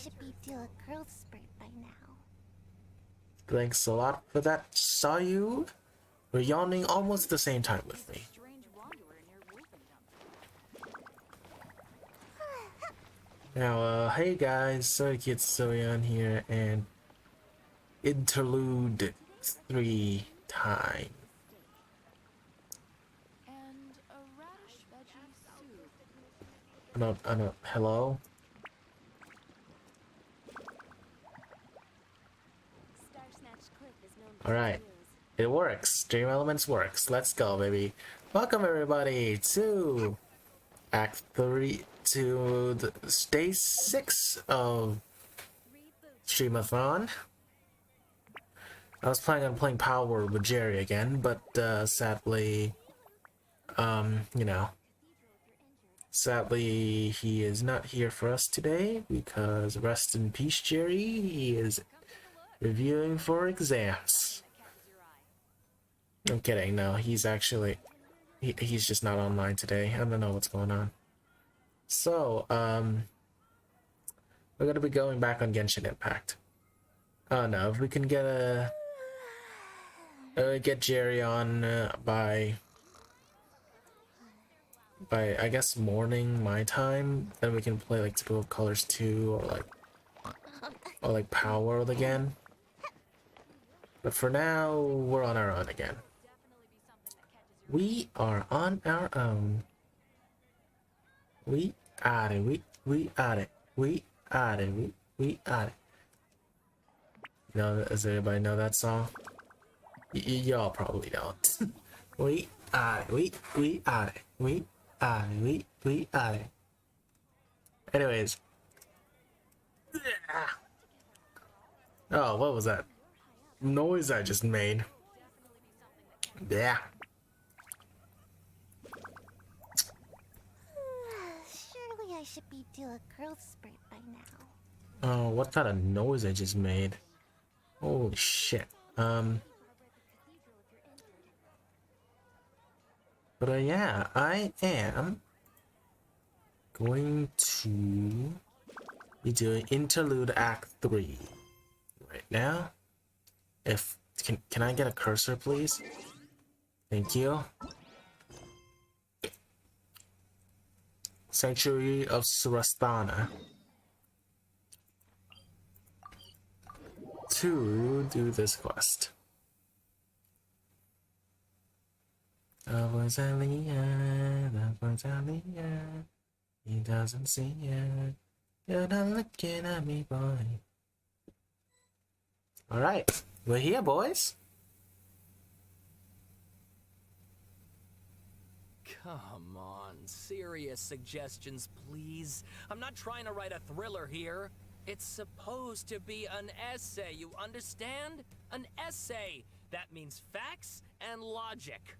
should be due a growth spurt by now. Thanks a lot for that, saw you. We're yawning almost at the same time with me. Now, hey guys, Sorry Kids Soyan here, and interlude 3 time. Hello? Alright, it works. Stream Elements works. Let's go, baby. Welcome everybody to Act 3, to the day 6 of Streamathon. I was planning on playing Power with Jerry again, but sadly, sadly he is not here for us today because rest in peace, Jerry. He is reviewing for exams. I'm kidding, no, he's actually, he's just not online today. I don't know what's going on. So, we're gonna be going back on Genshin Impact. Oh no, if we can get get Jerry on by I guess morning my time, then we can play like Typical Colors 2 or like Power World again. But for now, we're on our own again. We are on our own. We are it. We are it. We are it. We are it. Does everybody know that song? Y'all probably don't. We are it. We are it. We are it. We are it. Anyways. Oh, what was that noise I just made? Yeah. Surely I should be due a growth spurt by now. Oh, what kind of noise I just made? Holy shit. But yeah, I am going to be doing Interlude Act 3 right now. If can I get a cursor, please? Thank you. Sanctuary of Surasthana. To do this quest. That was Aliyah, that was Aliyah. He doesn't see it. You're not looking at me, boy. Alright, we're here, boys. Come on, serious suggestions, please. I'm not trying to write a thriller here. It's supposed to be an essay, you understand? An essay. That means facts and logic.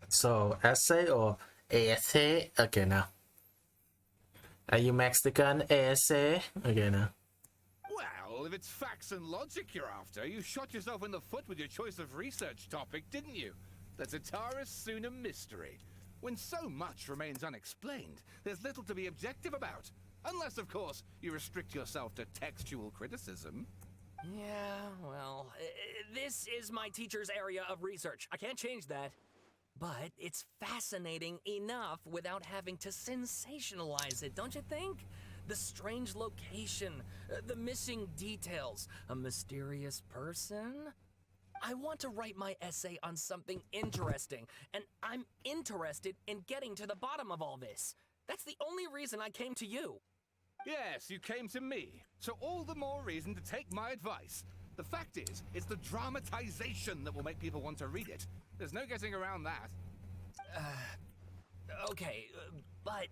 So, essay or essay? Okay, now. Are you Mexican? Essay? Okay, now. Well, if it's facts and logic you're after, you shot yourself in the foot with your choice of research topic, didn't you? The Tataris Suna mystery. When so much remains unexplained, there's little to be objective about. Unless, of course, you restrict yourself to textual criticism. Yeah, well, this is my teacher's area of research. I can't change that. But it's fascinating enough without having to sensationalize it, don't you think? The strange location, the missing details, a mysterious person. I want to write my essay on something interesting, and I'm interested in getting to the bottom of all this. That's the only reason I came to you. Yes, you came to me, so all the more reason to take my advice. The fact is, it's the dramatization that will make people want to read it. There's no getting around that. Okay, but...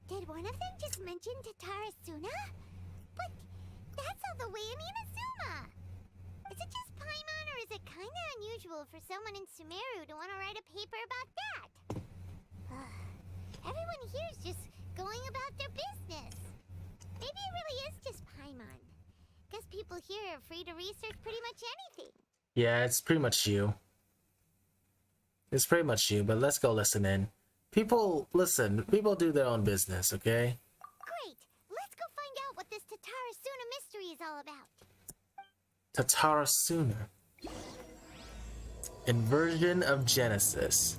Did one of them just mention Tataris Suna? But that's all the way in Inazuma. Is it just Paimon, or is it kinda unusual for someone in Sumeru to want to write a paper about that? Everyone here is just going about their business. Maybe it really is just Paimon. Guess people here are free to research pretty much anything. Yeah, it's pretty much you. It's pretty much you, but let's go listen in. People, listen, people do their own business, okay? Great! Let's go find out what this Tatarasuna mystery is all about. Tatarasuna. Inversion of Genesis.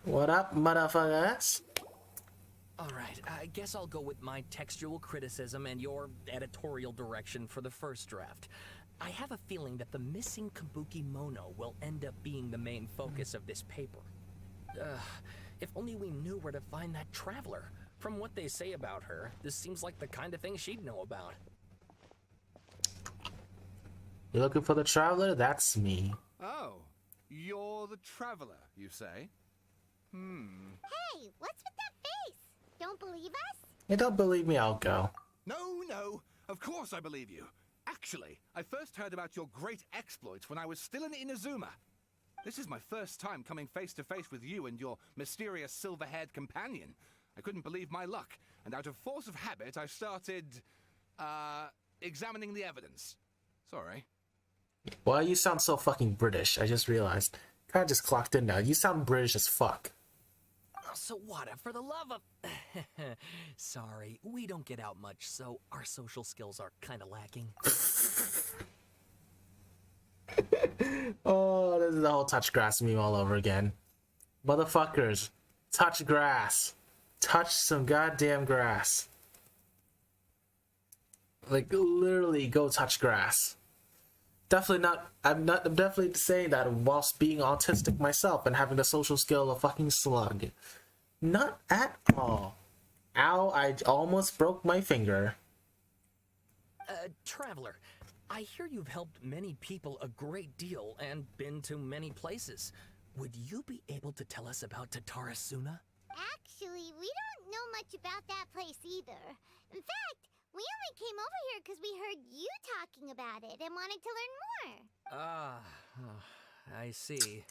What up, motherfuckers? Alright, I guess I'll go with my textual criticism and your editorial direction for the first draft. I have a feeling that the missing Kabuki Mono will end up being the main focus of this paper. If only we knew where to find that traveler. From what they say about her, this seems like the kind of thing she'd know about. You looking for the traveler? That's me. Oh, you're the traveler, you say? Hey, what's with that face? Don't believe us? You don't believe me, I'll go. No, of course I believe you. Actually, I first heard about your great exploits when I was still in Inazuma. This is my first time coming face to face with you and your mysterious silver-haired companion. I couldn't believe my luck, and out of force of habit, I started, examining the evidence. Sorry. Why you sound so fucking British? I just realized. Kinda just clocked in now. You sound British as fuck. Oh, Sawada, for the love of... Sorry, we don't get out much, so our social skills are kinda lacking. Oh, this is the whole touch grass meme all over again. Motherfuckers, touch grass. Touch some goddamn grass. Like, literally go touch grass. Definitely not, I'm definitely saying that whilst being autistic myself and having the social skill of a fucking slug. Not at all. Ow, I almost broke my finger. Traveler, I hear you've helped many people a great deal and been to many places. Would you be able to tell us about Tatarasuna? Actually, we don't know much about that place either. In fact, we only came over here because we heard you talking about it and wanted to learn more. I see.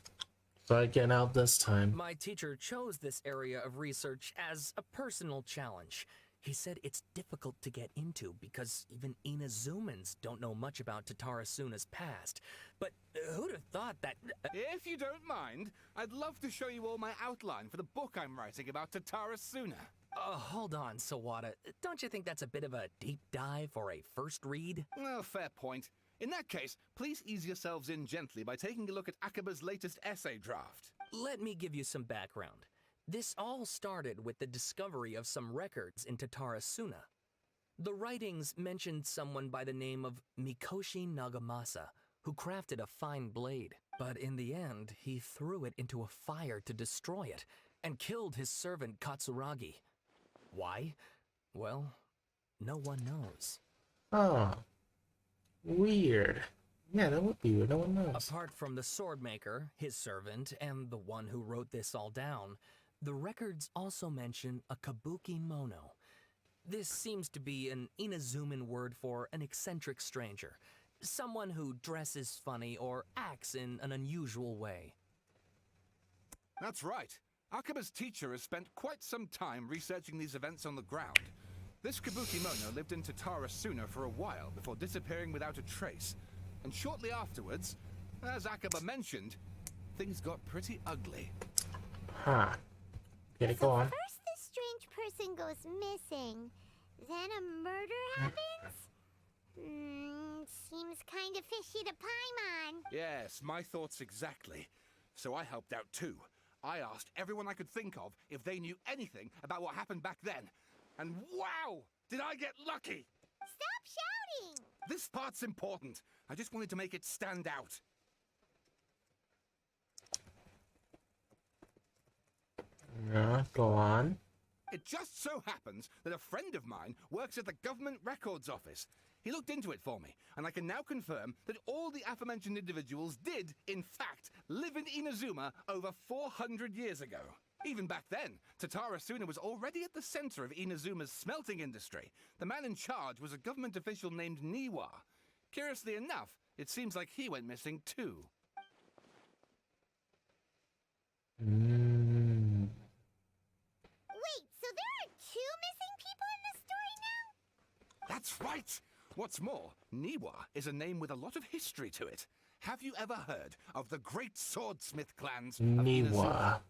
So I can help this time. My teacher chose this area of research as a personal challenge. He said it's difficult to get into because even Inazumans don't know much about Tatarasuna's past. But who'd have thought that... If you don't mind, I'd love to show you all my outline for the book I'm writing about Tatarasuna. Hold on, Sawada. Don't you think that's a bit of a deep dive for a first read? Well, fair point. In that case, please ease yourselves in gently by taking a look at Akaba's latest essay draft. Let me give you some background. This all started with the discovery of some records in Tatarasuna. The writings mentioned someone by the name of Mikoshi Nagamasa, who crafted a fine blade. But in the end, he threw it into a fire to destroy it, and killed his servant Katsuragi. Why? Well, no one knows. Oh. Weird. Yeah, that would be weird. No one knows. Apart from the swordmaker, his servant, and the one who wrote this all down, the records also mention a Kabuki Mono. This seems to be an Inazuman word for an eccentric stranger, someone who dresses funny or acts in an unusual way. That's right. Akaba's teacher has spent quite some time researching these events on the ground. This Kabuki Mono lived in Tatarasuna for a while before disappearing without a trace. And shortly afterwards, as Akaba mentioned, things got pretty ugly. Huh. Okay, go on. First this strange person goes missing, then a murder happens? Seems kind of fishy to Paimon. Yes, my thoughts exactly. So I helped out too. I asked everyone I could think of if they knew anything about what happened back then. And wow! Did I get lucky! Stop shouting! This part's important. I just wanted to make it stand out. Yeah, go on. It just so happens that a friend of mine works at the government records office. He looked into it for me, and I can now confirm that all the aforementioned individuals did, in fact, live in Inazuma over 400 years ago. Even back then, Tatarasuna was already at the center of Inazuma's smelting industry. The man in charge was a government official named Niwa. Curiously enough, it seems like he went missing too. Wait, so there are two missing people in the story now? That's right! What's more, Niwa is a name with a lot of history to it. Have you ever heard of the great swordsmith clans of Inazuma? Niwa.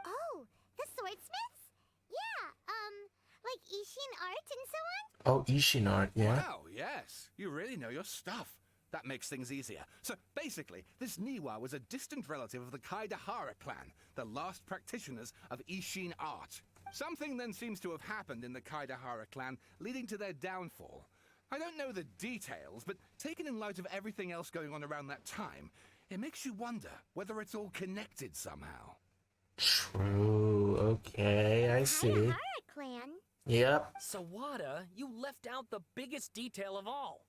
Oh, the swordsmiths? Yeah, like Ishin art and so on? Oh, Ishin art, yeah. Wow, yes. You really know your stuff. That makes things easier. So basically, this Niwa was a distant relative of the Kaidahara clan, the last practitioners of Ishin art. Something then seems to have happened in the Kaidahara clan, leading to their downfall. I don't know the details, but taken in light of everything else going on around that time, it makes you wonder whether it's all connected somehow. True. Okay, I see. Kaidahara clan? Yep. Sawada, you left out the biggest detail of all.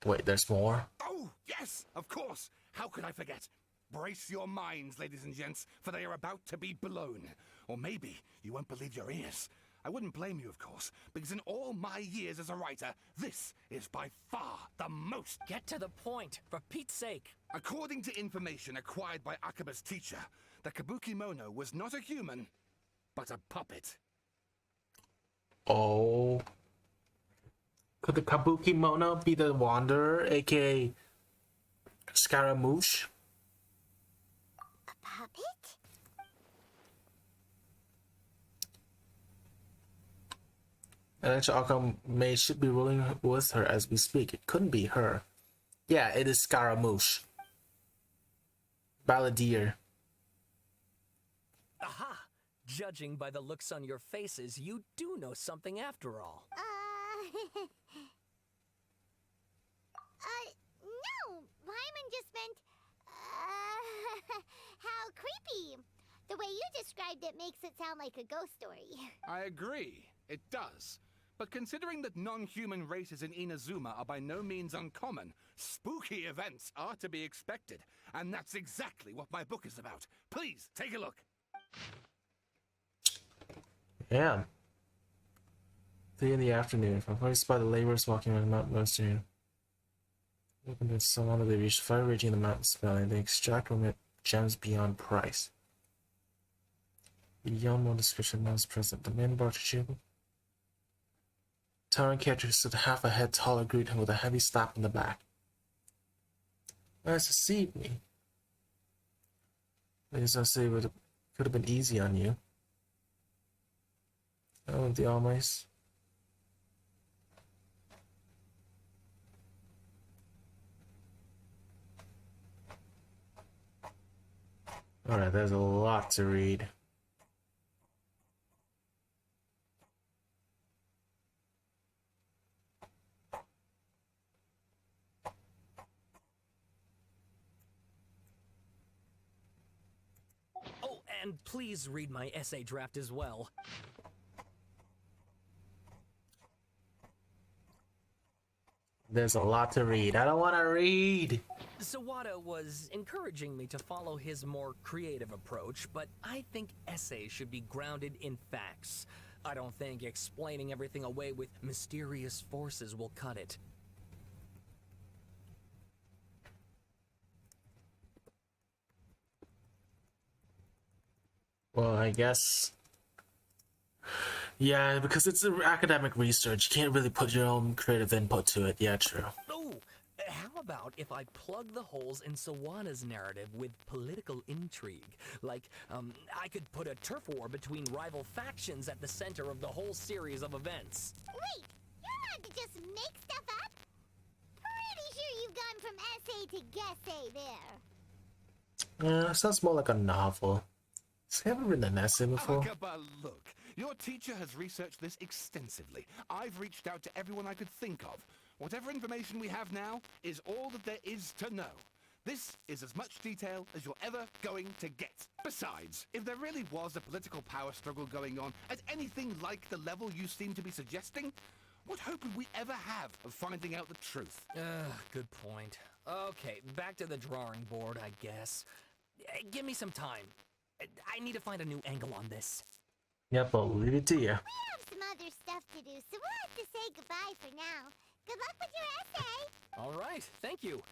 Wait, there's more? Oh, yes, of course. How could I forget? Brace your minds, ladies and gents, for they are about to be blown. Or maybe you won't believe your ears. I wouldn't blame you, of course, because in all my years as a writer, this is by far the most. Get to the point, for Pete's sake. According to information acquired by Akaba's teacher, the Kabuki Mono was not a human, but a puppet. Oh. Could the Kabuki Mono be the Wanderer, aka Scaramouche? A puppet? And actually, Akame should be ruling with her as we speak. It couldn't be her. Yeah, it is Scaramouche. Balladeer. Aha! Judging by the looks on your faces, you do know something after all. No! Paimon just meant, how creepy. The way you described it makes it sound like a ghost story. I agree, it does. But considering that non-human races in Inazuma are by no means uncommon, spooky events are to be expected. And that's exactly what my book is about. Please, take a look. Yeah. 3 in the afternoon. From place by the laborers walking around the mountain western. Open to someone they reach fire raging in the mountains valley. They extract from it gems beyond price. Beyond one description was present. The man brought a ship. Towering character stood half a head taller, greeted him with a heavy slap in the back. Nice to see me. I guess I say it could have been easy on you. Oh, the all mice. Alright, there's a lot to read. Oh, and please read my essay draft as well. There's a lot to read. I don't want to read. Sawada was encouraging me to follow his more creative approach, but I think essays should be grounded in facts. I don't think explaining everything away with mysterious forces will cut it. Well, I guess. Yeah, because it's academic research. You can't really put your own creative input to it. Yeah, true. Oh, how about if I plug the holes in Sawada's narrative with political intrigue? Like, I could put a turf war between rival factions at the center of the whole series of events. Wait, you're allowed to just make stuff up? Pretty sure you've gone from essay to guessay there. Sounds more like a novel. Has he ever written an essay before? Akaba, look. Your teacher has researched this extensively. I've reached out to everyone I could think of. Whatever information we have now is all that there is to know. This is as much detail as you're ever going to get. Besides, if there really was a political power struggle going on at anything like the level you seem to be suggesting, what hope would we ever have of finding out the truth? Good point. Okay, back to the drawing board, I guess. Give me some time. I need to find a new angle on this. Yep, I'll leave it to you. We have some other stuff to do, so we'll have to say goodbye for now. Good luck with your essay! All right, thank you.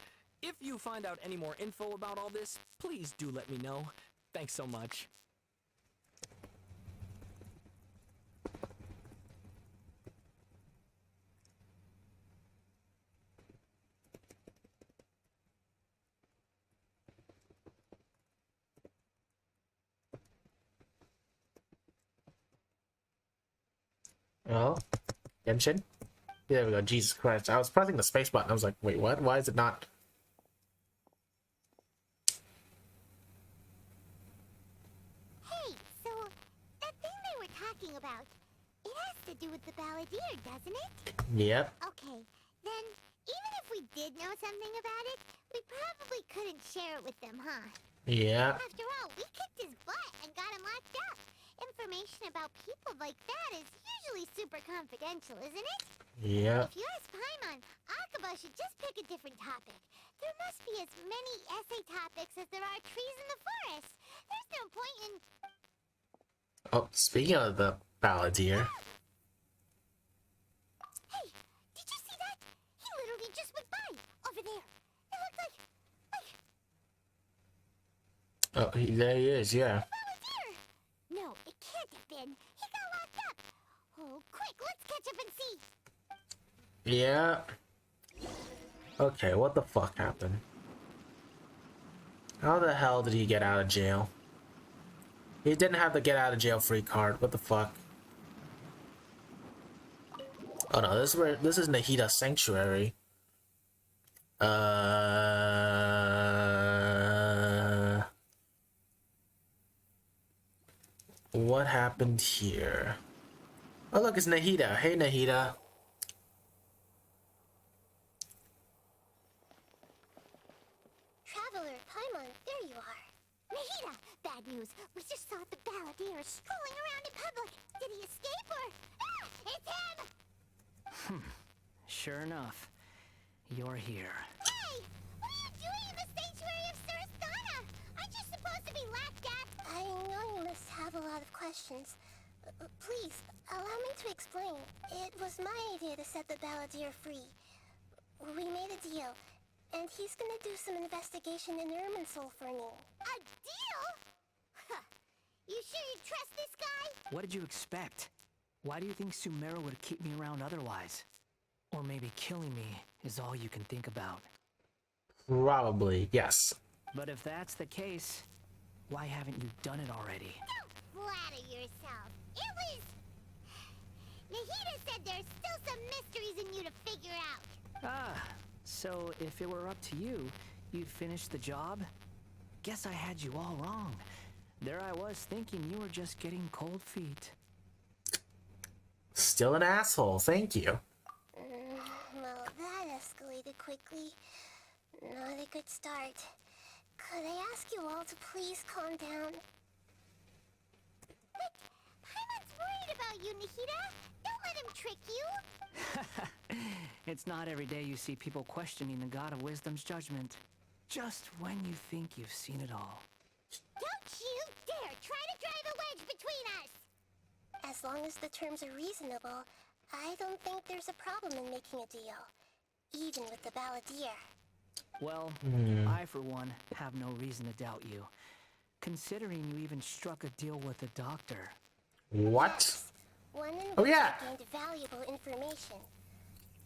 If you find out any more info about all this, please do let me know. Thanks so much. Oh, Genshin? There we go. Jesus Christ. I was pressing the space button. I was like, wait, what? Why is it not? Hey, so that thing they were talking about, it has to do with the balladeer, doesn't it? Yep. Okay, then even if we did know something about it, we probably couldn't share it with them, huh? Yeah. After all, we kicked his butt and got him locked up. Information about people like that is usually super confidential, isn't it? Yeah. If you ask Paimon, Akaba should just pick a different topic. There must be as many essay topics as there are trees in the forest. There's no point in... Oh, speaking of the balladeer. Hey, did you see that? He literally just went by, over there. It looked like... Oh, there he is, yeah. Balladeer! No, it can't have been. He got locked up. Oh, quick, let's catch up and see. Yeah. Okay, what the fuck happened? How the hell did he get out of jail? He didn't have the get out of jail free card. What the fuck? Oh no, this is Nahida Sanctuary. What happened here? Oh look, it's Nahida. Hey Nahida. Traveler, Paimon, there you are. Nahida, bad news. We just saw the balladeer strolling around in public. Did he escape or... Ah, it's him! Sure enough, you're here. Hey, what are you doing in the sanctuary of Surasthana? Aren't you supposed to be laughed at? I know you must have a lot of questions. Please, allow me to explain. It was my idea to set the balladeer free. We made a deal. And he's gonna do some investigation in Irminsul for me. A deal? Huh. You sure you trust this guy? What did you expect? Why do you think Sumeru would keep me around otherwise? Or maybe killing me is all you can think about. Probably, yes. But if that's the case, why haven't you done it already? Don't flatter yourself. It was... Nahida said there's still some mysteries in you to figure out. Ah, so if it were up to you, you'd finish the job? Guess I had you all wrong. There I was thinking you were just getting cold feet. Still an asshole, thank you. Well, that escalated quickly. Not a good start. Could I ask you all to please calm down? But Paimon's worried about you, Nahida. Don't let him trick you. It's not every day you see people questioning the God of Wisdom's judgment. Just when you think you've seen it all. Don't you dare try to drive a wedge between us! As long as the terms are reasonable, I don't think there's a problem in making a deal. Even with the balladeer. Well, I for one have no reason to doubt you. Considering you even struck a deal with the doctor. What? One in Oh, which yeah. I gained valuable information.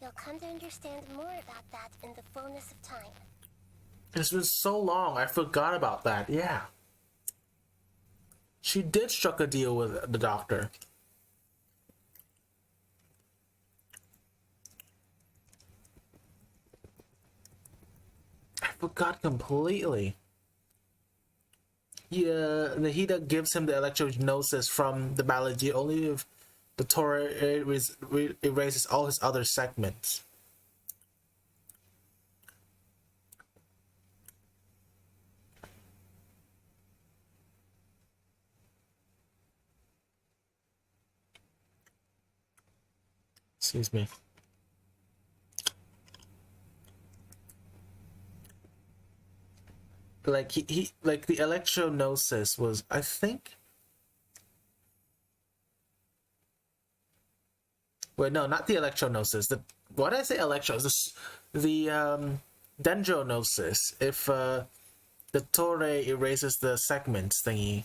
You'll come to understand more about that in the fullness of time. It's been so long, I forgot about that, yeah. She did struck a deal with the doctor. I forgot completely. Yeah, Nahida gives him the electrognosis from the balladeer only if the Torah erases all his other segments. Excuse me. Like he like the electrognosis was, I think. Wait, no, not the electrognosis. The what did I say? Electros. The dendronosis. If the Torre erases the segments thingy.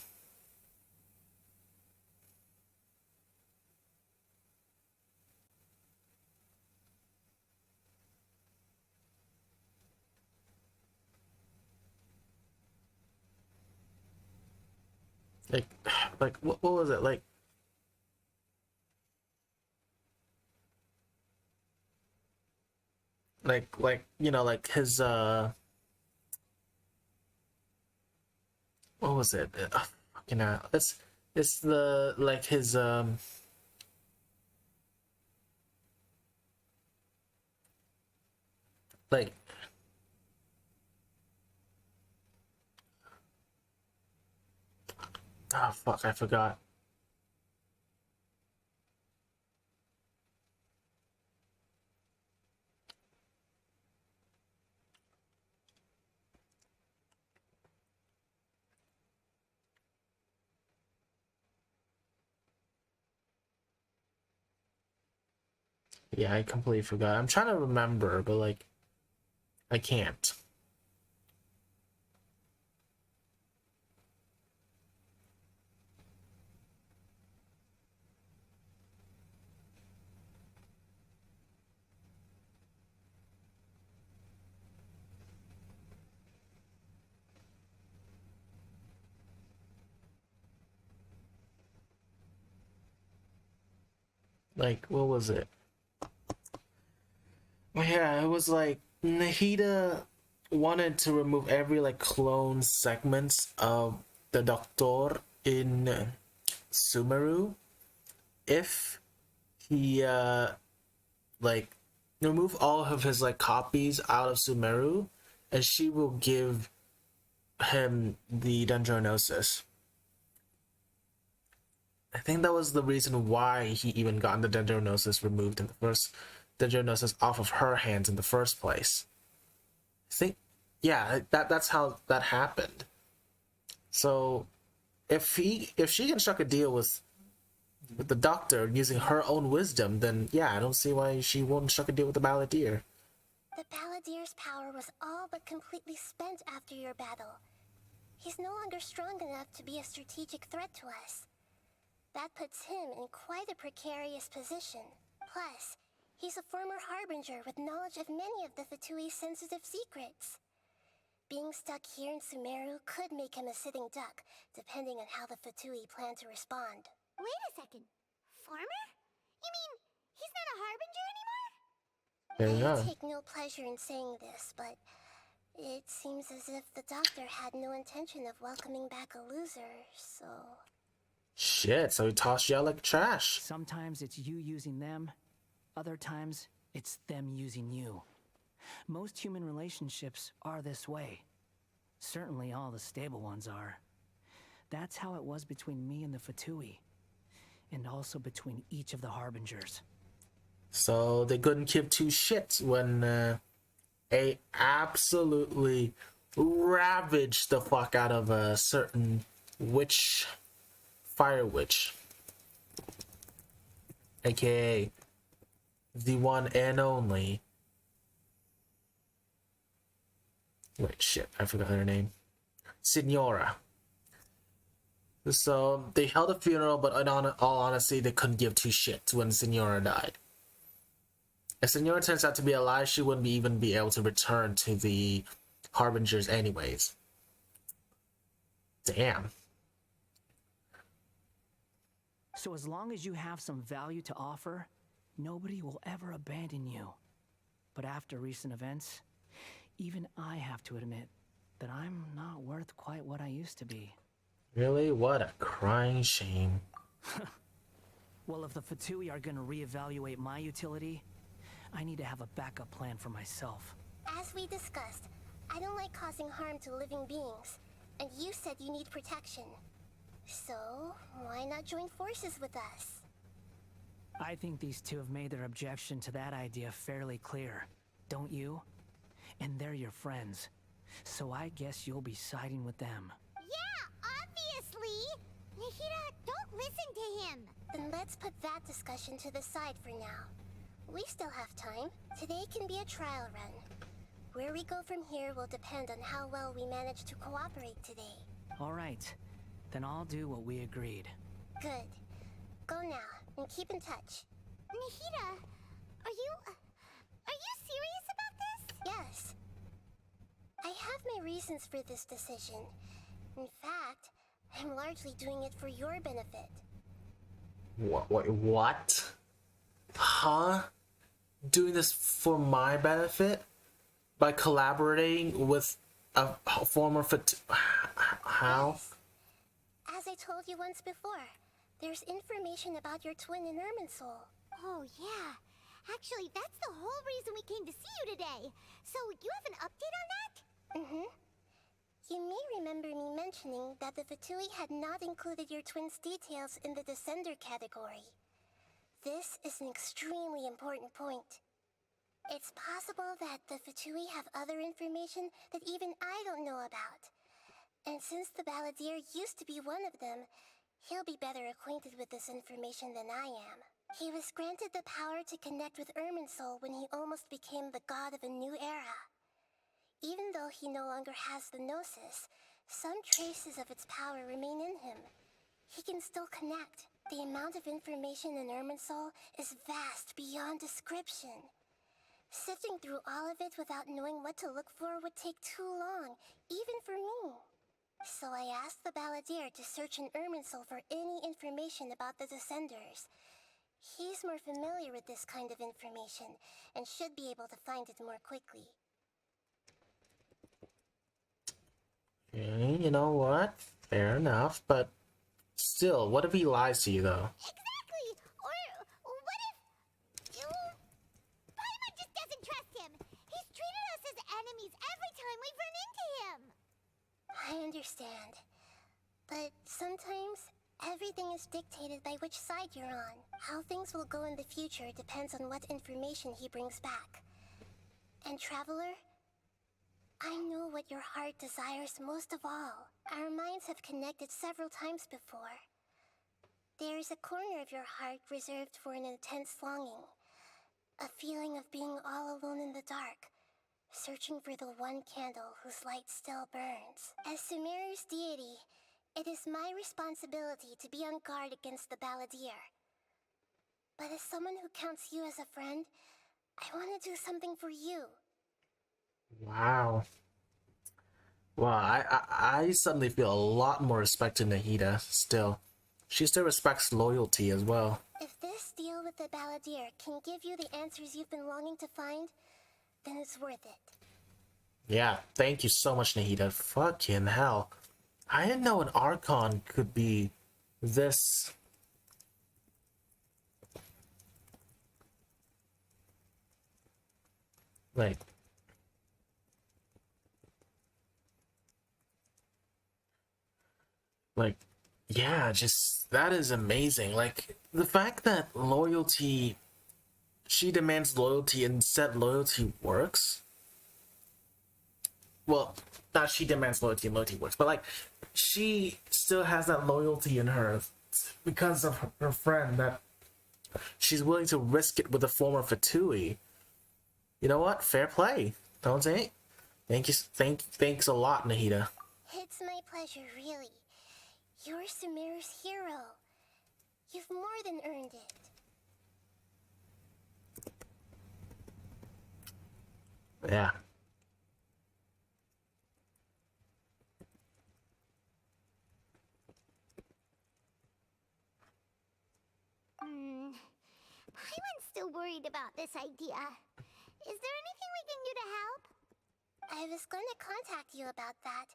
Like what was it like? like you know, like his what was it? Fucking it's the like his like oh fuck, I forgot. Yeah, I completely forgot. I'm trying to remember, but like I can't. Like, what was it? Oh, yeah, it was like Nahida wanted to remove every like clone segments of the Doctor in Sumeru if he like remove all of his like copies out of Sumeru, and she will give him the dendronosis. I think that was the reason why he even got the dendronosis removed in the first dendronosis off of her hands in the first place. I think, yeah, that's how that happened. So if she can strike a deal with the Doctor using her own wisdom, then yeah, I don't see why she won't strike a deal with the Balladeer. The Balladier's power was all but completely spent after your battle. He's no longer strong enough to be a strategic threat to us. That puts him in quite a precarious position. Plus, he's a former Harbinger with knowledge of many of the Fatui's sensitive secrets. Being stuck here in Sumeru could make him a sitting duck, depending on how the Fatui plan to respond. Wait a second. Former? You mean he's not a Harbinger anymore? There you I go. take no pleasure in saying this, but it seems as if the Doctor had no intention of welcoming back a loser, so... Shit, so he tossed you out like trash. Sometimes it's you using them, other times it's them using you. Most human relationships are this way. Certainly all the stable ones are. That's how it was between me and the Fatui, and also between each of the Harbingers. So they couldn't give two shits when a absolutely ravaged the fuck out of a certain witch, fire witch, aka the one and only. Wait, shit, I forgot her name. Signora. So they held a funeral, but in all honesty, they couldn't give two shits when Signora died. If Signora turns out to be alive, she wouldn't even be able to return to the Harbingers anyways. Damn. So as long as you have some value to offer, nobody will ever abandon you. But after recent events, even I have to admit that I'm not worth quite what I used to be. Really? What a crying shame. Well, if the Fatui are gonna reevaluate my utility, I need to have a backup plan for myself. As we discussed, I don't like causing harm to living beings, and you said you need protection. So, why not join forces with us? I think these two have made their objection to that idea fairly clear, don't you? And they're your friends, so I guess you'll be siding with them. Yeah, obviously! Nahida, don't listen to him! Then let's put that discussion to the side for now. We still have time. Today can be a trial run. Where we go from here will depend on how well we manage to cooperate today. All right, then I'll do what we agreed. Good. Go now, and keep in touch. Nahida, are you serious about this? Yes. I have my reasons for this decision. In fact, I'm largely doing it for your benefit. What? What? Huh? doing this for my benefit by collaborating with a former how? As I told you once before, there's information about your twin in Irminsul. Oh, yeah. Actually, that's the whole reason we came to see you today. So, you have an update on that? Mm-hmm. You may remember me mentioning that the Fatui had not included your twin's details in the Descender category. This is an extremely important point. It's possible that the Fatui have other information that even I don't know about. And since the Balladeer used to be one of them, he'll be better acquainted with this information than I am. He was granted the power to connect with Irminsul when he almost became the god of a new era. Even though he no longer has the Gnosis, some traces of its power remain in him. He can still connect. The amount of information in Irminsul is vast beyond description. Sifting through all of it without knowing what to look for would take too long, even for me. So I asked the Balladeer to search in Irminsul for any information about the Descenders. He's more familiar with this kind of information, and should be able to find it more quickly. Okay, you know what? Fair enough, but still, what if he lies to you though? Exactly! Or what if... you... Paimon just doesn't trust him! He's treated us as enemies every time we've run into him! I understand. But sometimes, everything is dictated by which side you're on. How things will go in the future depends on what information he brings back. And Traveler, I know what your heart desires most of all. Our minds have connected several times before. There is a corner of your heart reserved for an intense longing. A feeling of being all alone in the dark, searching for the one candle whose light still burns. As Sumeru's deity, it is my responsibility to be on guard against the Balladeer. But as someone who counts you as a friend, I want to do something for you. Wow. Wow, I suddenly feel a lot more respect to Nahida still. She still respects loyalty as well. If this deal with the Balladeer can give you the answers you've been longing to find, then it's worth it. Yeah, thank you so much, Nahida. Fucking hell. I didn't know an Archon could be this... Like, yeah, just, that is amazing. Like, the fact that loyalty, she demands loyalty and said loyalty works. Well, not she demands loyalty and loyalty works, but like, she still has that loyalty in her because of her friend, that she's willing to risk it with a former Fatui. You know what? Fair play. Don't say. Thank you. Thanks a lot, Nahida. It's my pleasure, really. You're Sumeru's hero. You've more than earned it. Yeah. Paimon's still worried about this idea. Is there anything we can do to help? I was going to contact you about that,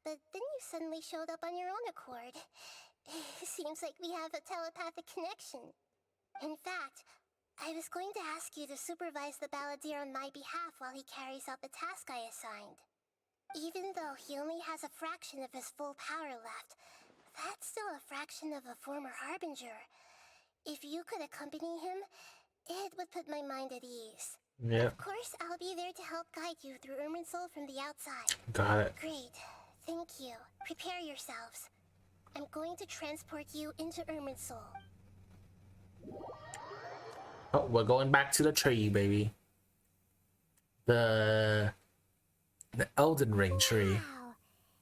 but then you suddenly showed up on your own accord. Seems like we have a telepathic connection. In fact, I was going to ask you to supervise the Balladeer on my behalf while he carries out the task I assigned. Even though he only has a fraction of his full power left, that's still a fraction of a former Harbinger. If you could accompany him, it would put my mind at ease. Yeah. Of course, I'll be there to help guide you through Irminsul from the outside. Got it. Great. Thank you. Prepare yourselves. I'm going to transport you into Irminsul. Oh, we're going back to the tree, baby. The Elden Ring tree. Wow.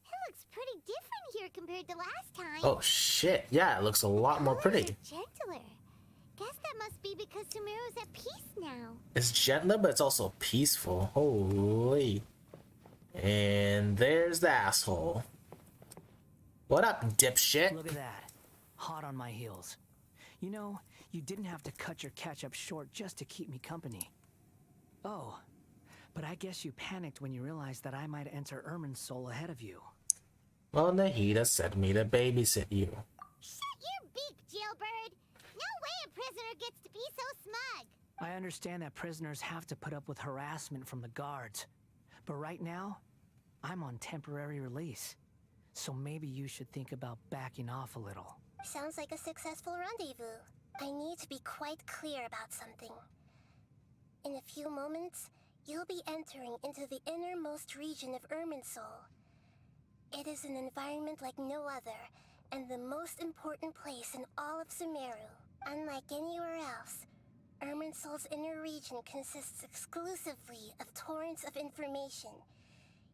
It looks pretty different here compared to last time. Oh shit, yeah, it looks a lot more Colors pretty. are gentler. Guess that must be because Sumeru's at peace now. It's gentler, but it's also peaceful. Holy. And there's the asshole. What up, dipshit? Look at that. Hot on my heels. You know, you didn't have to cut your catch-up short just to keep me company. Oh, but I guess you panicked when you realized that I might enter Irminsul ahead of you. Well, Nahida sent me to babysit you. Shut your beak, jailbird! No way a prisoner gets to be so smug! I understand that prisoners have to put up with harassment from the guards, but right now, I'm on temporary release. So maybe you should think about backing off a little. Sounds like a successful rendezvous. I need to be quite clear about something. In a few moments, you'll be entering into the innermost region of Irminsul. It is an environment like no other, and the most important place in all of Sumeru. Unlike anywhere else, Irminsul's inner region consists exclusively of torrents of information.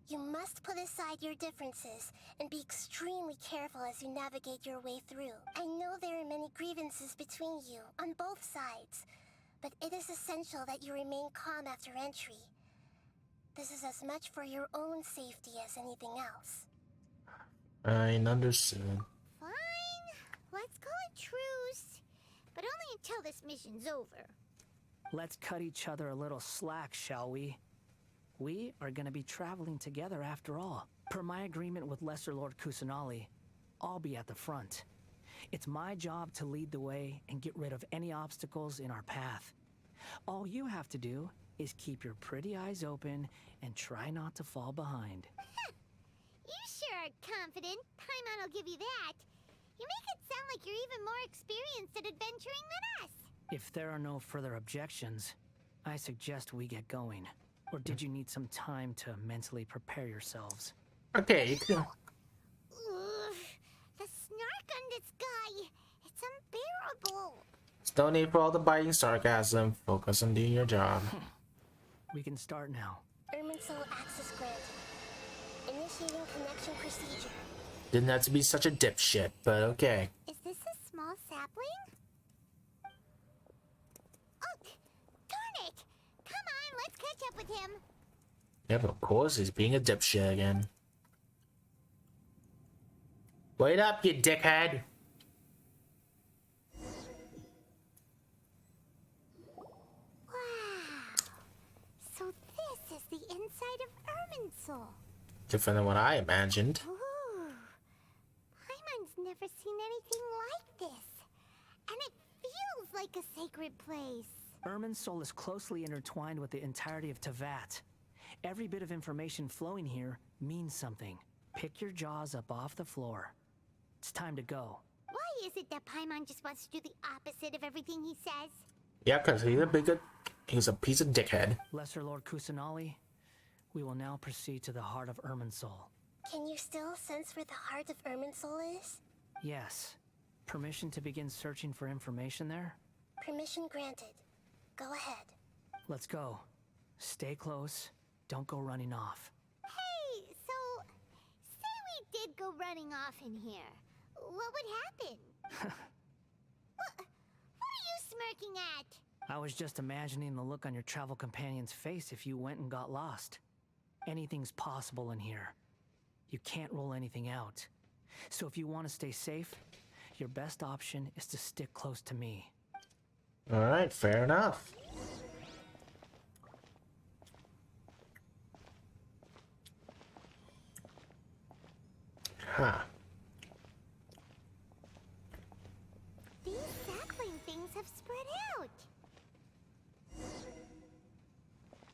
You must put aside your differences and be extremely careful as you navigate your way through. I know there are many grievances between you, on both sides, but it is essential that you remain calm after entry. This is as much for your own safety as anything else. I understood. Fine. Let's call it truce. But only until this mission's over. Let's cut each other a little slack, shall we? We are going to be traveling together after all. Per my agreement with Lesser Lord Kusanali, I'll be at the front. It's my job to lead the way and get rid of any obstacles in our path. All you have to do is keep your pretty eyes open and try not to fall behind. You sure are confident. Paimon will give you that. You make it sound like you're even more experienced at adventuring than us. If there are no further objections, I suggest we get going. Or did you need some time to mentally prepare yourselves? Okay, you can... Ugh, the snark on this guy. It's unbearable. There's no need for all the biting sarcasm. Focus on doing your job. We can start now. Irminsul access granted. Initiating connection procedure. Didn't have to be such a dipshit, but okay. Is this a small sapling? Oh, darn it! Come on, let's catch up with him. Yep, of course he's being a dipshit again. Wait up, you dickhead! Wow. So this is the inside of Irminsul. Different than what I imagined. Ooh. Paimon's never seen anything like this. And it feels like a sacred place. Irminsul is closely intertwined with the entirety of Teyvat. Every bit of information flowing here means something. Pick your jaws up off the floor. It's time to go. Why is it that Paimon just wants to do the opposite of everything he says? Yeah, because he's a piece of dickhead. Lesser Lord Kusanali, we will now proceed to the heart of Irminsul. Can you still sense where the heart of Irminsul is? Yes. Permission to begin searching for information there? Permission granted. Go ahead. Let's go. Stay close. Don't go running off. Hey, so say we did go running off in here. What would happen? What are you smirking at? I was just imagining the look on your travel companion's face if you went and got lost. Anything's possible in here. You can't rule anything out. So if you want to stay safe, your best option is to stick close to me. Alright, fair enough. Huh. These sapling things have spread out.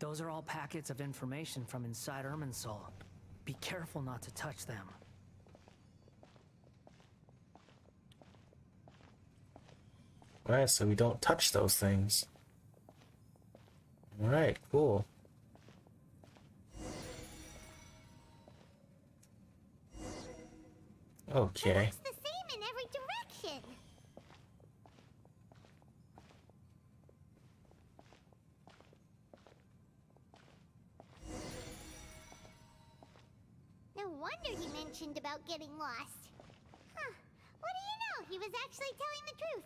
Those are all packets of information from inside Irminsul. Be careful not to touch them. Alright, so we don't touch those things. Alright, cool. Okay. It's the same in every direction. No wonder he mentioned about getting lost. Huh. What do you know? He was actually telling the truth.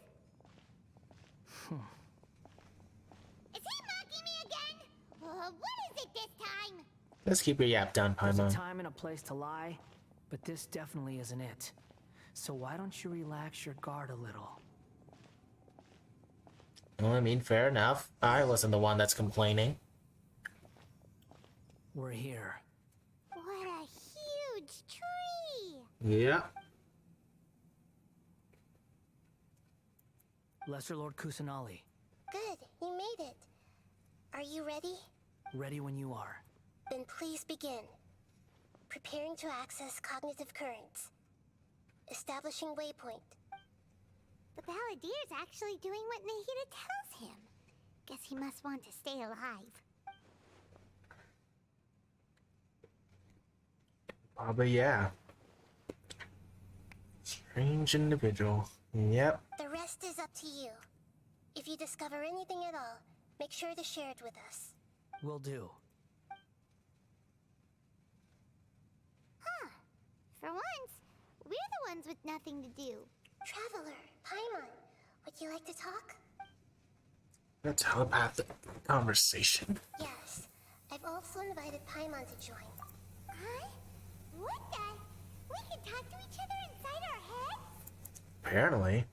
Is he mocking me again? What is it this time? Let's keep your yap down, There's a Paimon. time and a place to lie, but this definitely isn't it. So why don't you relax your guard a little? Well, I mean, fair enough. I wasn't the one that's complaining. We're here. What a huge tree! Yeah. Lesser Lord Kusanali, Good, you made it. Are you ready? ready when you are. Then please begin. Preparing to access cognitive currents. Establishing waypoint. The Balladeer's actually doing what Nahida tells him. Guess he must want to stay alive. Probably, yeah. Strange individual. Yep. The rest is up to you. If you discover anything at all, make sure to share it with us. Will do. For once, we're the ones with nothing to do. Traveler, Paimon, would you like to talk? A telepathic conversation. Yes. I've also invited Paimon to join. Huh? What the? We can talk to each other inside our heads? Apparently.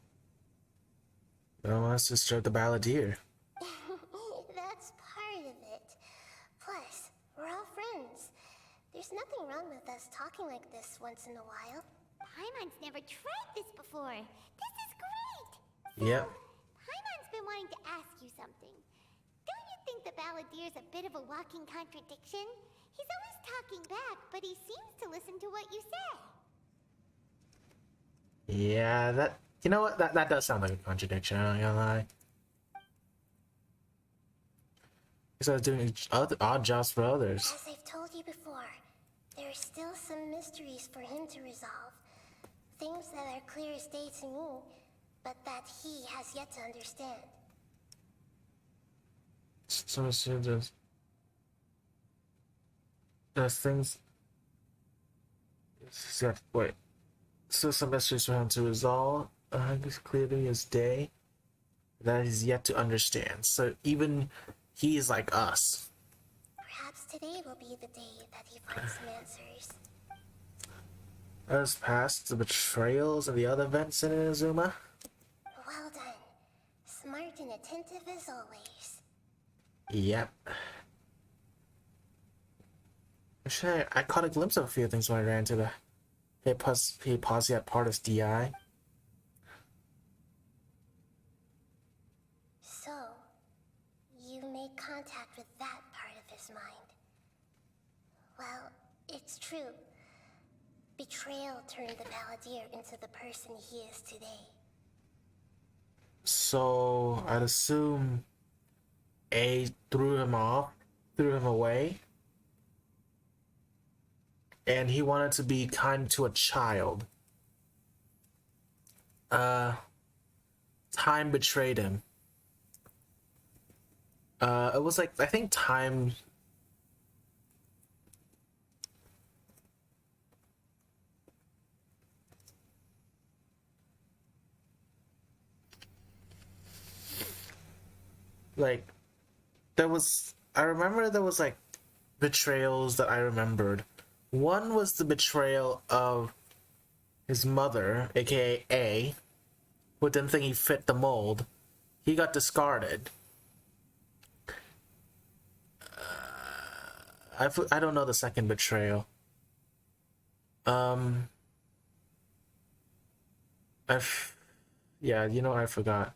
No one wants to disturb the Balladeer. That's part of it. Plus, we're all friends. There's nothing wrong with us talking like this once in a while. Paimon's never tried this before. This is great! Yep. Paimon's been wanting to ask you something. Don't you think the Balladeer's a bit of a walking contradiction? He's always talking back, but he seems to listen to what you say. Yeah, that... You know what? That does sound like a contradiction, I'm not gonna lie. He's always doing odd jobs for others. As I've told you before, there are still some mysteries for him to resolve. Things that are clear as day to me, but that he has yet to understand. So there's things... Wait. So some mysteries for him to resolve. It's clearly as day that he's yet to understand. So even he is like us. Perhaps today will be the day that he finds some answers. As past the betrayals and the other events in Inazuma. Well done. Smart and attentive as always. Yep. Actually, I caught a glimpse of a few things when I ran to the Posse part of DI. So, you made contact with that part of his mind. Well, it's true. Betrayal turned the Balladeer into the person he is today. So I'd assume A threw him away. And he wanted to be kind to a child. Time betrayed him. It was like, I think time... Like, I remember there was like betrayals that I remembered. One was the betrayal of his mother, aka A, who didn't think he fit the mold. He got discarded. I don't know the second betrayal. Yeah, you know, I forgot.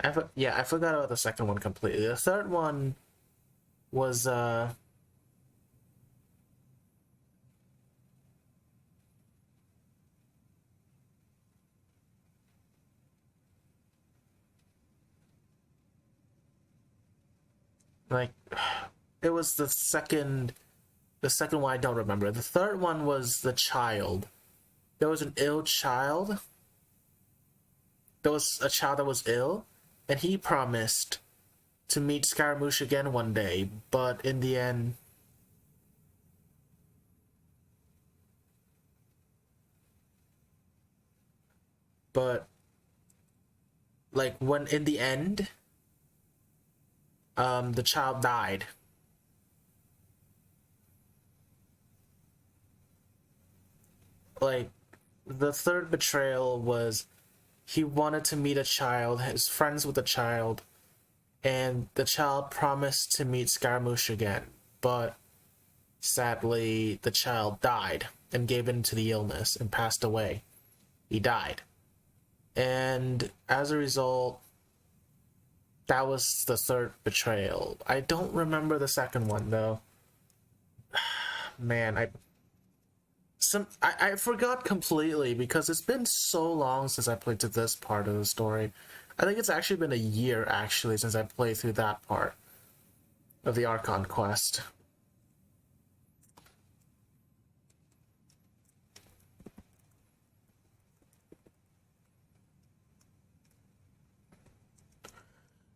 I forgot about the second one completely. The third one was like, it was the second one I don't remember. The third one was the child. There was an ill child. There was a child that was ill, and he promised to meet Scaramouche again one day, but in the end... But, like, when in the end, the child died. like, the third betrayal was he wanted to meet a child, his friends with a child, and the child promised to meet Scaramouche again, but sadly, the child died and gave in to the illness and passed away. He died. And as a result, that was the third betrayal. I don't remember the second one, though. Man, I forgot completely because it's been so long since I played to this part of the story. I think it's actually been a year, actually, since I played through that part of the Archon quest.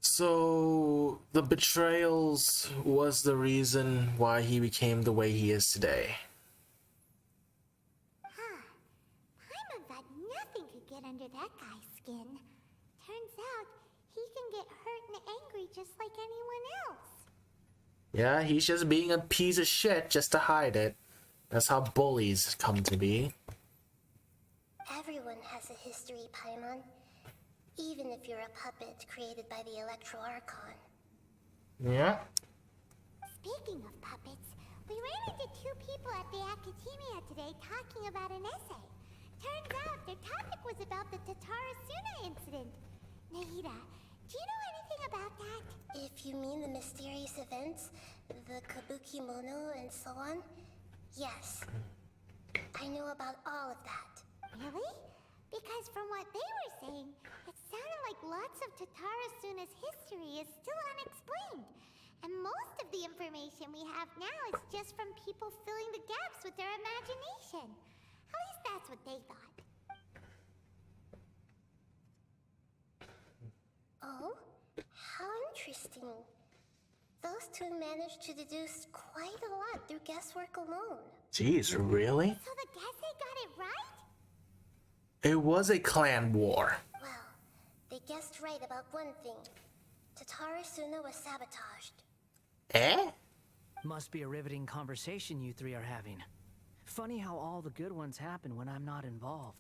So, the betrayals was the reason why he became the way he is today. Paimon thought nothing could get under that guy's skin. Turns out, he can get hurt and angry just like anyone else. Yeah, he's just being a piece of shit just to hide it. That's how bullies come to be. Everyone has a history, Paimon. Even if you're a puppet created by the Electro Archon. Yeah. Speaking of puppets, we ran into two people at the Academia today talking about an essay. Turns out their topic was about the Tatarasuna incident. Nahida, do you know anything about that? If you mean the mysterious events, the Kabuki Mono and so on, yes. I know about all of that. Really? Because from what they were saying, it sounded like lots of Tatarasuna's history is still unexplained. And most of the information we have now is just from people filling the gaps with their imagination. At least that's what they thought. Oh? How interesting. Those two managed to deduce quite a lot through guesswork alone. Jeez, really? So the Gese got it right? It was a clan war. Well, they guessed right about one thing. Tatarasuna was sabotaged. Eh? Must be a riveting conversation you three are having. Funny how all the good ones happen when I'm not involved.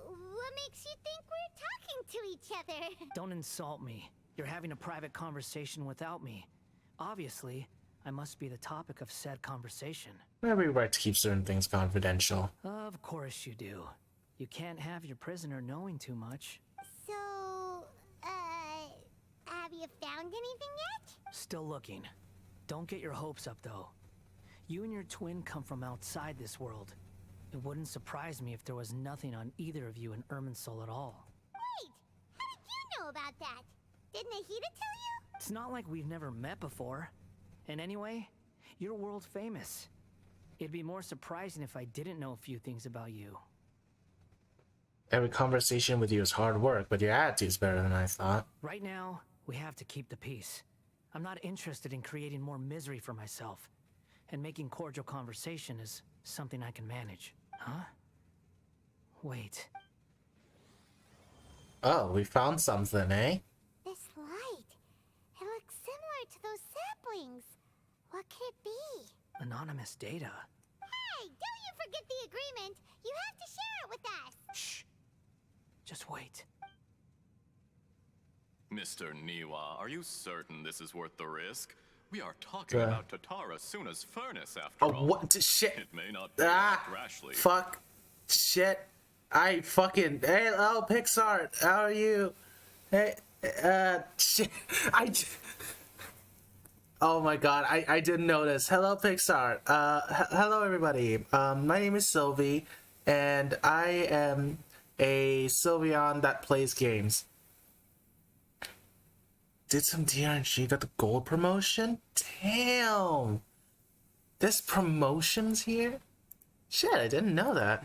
What makes you think we're talking to each other? Don't insult me. You're having a private conversation without me. Obviously, I must be the topic of said conversation. We have every right to keep certain things confidential. Of course you do. You can't have your prisoner knowing too much. So, have you found anything yet? Still looking. Don't get your hopes up, though. You and your twin come from outside this world. It wouldn't surprise me if there was nothing on either of you in Irminsul at all. Wait! How did you know about that? Did Nahida tell you? It's not like we've never met before. And anyway, you're world famous. It'd be more surprising if I didn't know a few things about you. Every conversation with you is hard work, but your attitude's better than I thought. Right now, we have to keep the peace. I'm not interested in creating more misery for myself. And making cordial conversation is something I can manage. Huh? Wait. Oh, we found something, eh? This light. It looks similar to those saplings. What could it be? Anonymous data. Hey, don't you forget the agreement. You have to share it with us. Shh. Just wait. Mr. Niwa, are you certain this is worth the risk? We are talking about Tatarasuna's furnace after Oh, all. what? Shit. It may not be rashly. Fuck. Shit. I fucking. Hey, hello, Pixar. How are you? Hey, shit. Oh my god, I didn't notice. Hello, Pixar. Hello, everybody. My name is Sylvie, and I am a Sylveon that plays games. Did some DRG got the gold promotion? Damn! There's promotions here? Shit, I didn't know that.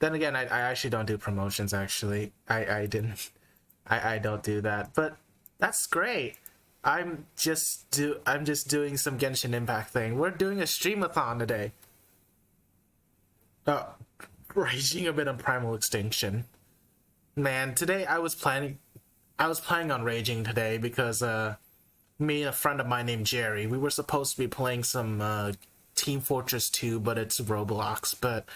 Then again, I actually don't do promotions, actually. I don't do that. But that's great. I'm just doing some Genshin Impact thing. We're doing a Streamathon today. Raging a bit on Primal Extinction. Man, today I was planning on raging today because me and a friend of mine named Jerry, we were supposed to be playing some Team Fortress 2, but it's Roblox. But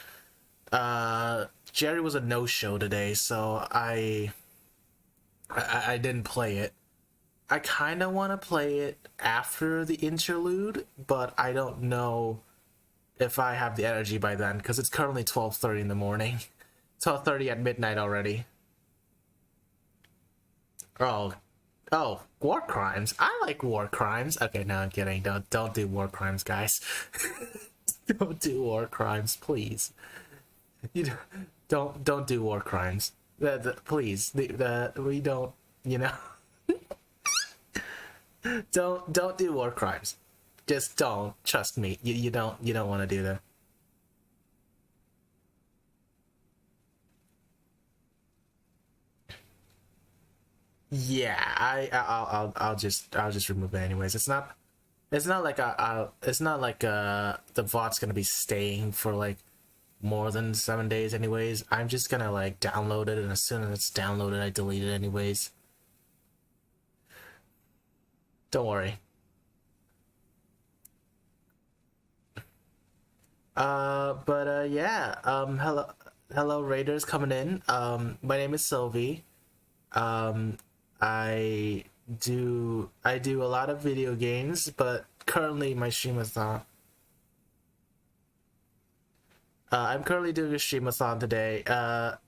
Jerry was a no-show today, so I didn't play it. I kind of want to play it after the interlude, but I don't know if I have the energy by then, because it's currently 12:30 in the morning. 12:30 at midnight already. Oh, war crimes. I like war crimes. Okay, no, I'm kidding. Don't do war crimes, guys. Don't do war crimes, please. You don't do war crimes. Please, we don't. You know, don't do war crimes. Just don't. Trust me. You don't want to do that. Yeah, I'll just remove it anyways. It's not like the VOD's gonna be staying for like more than 7 days anyways. I'm just gonna like download it, and as soon as it's downloaded, I delete it anyways. Don't worry. Yeah. Hello Raiders coming in. My name is Sylvie. I do a lot of video games, but currently my streamathon. I'm currently doing a streamathon today.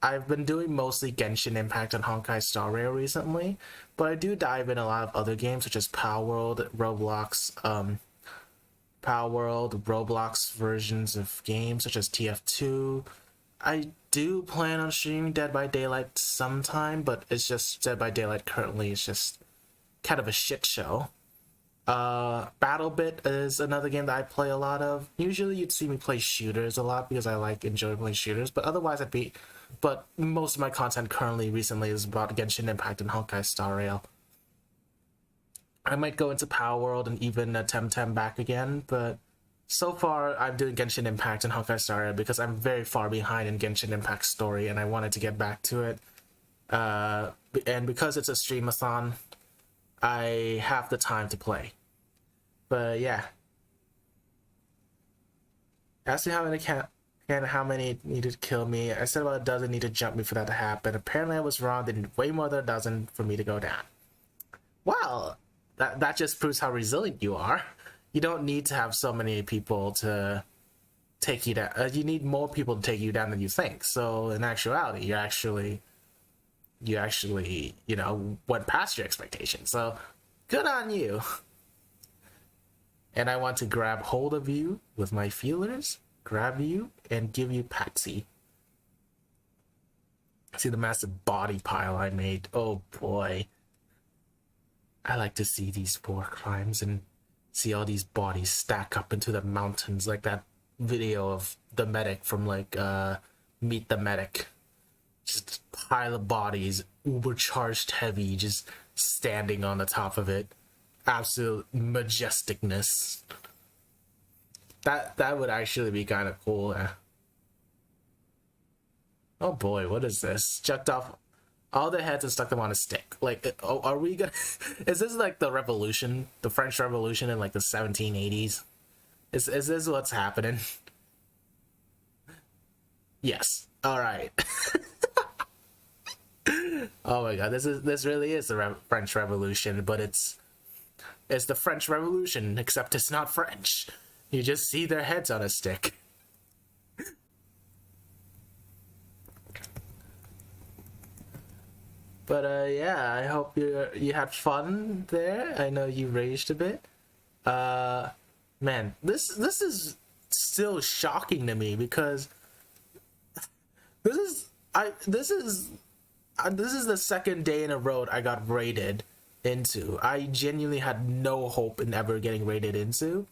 I've been doing mostly Genshin Impact and Honkai Star Rail recently, but I do dive in a lot of other games such as Palworld, Roblox versions of games such as TF2. I do plan on streaming Dead by Daylight sometime, but it's just Dead by Daylight currently is just kind of a shit show. BattleBit is another game that I play a lot of. Usually you'd see me play shooters a lot because I enjoy playing shooters, but otherwise but most of my content currently recently is about Genshin Impact and Honkai Star Rail. I might go into Palworld and even Temtem back again, but so far I'm doing Genshin Impact and Honkai Star Rail because I'm very far behind in Genshin Impact's story and I wanted to get back to it. And because it's a streamathon, I have the time to play. But yeah. Ask me how many needed to kill me. I said about a dozen need to jump me for that to happen. Apparently I was wrong. Then way more than a dozen for me to go down. Well, that just proves how resilient you are. You don't need to have so many people to take you down. You need more people to take you down than you think. So in actuality, you actually, went past your expectations. So good on you. And I want to grab hold of you with my feelers, grab you, and give you Patsy. See the massive body pile I made. Oh boy. I like to see these war crimes and see all these bodies stack up into the mountains like that video of the medic from like Meet the Medic. Just a pile of bodies, uber-charged heavy, just standing on the top of it. Absolute majesticness. That would actually be kind of cool. Oh boy, what is this? Chucked off all their heads and stuck them on a stick. Like, are we gonna... Is this like the revolution? The French Revolution in like the 1780s? Is this what's happening? Yes. Alright. Oh my god, this really is the French Revolution, but it's the French Revolution, except it's not French. You just see their heads on a stick. But yeah, I hope you had fun there. I know you raged a bit. Man, this is still shocking to me because this is the second day in a row I got raided into. I genuinely had no hope in ever getting raided into.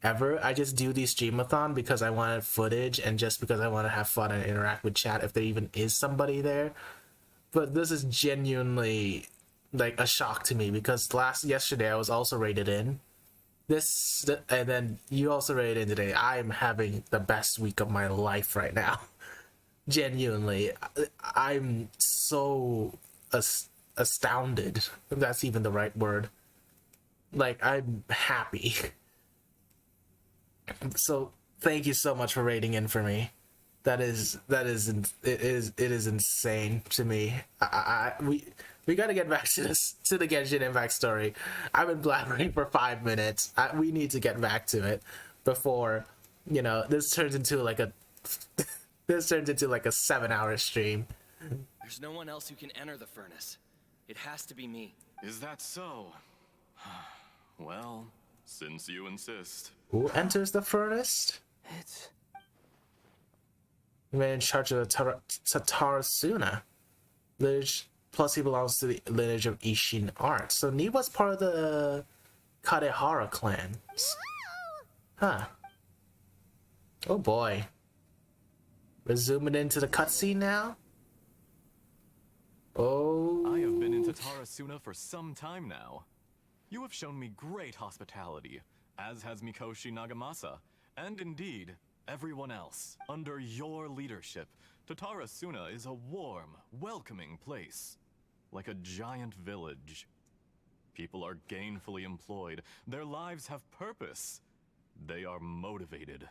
Ever. I just do these streamathon because I wanted footage and just because I want to have fun and interact with chat if there even is somebody there. But this is genuinely like a shock to me because yesterday I was also raided in. And then you also raided in today. I'm having the best week of my life right now. Genuinely, I'm so astounded, if that's even the right word. Like, I'm happy. So thank you so much for rating in for me. It is insane to me. We got to get back to the Genshin Impact story. I've been blabbering for 5 minutes. We need to get back to it before, this turns into like a 7-hour stream. There's no one else who can enter the furnace. It has to be me. Is that so? Well, since you insist. Who enters the furnace? It's... The man in charge of the Tatarasuna lineage, plus he belongs to the lineage of Ishin art. So Niwa's part of the Kadehara clan. Huh. Oh boy. We're zooming into the cutscene now? Oh. I have been in Tatarasuna for some time now. You have shown me great hospitality, as has Mikoshi Nagamasa, and indeed, everyone else. Under your leadership, Tatarasuna is a warm, welcoming place. Like a giant village. People are gainfully employed. Their lives have purpose. They are motivated.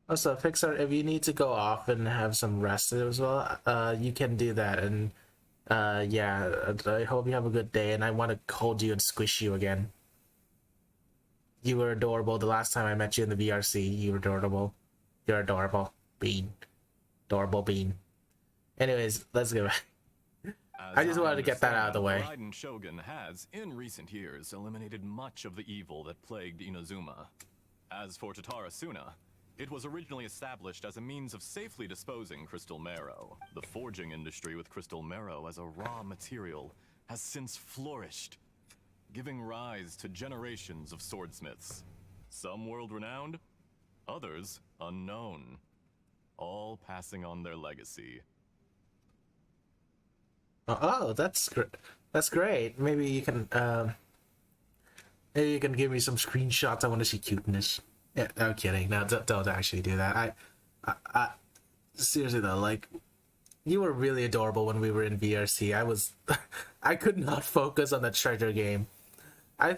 Also, Pixar, if you need to go off and have some rest as well, you can do that. And yeah, I hope you have a good day, and I want to hold you and squish you again. You were adorable the last time I met you in the VRC. You were adorable. You're adorable. Bean. Adorable Bean. Anyways, let's go back. I just wanted to get that out of the way. Raiden Shogun has, in recent years, eliminated much of the evil that plagued Inazuma. As for Tatarasuna, it was originally established as a means of safely disposing crystal marrow. The forging industry with crystal marrow as a raw material has since flourished, giving rise to generations of swordsmiths. Some world-renowned, others unknown, all passing on their legacy. Oh, that's great. Maybe you can give me some screenshots. I want to see cuteness. Yeah, I'm kidding. No, don't actually do that. I seriously though, like, you were really adorable when we were in VRC. I could not focus on the treasure game. I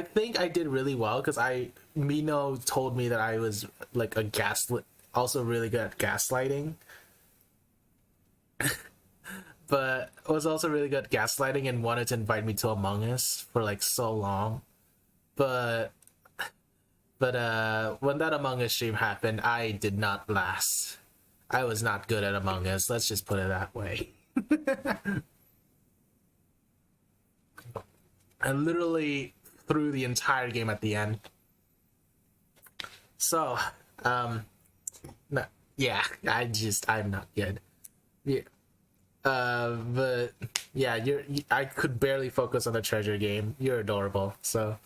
think I did really well because Mino told me that I was like also really good at gaslighting. But was also really good at gaslighting and wanted to invite me to Among Us for like so long. But when that Among Us stream happened, I did not last. I was not good at Among Us, let's just put it that way. I literally threw the entire game at the end. So, no, yeah, I'm not good. Yeah. But yeah, I could barely focus on the treasure game. You're adorable, so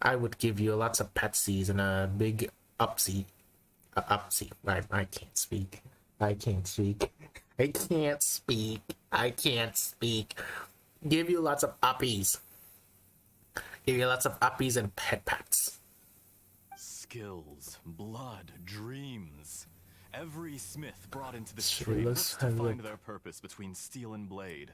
I would give you lots of petsies and a big upsie. I can't speak. Give you lots of uppies. Give you lots of uppies and pets. Skills, blood, dreams. Every smith brought into the Sure, trade let's looks to have a find look. their purpose between steel and blade.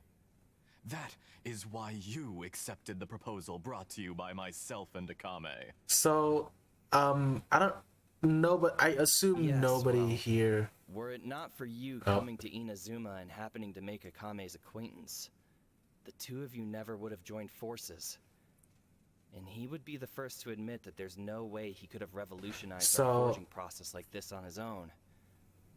That is why you accepted the proposal brought to you by myself and Akame. So, I don't know, but I assume Yes, nobody well, here. Were it not for you Oh. coming to Inazuma and happening to make Akame's acquaintance, the two of you never would have joined forces. And he would be the first to admit that there's no way he could have revolutionized So- our forging process like this on his own.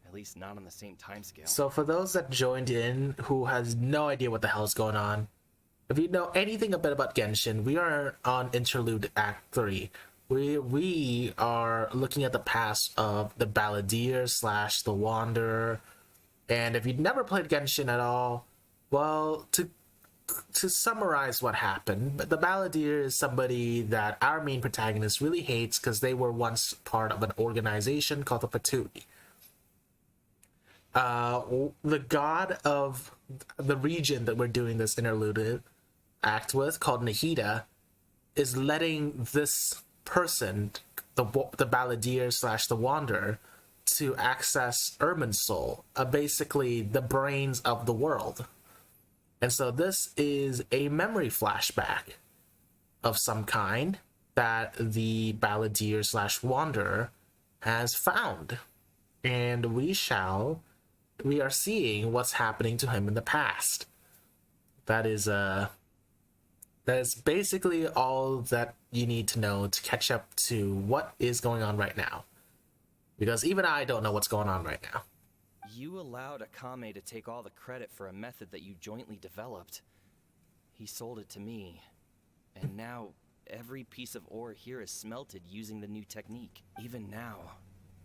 At least not on the same timescale. So for those that joined in who has no idea what the hell is going on, if you know anything a bit about Genshin, we are on Interlude Act 3. We are looking at the past of the Balladeer / the Wanderer. And if you've never played Genshin at all, well, to summarize what happened, the Balladeer is somebody that our main protagonist really hates because they were once part of an organization called the Fatui. The god of the region that we're doing this interlude act with, called Nahida, is letting this person, the Balladeer / the Wanderer, to access Irminsul, basically the brains of the world. And so this is a memory flashback of some kind that the balladeer slash wanderer has found. And we are seeing what's happening to him in the past. That is basically all that you need to know to catch up to what is going on right now. Because even I don't know what's going on right now. You allowed Akame to take all the credit for a method that you jointly developed. He sold it to me, and now every piece of ore here is smelted using the new technique. Even now,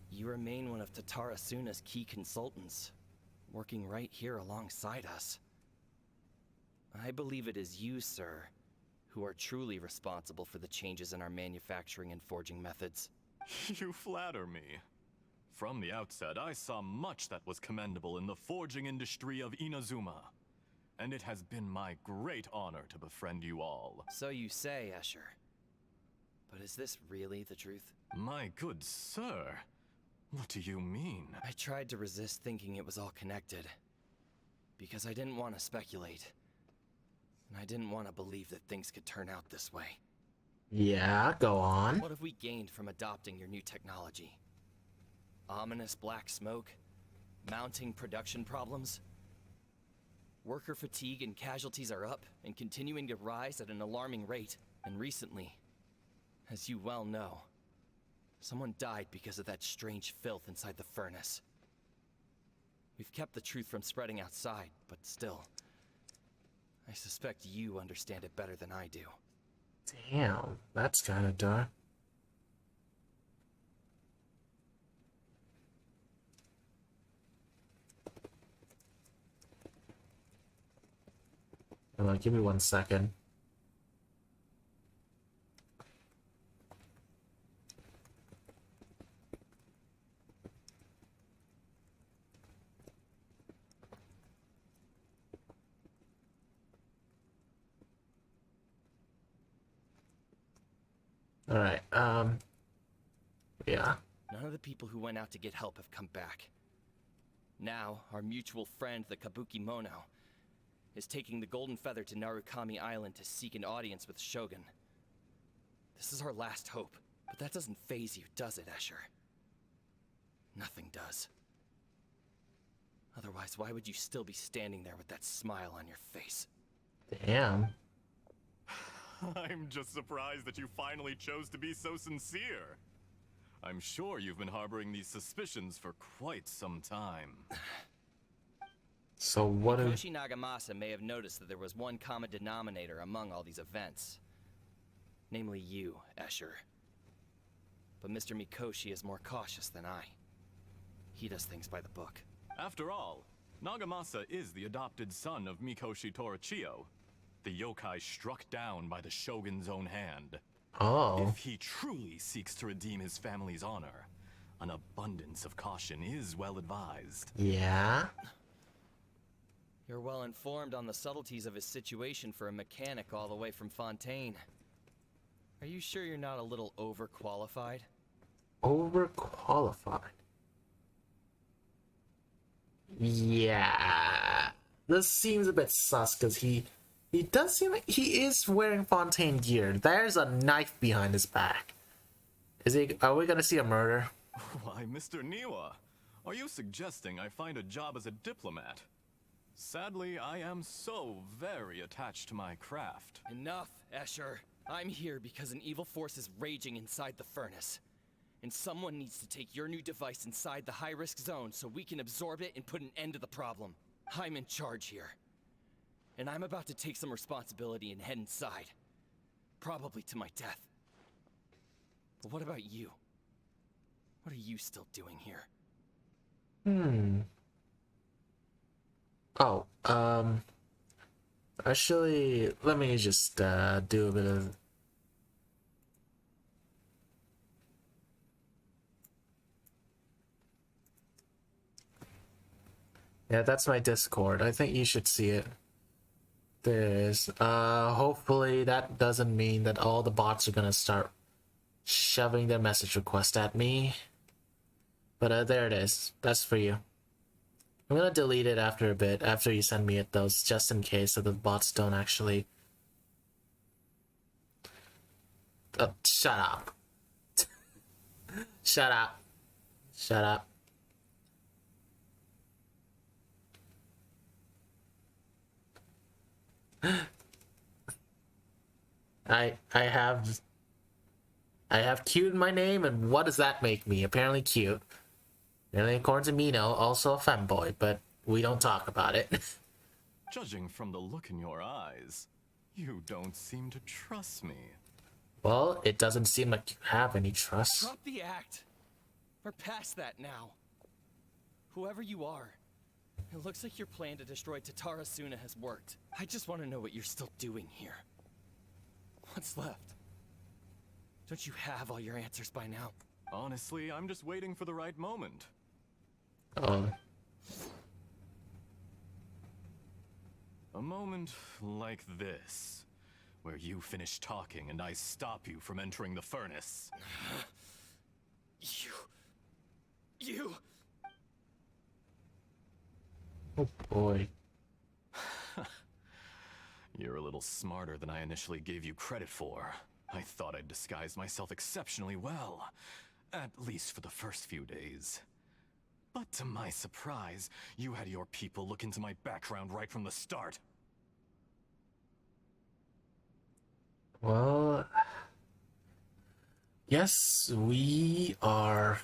you remain one of Tatara Suna's key consultants, working right here alongside us. I believe it is you, sir, who are truly responsible for the changes in our manufacturing and forging methods. You flatter me. From the outset, I saw much that was commendable in the forging industry of Inazuma. And it has been my great honor to befriend you all. So you say, Escher. But is this really the truth? My good sir, what do you mean? I tried to resist thinking it was all connected. Because I didn't want to speculate. And I didn't want to believe that things could turn out this way. Yeah, go on. What have we gained from adopting your new technology? Ominous black smoke? Mounting production problems? Worker fatigue and casualties are up and continuing to rise at an alarming rate. And recently, as you well know, someone died because of that strange filth inside the furnace. We've kept the truth from spreading outside, but still, I suspect you understand it better than I do. Damn, that's kind of dark. Hold on, give me 1 second. All right. Yeah. None of the people who went out to get help have come back. Now, our mutual friend, the Kabuki Mono, is taking the Golden Feather to Narukami Island to seek an audience with Shogun. This is our last hope, but that doesn't faze you, does it, Escher? Nothing does. Otherwise, why would you still be standing there with that smile on your face? Damn. I'm just surprised that you finally chose to be so sincere. I'm sure you've been harboring these suspicions for quite some time. So what if... Koshi Nagamasa may have noticed that there was one common denominator among all these events. Namely you, Escher. But Mr. Mikoshi is more cautious than I. He does things by the book. After all, Nagamasa is the adopted son of Mikoshi Torichio, the yokai struck down by the Shogun's own hand. Oh. If he truly seeks to redeem his family's honor, an abundance of caution is well advised. Yeah? You're well informed on the subtleties of his situation for a mechanic all the way from Fontaine. Are you sure you're not a little overqualified? Overqualified? Yeah. This seems a bit sus because he does seem like he is wearing Fontaine gear. There's a knife behind his back. Are we gonna see a murder? Why, Mr. Niwa, are you suggesting I find a job as a diplomat? Sadly, I am so very attached to my craft. Enough, Escher. I'm here because an evil force is raging inside the furnace. And someone needs to take your new device inside the high-risk zone so we can absorb it and put an end to the problem. I'm in charge here. And I'm about to take some responsibility and head inside. Probably to my death. But what about you? What are you still doing here? Oh, actually, let me just do a bit of... Yeah, that's my Discord. I think you should see it. There it is. Hopefully that doesn't mean that all the bots are gonna start shoving their message request at me. But there it is. That's for you. I'm gonna delete it after a bit, after you send me it those, just in case so the bots don't actually Shut up. Shut up. Shut up. I have cute in my name, and what does that make me? Apparently cute. Apparently, according to Mino, also a femboy, but we don't talk about it. Judging from the look in your eyes, you don't seem to trust me. Well, it doesn't seem like you have any trust. Drop the act. We're past that now. Whoever you are, it looks like your plan to destroy Tatara Suna has worked. I just want to know what you're still doing here. What's left? Don't you have all your answers by now? Honestly, I'm just waiting for the right moment. Oh. A moment like this, where you finish talking and I stop you from entering the furnace. You... Oh boy. You're a little smarter than I initially gave you credit for. I thought I'd disguised myself exceptionally well, at least for the first few days. But to my surprise, you had your people look into my background right from the start. Well, yes, we are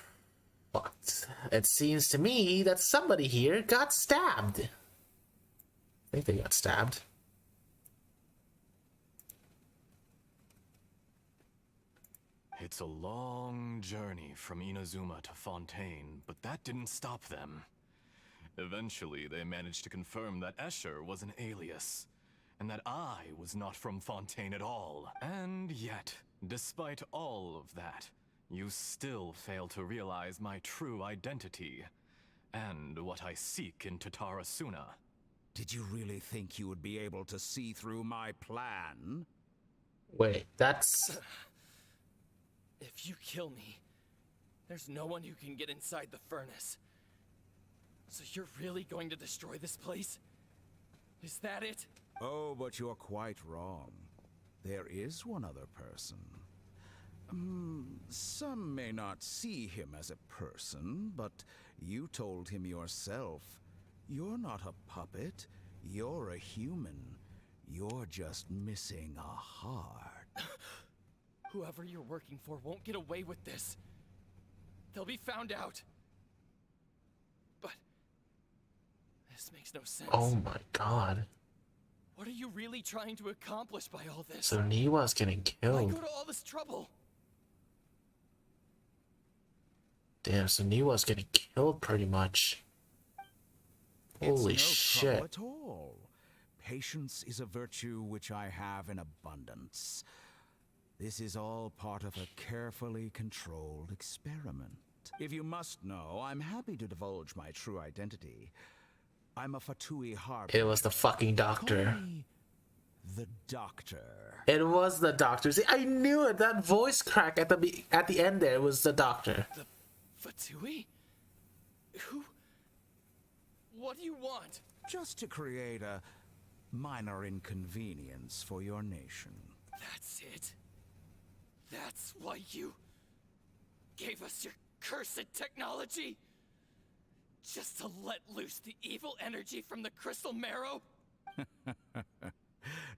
fucked. It seems to me that somebody here got stabbed. I think they got stabbed. It's a long journey from Inazuma to Fontaine, but that didn't stop them. Eventually, they managed to confirm that Escher was an alias, and that I was not from Fontaine at all. And yet, despite all of that, you still fail to realize my true identity, and what I seek in Tatara Suna. Did you really think you would be able to see through my plan? Wait, that's... If you kill me, there's no one who can get inside the furnace. So you're really going to destroy this place? Is that it? Oh, but you're quite wrong. There is one other person. Some may not see him as a person, but you told him yourself. You're not a puppet. You're a human. You're just missing a heart. Whoever you're working for won't get away with this. They'll be found out. But this makes no sense. Oh my god. What are you really trying to accomplish by all this? So Niwa's getting Why killed. go to all this trouble? Damn, so Niwa's getting killed pretty much. Holy It's no trouble shit. at all. Patience is a virtue which I have in abundance. This is all part of a carefully controlled experiment. If you must know, I'm happy to divulge my true identity. I'm a Fatui Harbinger. It was the fucking doctor. Call me the Doctor. It was the doctor. See, I knew it. That voice crack at the end there was the doctor. The Fatui? Who? What do you want? Just to create a minor inconvenience for your nation. That's it? That's why you gave us your cursed technology? Just to let loose the evil energy from the crystal marrow?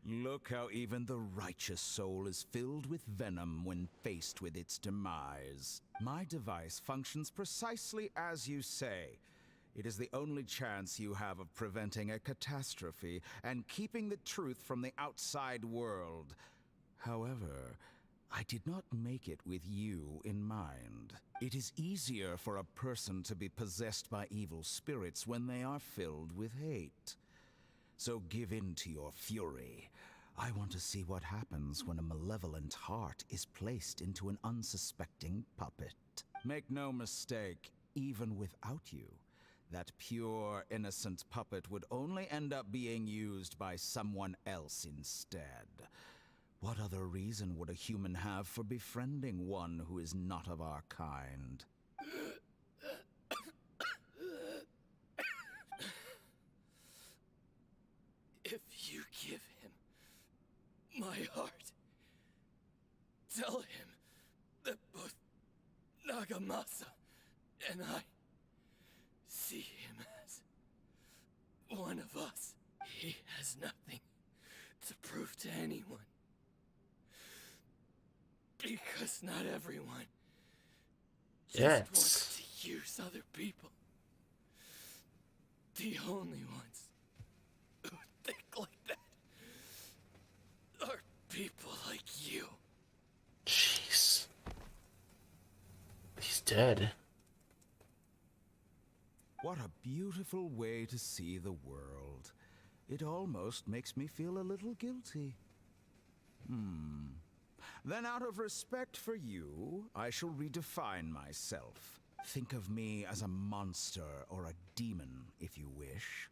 Look how even the righteous soul is filled with venom when faced with its demise. My device functions precisely as you say. It is the only chance you have of preventing a catastrophe and keeping the truth from the outside world. However, I did not make it with you in mind. It is easier for a person to be possessed by evil spirits when they are filled with hate. So give in to your fury. I want to see what happens when a malevolent heart is placed into an unsuspecting puppet. Make no mistake, even without you, that pure, innocent puppet would only end up being used by someone else instead. What other reason would a human have for befriending one who is not of our kind? If you give him my heart, Tell him that both Nagamasa and I see him as one of us. He has nothing to prove to anyone. Because not everyone just wants to use other people. The only ones who think like that are people like you. Jeez. He's dead. What a beautiful way to see the world. It almost makes me feel a little guilty. Then out of respect for you, I shall redefine myself. Think of me as a monster or a demon, if you wish.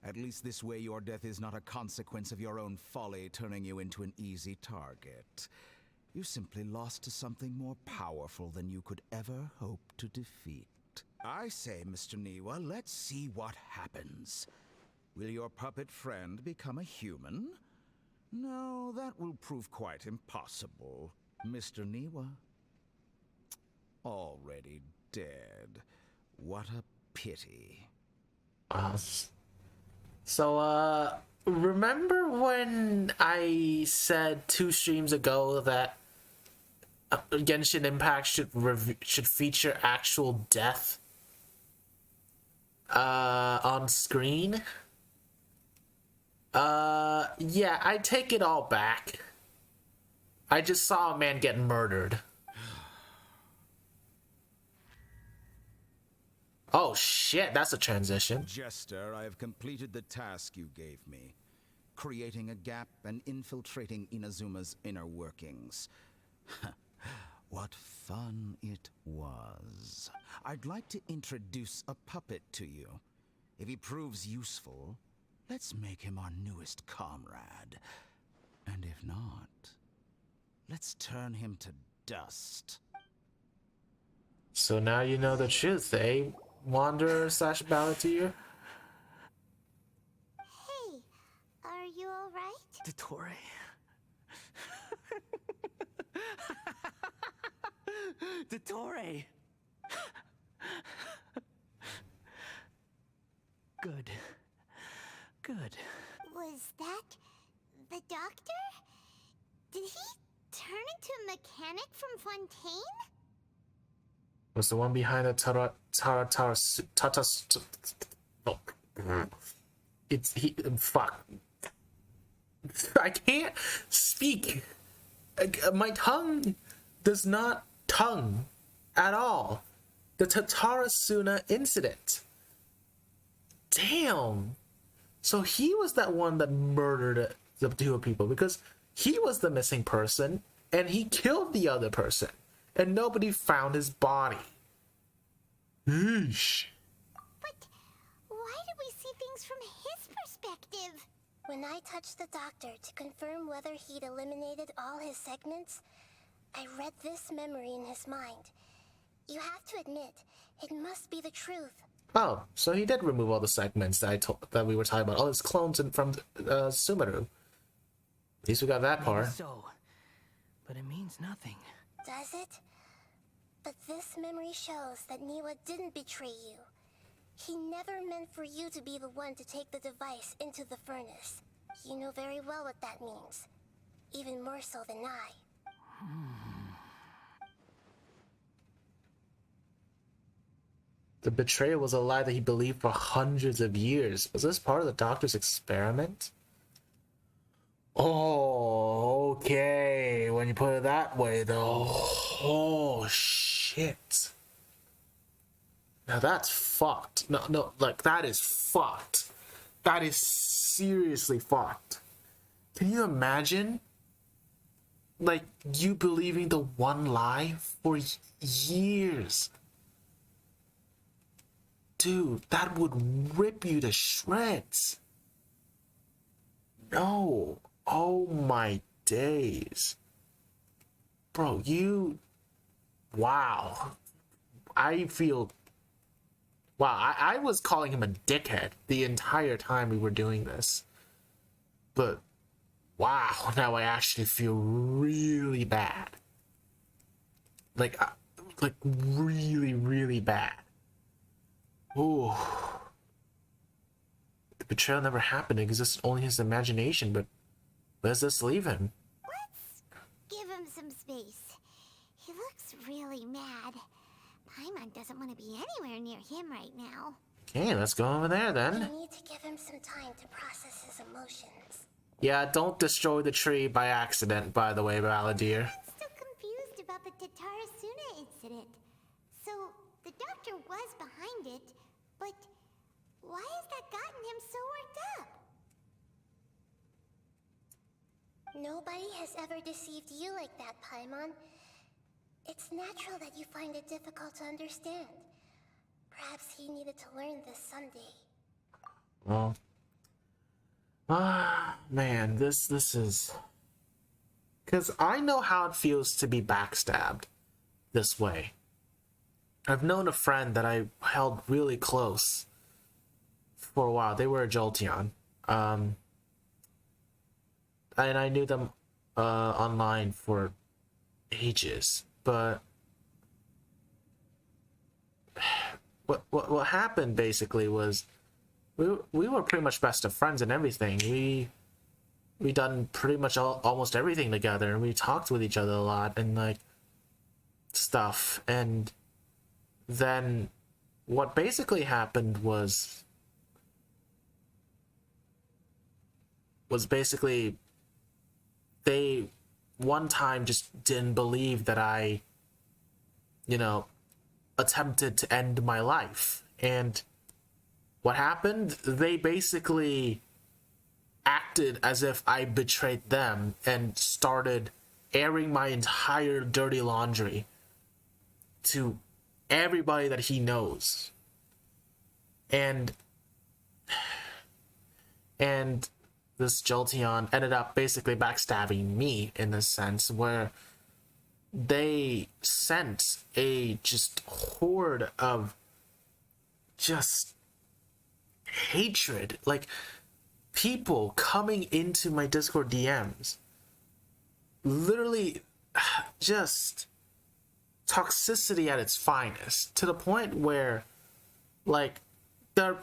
At least this way your death is not a consequence of your own folly turning you into an easy target. You simply lost to something more powerful than you could ever hope to defeat. I say, Mr. Niwa, let's see what happens. Will your puppet friend become a human? No, that will prove quite impossible. Mr. Niwa, already dead. What a pity. So, remember when I said 2 streams ago that Genshin Impact should feature actual death on screen? Yeah, I take it all back. I just saw a man get murdered. Oh shit, that's a transition. Jester, I have completed the task you gave me. Creating a gap and infiltrating Inazuma's inner workings. What fun it was. I'd like to introduce a puppet to you. If he proves useful, let's make him our newest comrade. And if not, let's turn him to dust. So now you know the truth, eh, Wanderer/Balladeer? Hey, are you alright? Dottore. Dottore. Good. Good. Was that the doctor? Did he turn into a mechanic from Fontaine? Was the one behind the it's he. Fuck. I can't speak. My tongue does not tongue at all. The Tatarasuna incident. Damn. So he was that one that murdered the 2 people because he was the missing person and he killed the other person and nobody found his body. Eesh. But why do we see things from his perspective? When I touched the doctor to confirm whether he'd eliminated all his segments, I read this memory in his mind. You have to admit, it must be the truth. Oh, so he did remove all the segments that we were talking about. All his clones from Sumeru. At least we got that part. So, but it means nothing. Does it? But this memory shows that Niwa didn't betray you. He never meant for you to be the one to take the device into the furnace. You know very well what that means. Even more so than I. The betrayal was a lie that he believed for hundreds of years. Was this part of the doctor's experiment? Oh, okay. When you put it that way, though. Oh, shit. Now that's fucked. No, like, that is fucked. That is seriously fucked. Can you imagine? Like, you believing the one lie for years. Dude, that would rip you to shreds. No. Oh my days. Bro, you... Wow. I feel... Wow, I was calling him a dickhead the entire time we were doing this. But, Wow, now I actually feel really bad. Like really, really bad. Ooh. The betrayal never happened. It exists only his imagination, but let's just leave him. Let's give him some space. He looks really mad. Paimon doesn't want to be anywhere near him right now. Okay, let's go over there You then. need to give him some time to process his emotions. Yeah, don't destroy the tree by accident, by the way, Balladeer. I'm still confused about the Tatara Suna incident. So, the doctor was behind it, but why has that gotten him so worked up? Nobody has ever deceived you like that, Paimon. It's natural that you find it difficult to understand. Perhaps he needed to learn this someday. Well, man, this is... Because I know how it feels to be backstabbed this way. I've known a friend that I held really close for a while. They were a Jolteon. And I knew them online for ages. But what happened basically was we were pretty much best of friends and everything. We done pretty much almost everything together, and we talked with each other a lot and like stuff. And then what basically happened was basically they one time just didn't believe that I, you know, attempted to end my life. And what happened? They basically acted as if I betrayed them and started airing my entire dirty laundry to everybody that he knows. And this Jolteon ended up basically backstabbing me in a sense where they sent a just horde of just hatred, like people coming into my Discord DMs, literally just toxicity at its finest, to the point where like there are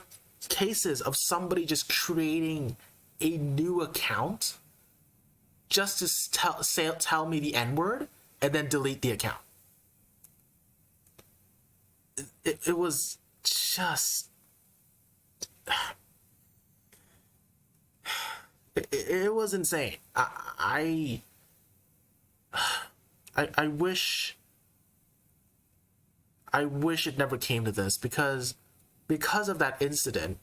cases of somebody just creating a new account just to tell me the N-word and then delete the account. It was just... It was insane. I wish it never came to this, because of that incident,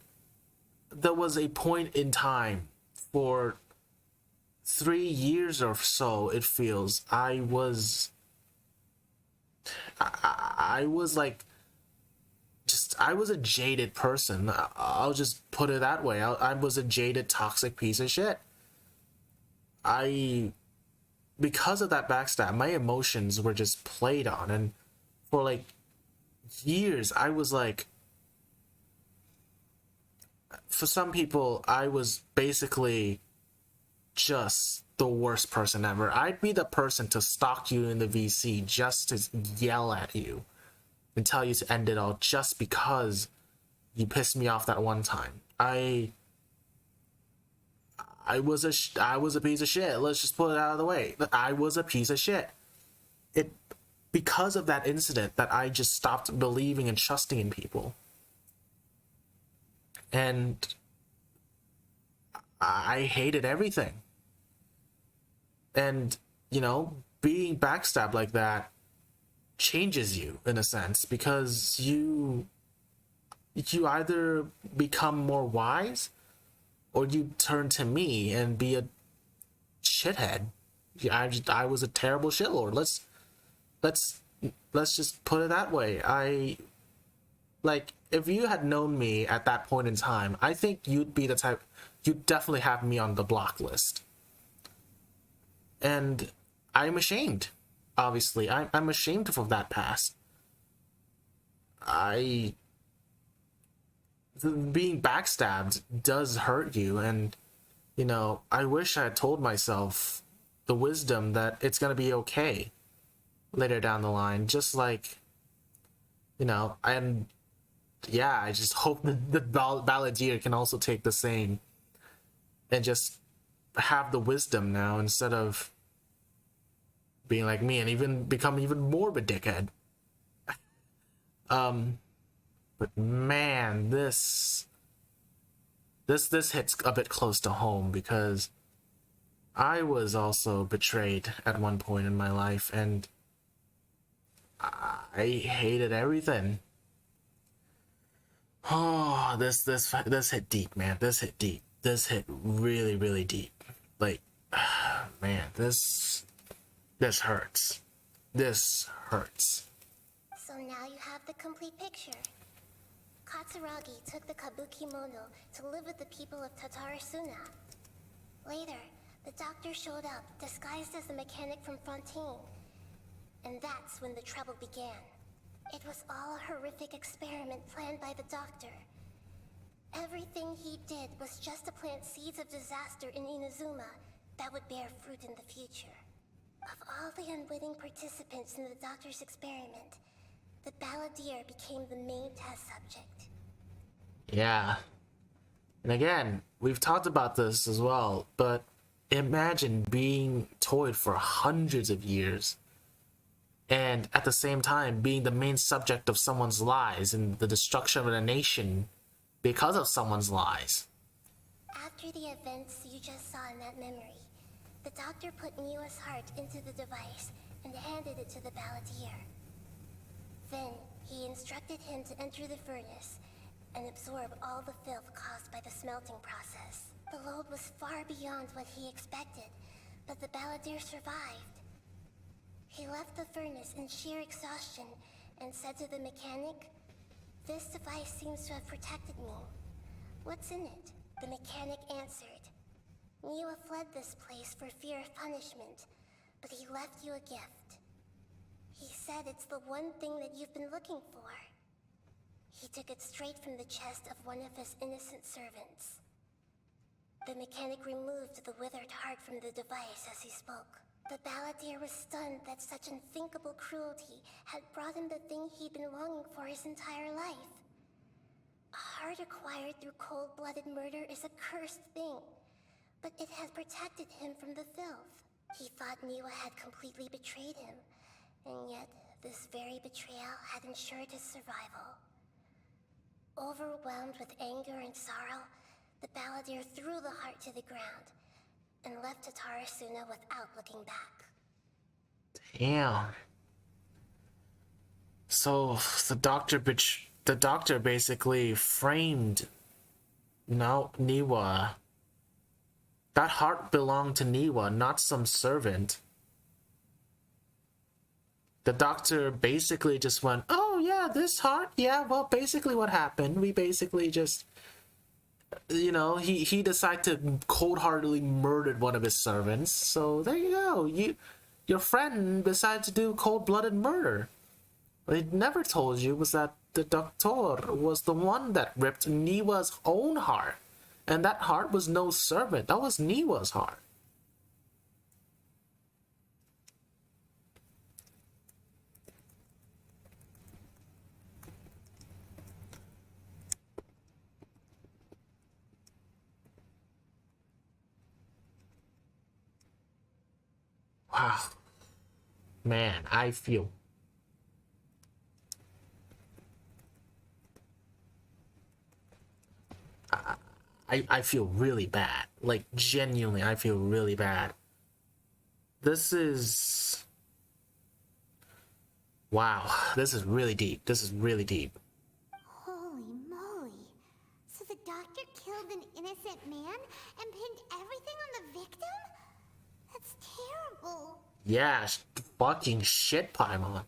there was a point in time for 3 years or so, it feels, I was like, I was a jaded person. I'll just put it that way. I was a jaded, toxic piece of shit. Because of that backstab, my emotions were just played on, and for like years, I was like, for some people, I was basically just the worst person ever. I'd be the person to stalk you in the VC just to yell at you and tell you to end it all just because you pissed me off that one time. I was a piece of shit. Let's just put it out of the way. I was a piece of shit. Because of that incident that I just stopped believing and trusting in people. And I hated everything. And, you know, being backstabbed like that changes you in a sense, because you either become more wise or you turn to me and be a shithead. I was a terrible shitlord. Let's just put it that way. Like, if you had known me at that point in time, I think you'd be the type, you'd definitely have me on the block list. And I'm ashamed, obviously. I'm ashamed of that past. Being backstabbed does hurt you, and you know, I wish I had told myself the wisdom that it's gonna be okay later down the line. Just like, you know, and yeah, I just hope that the Balladeer can also take the same and just have the wisdom now instead of being like me and even become even more of a dickhead. But man, this hits a bit close to home because I was also betrayed at one point in my life, and I hated everything. Oh, this hit deep, man. This hit deep. This hit really, really deep. Like, man, this hurts. This hurts. So now you have the complete picture. Katsuragi took the Kabuki Mono to live with the people of Tatarasuna. Later, the doctor showed up, disguised as a mechanic from Fontaine. And that's when the trouble began. It was all a horrific experiment planned by the doctor. Everything he did was just to plant seeds of disaster in Inazuma that would bear fruit in the future. Of all the unwitting participants in the doctor's experiment, the Balladeer became the main test subject. Yeah. And again, we've talked about this as well, but imagine being toyed for hundreds of years and at the same time being the main subject of someone's lies and the destruction of a nation because of someone's lies. After the events you just saw in that memory, the doctor put Niwa's heart into the device and handed it to the Balladeer. Then, he instructed him to enter the furnace and absorb all the filth caused by the smelting process. The load was far beyond what he expected, but the Balladeer survived. He left the furnace in sheer exhaustion and said to the mechanic, "This device seems to have protected me. What's in it?" The mechanic answered, "Niwa fled this place for fear of punishment, but he left you a gift. He said it's the one thing that you've been looking for." He took it straight from the chest of one of his innocent servants. The mechanic removed the withered heart from the device as he spoke. The Balladeer was stunned that such unthinkable cruelty had brought him the thing he'd been longing for his entire life. A heart acquired through cold-blooded murder is a cursed thing, but it had protected him from the filth. He thought Niwa had completely betrayed him, and yet this very betrayal had ensured his survival. Overwhelmed with anger and sorrow, the Balladeer threw the heart to the ground and left Tatarasuna without looking back. Damn. So the doctor basically framed Niwa. That heart belonged to Niwa, not some servant. The doctor basically just went, "Oh yeah, this heart, yeah, well basically what happened, we basically just, you know, he decided to cold-heartedly murdered one of his servants, so there you go, your friend decided to do cold-blooded murder. What he never told you was that the doctor was the one that ripped Niwa's own heart, and that heart was no servant, that was Niwa's heart." Wow. Man, I feel I feel really bad. Like, genuinely, I feel really bad. This is... Wow, this is really deep. This is really deep. Holy moly. So the doctor killed an innocent man and pinned everything on the victim? That's terrible. Yeah, fucking shit, Paimon.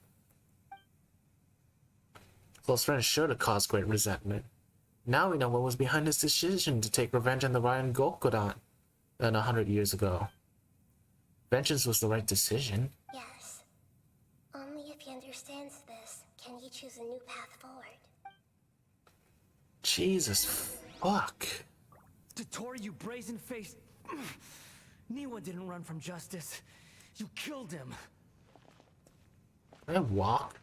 Close friends sure to cause great resentment. Now we know what was behind his decision to take revenge on the Ryan Gokudan than 100 years ago. Vengeance was the right decision. Yes. Only if he understands this can he choose a new path forward. Jesus fuck. Dotori, you brazen-faced... Niwa didn't run from justice. You killed him. Can I walk?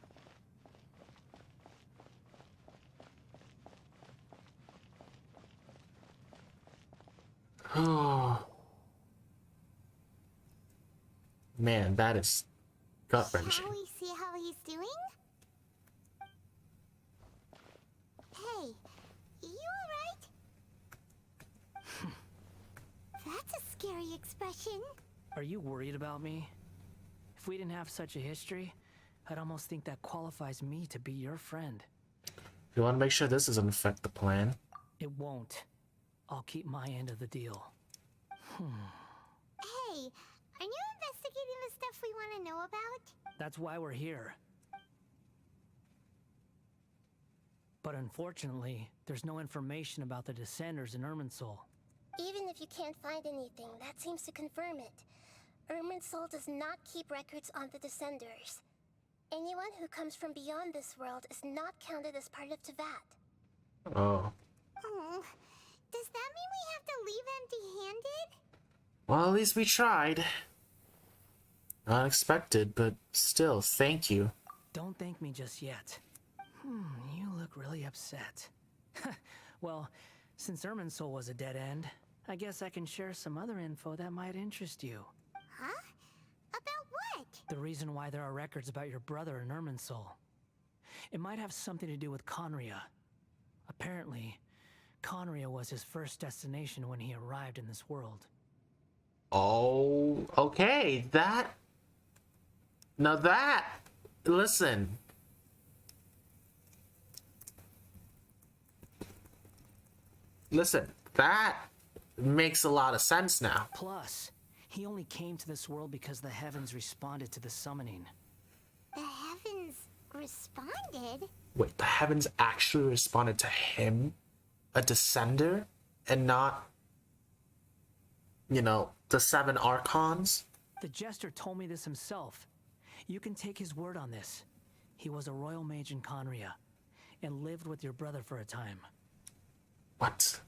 Oh. Man, that is gut-wrenching. Shall we see how he's doing? Hey, you alright? That's a scary expression. Are you worried about me? If we didn't have such a history, I'd almost think that qualifies me to be your friend. You want to make sure this doesn't affect the plan. It won't. I'll keep my end of the deal. Hey, are you investigating the stuff we want to know about? That's why we're here. But unfortunately, there's no information about the Descenders in Irminsul. Even if you can't find anything, that seems to confirm it. Irminsul does not keep records on the Descenders. Anyone who comes from beyond this world is not counted as part of Teyvat. Oh. Oh, does that mean we have to leave empty-handed? Well, at least we tried. Unexpected, but still, thank you. Don't thank me just yet. You look really upset. Well, since Irminsul was a dead end, I guess I can share some other info that might interest you. Huh? About what? The reason why there are records about your brother in Irminsul. It might have something to do with Conria. Apparently, Conria was his first destination when he arrived in this world. Oh, okay, that... Now that... Listen. Listen, that makes a lot of sense now. Plus, he only came to this world because the heavens responded to the summoning. The heavens responded? Wait, the heavens actually responded to him? A descender? And not, you know, the 7 Archons? The Jester told me this himself. You can take his word on this. He was a royal mage in Conria, and lived with your brother for a time. What?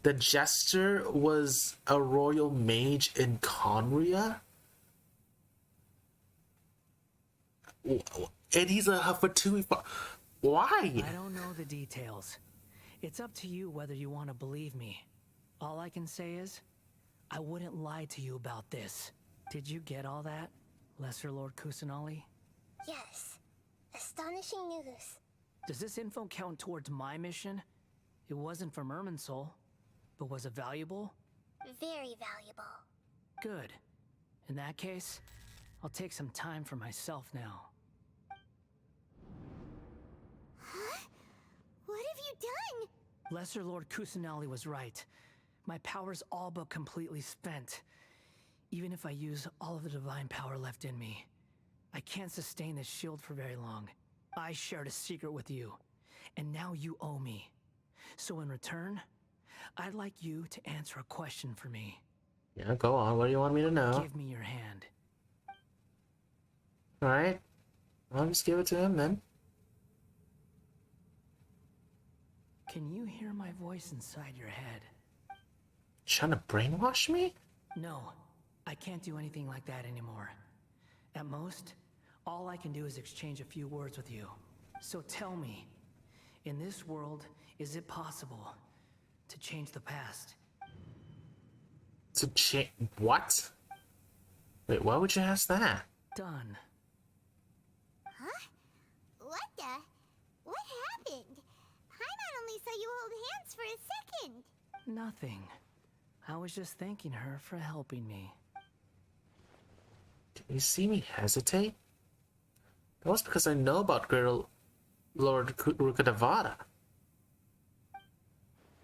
The Jester was a royal mage in Conria? And he's a Fatui. Why? I don't know the details. It's up to you whether you want to believe me. All I can say is, I wouldn't lie to you about this. Did you get all that, Lesser Lord Kusanali? Yes. Astonishing news. Does this info count towards my mission? It wasn't from Irminsul, but was it valuable? Very valuable. Good. In that case, I'll take some time for myself now. Huh? What have you done? Lesser Lord Kusanali was right. My power's all but completely spent. Even if I use all of the divine power left in me, I can't sustain this shield for very long. I shared a secret with you, and now you owe me. So in return, I'd like you to answer a question for me. Yeah, go on. What do you want me to know? Give me your hand. Alright. I'll just give it to him then. Can you hear my voice inside your head? Trying to brainwash me? No, I can't do anything like that anymore. At most, all I can do is exchange a few words with you. So tell me, in this world, is it possible to change the past? To change... What? Wait, why would you ask that? Done. Huh? What the? What happened? Paimon only saw you hold hands for a second. Nothing. I was just thanking her for helping me. Did you see me hesitate? That was because I know about Girl Lord Rukadavada.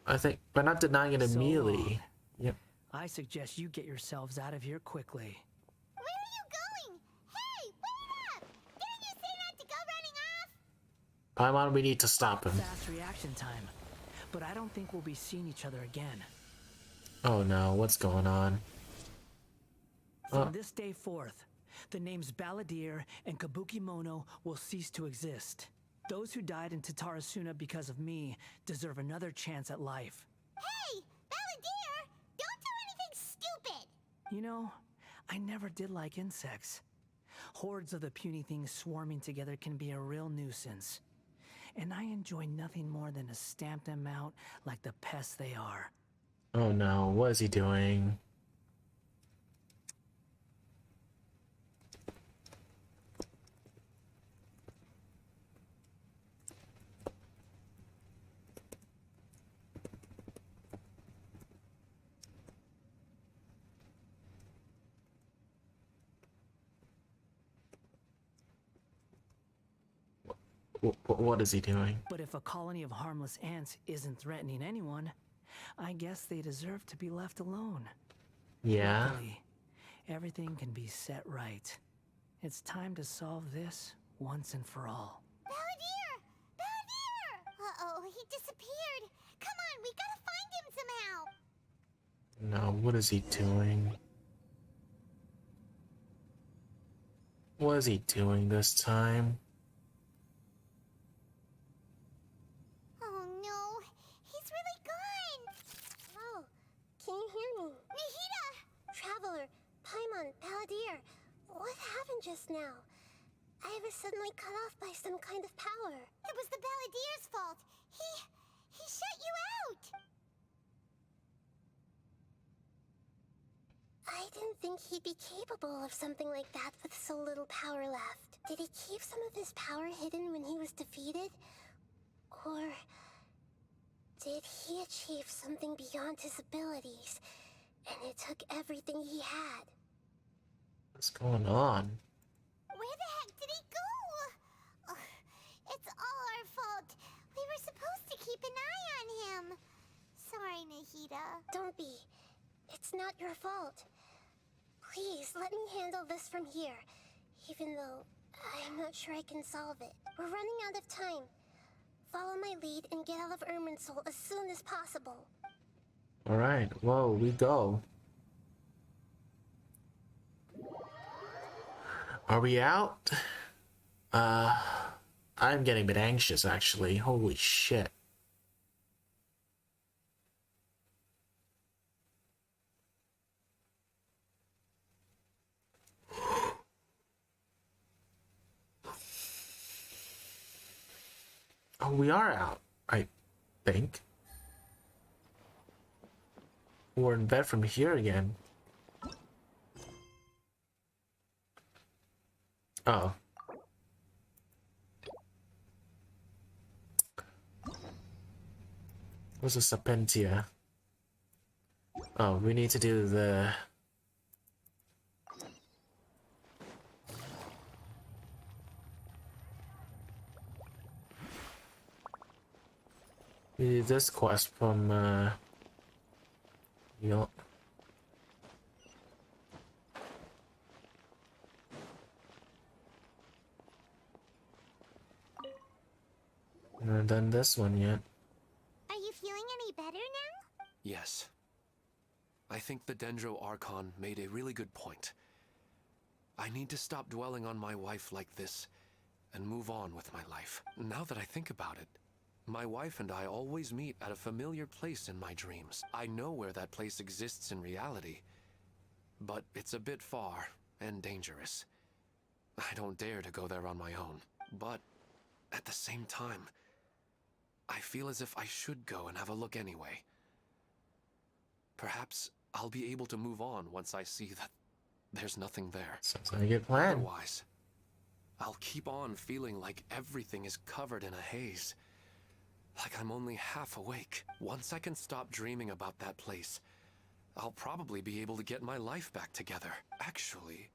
I think, but not denying it So immediately. long. Yep. I suggest you get yourselves out of here quickly. Where are you going? Hey, wait up! Didn't you say not to go running off? Paimon, we need to stop him. Fast reaction time. But I don't think we'll be seeing each other again. Oh no, what's going on? From this day forth, the names Balladeer and Kabukimono will cease to exist. Those who died in Tatarasuna because of me deserve another chance at life. Hey, Balladeer! Don't do anything You know, I never did like insects. Hordes of the puny things swarming together can be a real nuisance. And I enjoy nothing more than to stamp them out like the pests they are. Oh no, what is he doing? What is he doing? But if a colony of harmless ants isn't threatening anyone, I guess they deserve to be left alone. Yeah. Luckily, everything can be set right. It's time to solve this once and for all. Balladeer! Balladeer! Uh-oh, he disappeared. Come on, we gotta find him somehow. No, what is he doing? What is he doing this time? Oh no, he's really gone. Oh, can you hear me? Nahida! Traveler, Paimon, Balladeer, what happened just now? I was suddenly cut off by some kind of power. It was the Balladeer's fault. He shut you out. I didn't think he'd be capable of something like that with so little power left. Did he keep some of his power hidden when he was defeated? Or did he achieve something beyond his abilities, and it took everything he had? What's going on? Where the heck did he go? Ugh, it's all our fault. We were supposed to keep an eye on him. Sorry, Nahida. Don't be. It's not your fault. Please, let me handle this from here, even though I'm not sure I can solve it. We're running out of time. Follow my lead and get out of Irminsul as soon as possible. Alright, whoa, we go. Are we out? I'm getting a bit anxious actually. Holy shit. Oh, we are out, I think. We're in bed from here again. Oh. What's a Serpentia? Oh, we need to do the... We did this quest from, you know... I haven't done this one yet. Are you feeling any better now? Yes. I think the Dendro Archon made a really good point. I need to stop dwelling on my wife like this and move on with my life. Now that I think about it, my wife and I always meet at a familiar place in my dreams. I know where that place exists in reality, but it's a bit far and dangerous. I don't dare to go there on my own. But at the same time, I feel as if I should go and have a look anyway. Perhaps I'll be able to move on once I see that there's nothing there. Sounds like a good plan. Otherwise, I'll keep on feeling like everything is covered in a haze. Like I'm only half awake. Once I can stop dreaming about that place, I'll probably be able to get my life back together. Actually,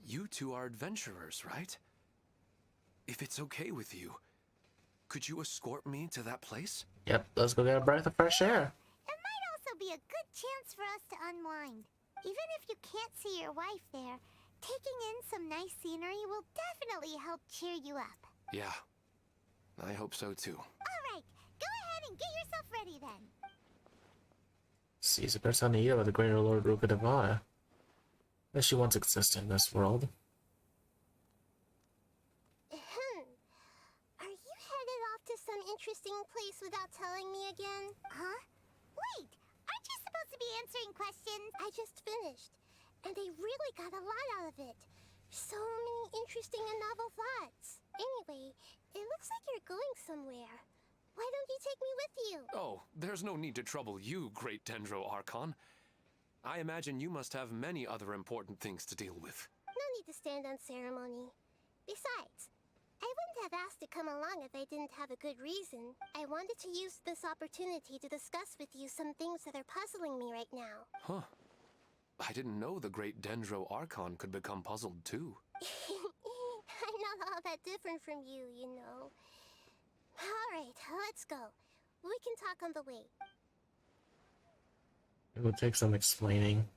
you two are adventurers, right? If it's okay with you, could you escort me to that place? Yep, let's go get a breath of fresh air. It might also be a good chance for us to unwind. Even if you can't see your wife there, taking in some nice scenery will definitely help cheer you up. Yeah, I hope so too. Alright, go ahead and get yourself ready then. Seize a persona with the greater Lord Rukadevara. That she once existed in this world. Are you headed off to some interesting place without telling me again? Huh? Wait, aren't you supposed to be answering questions? I just finished. and they really got a lot out of it. So many interesting and novel thoughts. Anyway, it looks like you're going somewhere. Why don't you take me with you? Oh, there's no need to trouble you, great Dendro Archon. I imagine you must have many other important things to deal with. No need to stand on ceremony. Besides, I wouldn't have asked to come along if I didn't have a good reason. I wanted to use this opportunity to discuss with you some things that are puzzling me right now. Huh. I didn't know the great Dendro Archon could become puzzled too. I'm not all that different from you, you know. Alright, let's go. We can talk on the way. It will take some explaining.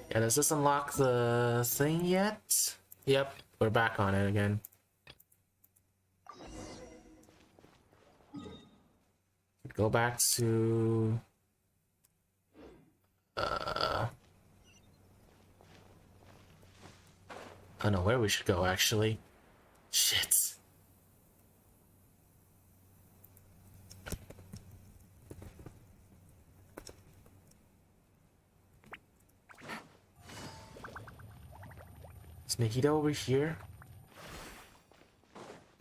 Yeah, does this unlock the thing yet? Yep, we're back on it again. Go back to... I don't know where we should go, actually. Shit. Is Nahida over here?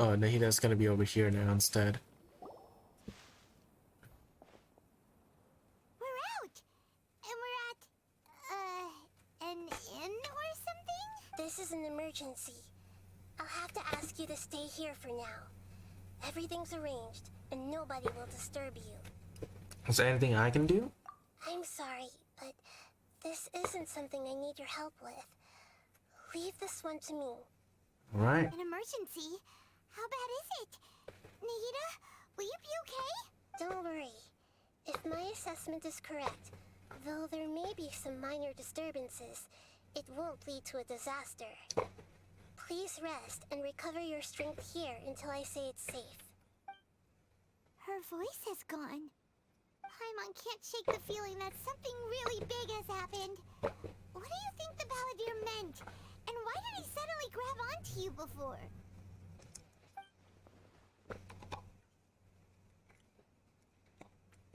Oh, Nahida's gonna be over here now instead. We're out! And we're at, an inn or something? This is an emergency. I'll have to ask you to stay here for now. Everything's arranged, and nobody will disturb you. Is there anything I can do? I'm sorry, but this isn't something I need your help with. Leave this one to me. Alright. An emergency? How bad is it? Nahida, will you be okay? Don't worry. If my assessment is correct, though there may be some minor disturbances, it won't lead to a disaster. Please rest and recover your strength here until I say it's safe. Her voice has gone. Paimon can't shake the feeling that something really big has happened. What do you think the Balladeer meant? And why did he suddenly grab onto you before?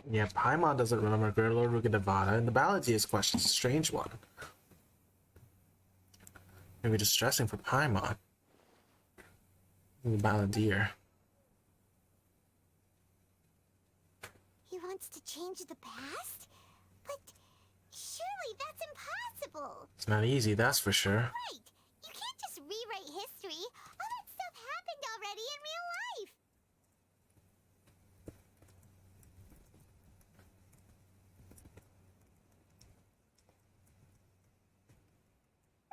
Yeah, Paimon doesn't remember Great Lord Ruga Nevada, and the Balladeer's question is a strange one. Maybe distressing for Paimon. The Balladeer. He wants to change the past? But surely that's impossible! It's not easy, that's for sure. Right! You can't just rewrite history! All that stuff happened already in real life!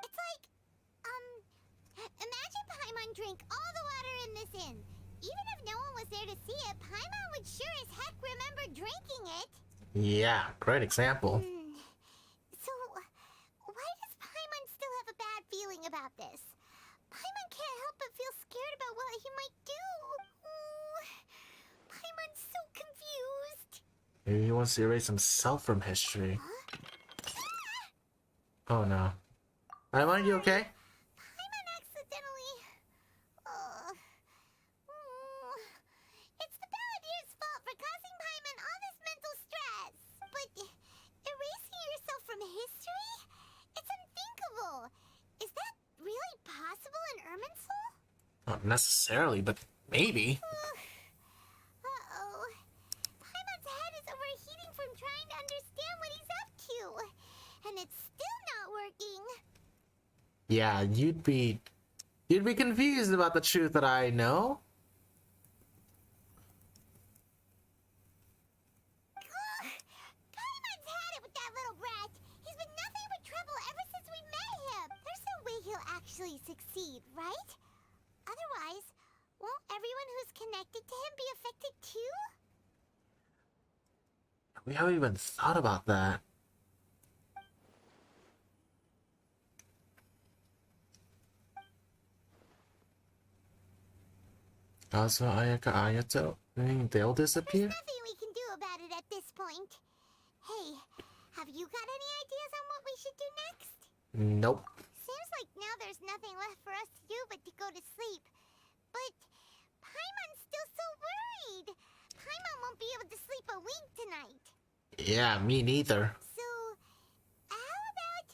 It's like, imagine Paimon drank all the water in this inn. Even if no one was there to see it, Paimon would sure as heck remember drinking it. Yeah, great example. So, why does Paimon still have a bad feeling about this? Paimon can't help but feel scared about what he might do. Paimon's so confused. Maybe he wants to erase himself from history. Oh no. Paimon, you okay? Paimon accidentally... It's the Balladeer's fault for causing Paimon all this mental stress. But erasing yourself from history? It's unthinkable. Is that really possible in Irminsul? Not necessarily, but maybe. Uh-oh. Paimon's head is overheating from trying to understand what he's up to. And it's still not working. Yeah, you'd be confused about the truth that I know. Paimon's had it with that little brat. He's been nothing but trouble ever since we met him. There's no way he'll actually succeed, right? Otherwise, won't everyone who's connected to him be affected too? We haven't even thought about that. Also, Ayaka Ayato, they'll disappear? There's nothing we can do about it at this point. Hey, have you got any ideas on what we should do next? Nope. Seems like now there's nothing left for us to do but to go to sleep. But Paimon's still so worried. Paimon won't be able to sleep a wink tonight. Yeah, me neither. So, how about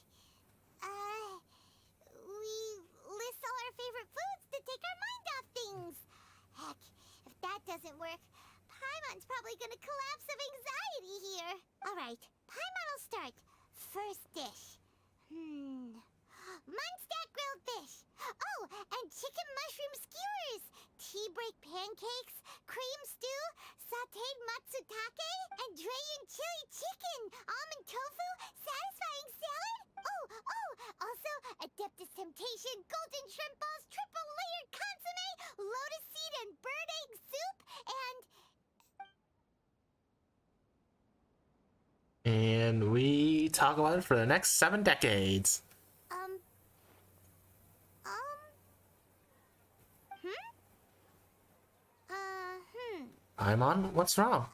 shrimp balls, triple layered consomme, lotus seed and bird egg soup, And we talk about it for the next 7 decades. Paimon, what's wrong?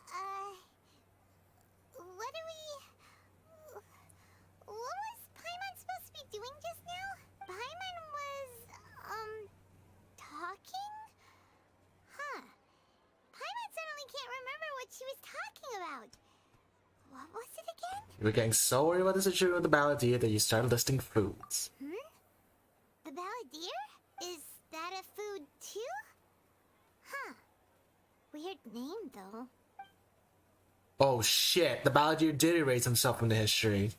what was Paimon supposed to be doing just now? Paimon was, talking? Huh. Paimon suddenly can't remember what she was talking about. What was it again? You were getting so worried about the situation with the balladeer that you started listing foods. The balladeer? Is that a food too? Huh. Weird name, though. Oh shit, the balladeer did erase himself from the history.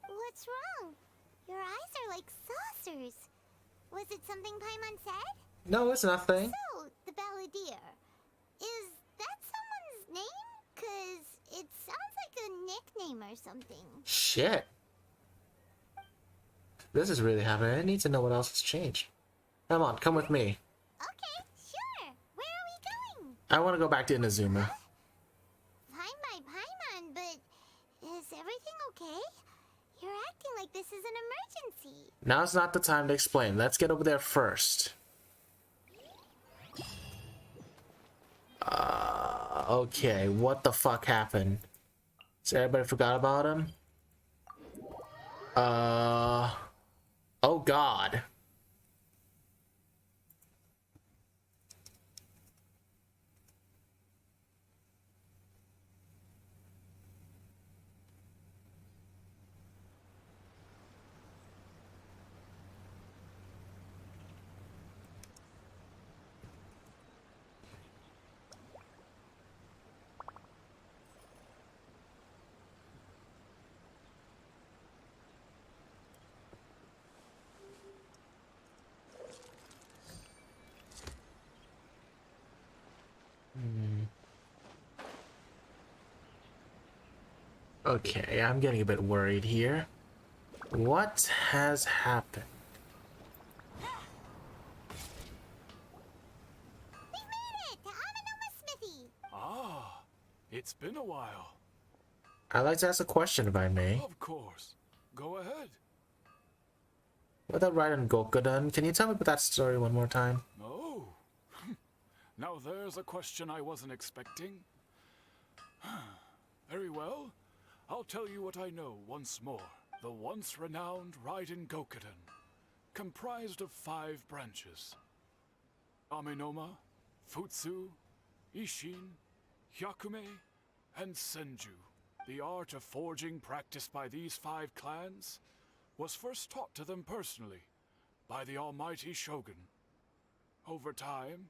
What's wrong? Your eyes are like saucers. Was it something Paimon said? No, it's nothing. So, the balladeer. Is that someone's name? 'Cause it sounds like a nickname or something. Shit. This is really happening. I need to know what else has changed. Come on, come with me. Okay, sure. Where are we going? I want to go back to Inazuma. Fine by Paimon, but is everything okay? You're acting like this is an emergency. Now's not the time to explain. Let's get over there first. Okay, what the fuck happened? So everybody forgot about him? Oh god. Okay, I'm getting a bit worried here. What has happened? We made it to Amanoma Smithy. Ah, it's been a while. I'd like to ask a question if I may. Of course. Go ahead. With that Raiden Gokudan, can you tell me about that story one more time? Oh. Now there's a question I wasn't expecting. Very well. I'll tell you what I know once more. The once renowned Raiden Gokudan, comprised of 5 branches. Amenoma, Futsu, Ishin, Hyakume, and Senju. The art of forging practiced by these 5 clans was first taught to them personally by the almighty Shogun. Over time,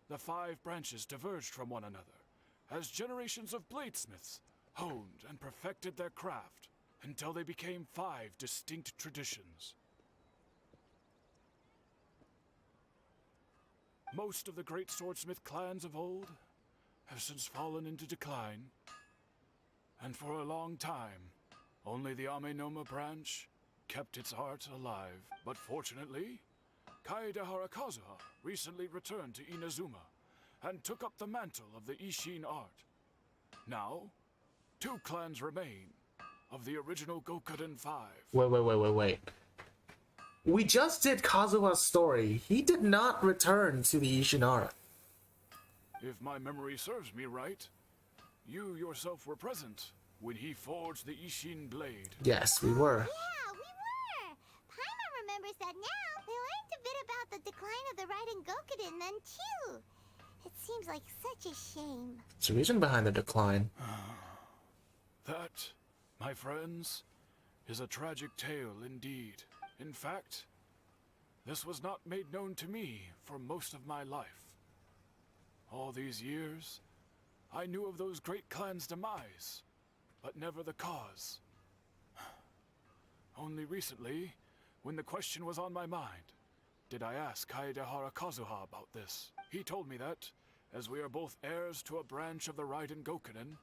the 5 branches diverged from one another as generations of bladesmiths honed and perfected their craft until they became 5 distinct traditions. Most of the great swordsmith clans of old have since fallen into decline, and for a long time, only the Amenoma branch kept its art alive. But fortunately, Kaede Harakazuha recently returned to Inazuma and took up the mantle of the Ishin art. Now, 2 clans remain of the original Gokudan 5. Wait. We just did Kazuha's story. He did not return to the Ishinara. If my memory serves me right, you yourself were present when he forged the Ishin blade. Yes, we were. Yeah, we were. Paimon remembers that now. They learned a bit about the decline of the Raiden Gokudan then too. It seems like such a shame. There's a reason behind the decline. That, my friends, is a tragic tale indeed. In fact, this was not made known to me for most of my life. All these years, I knew of those great clans' demise, but never the cause. Only recently, when the question was on my mind, did I ask Kaede Harakazuha about this. He told me that, as we are both heirs to a branch of the Raiden Gokudan,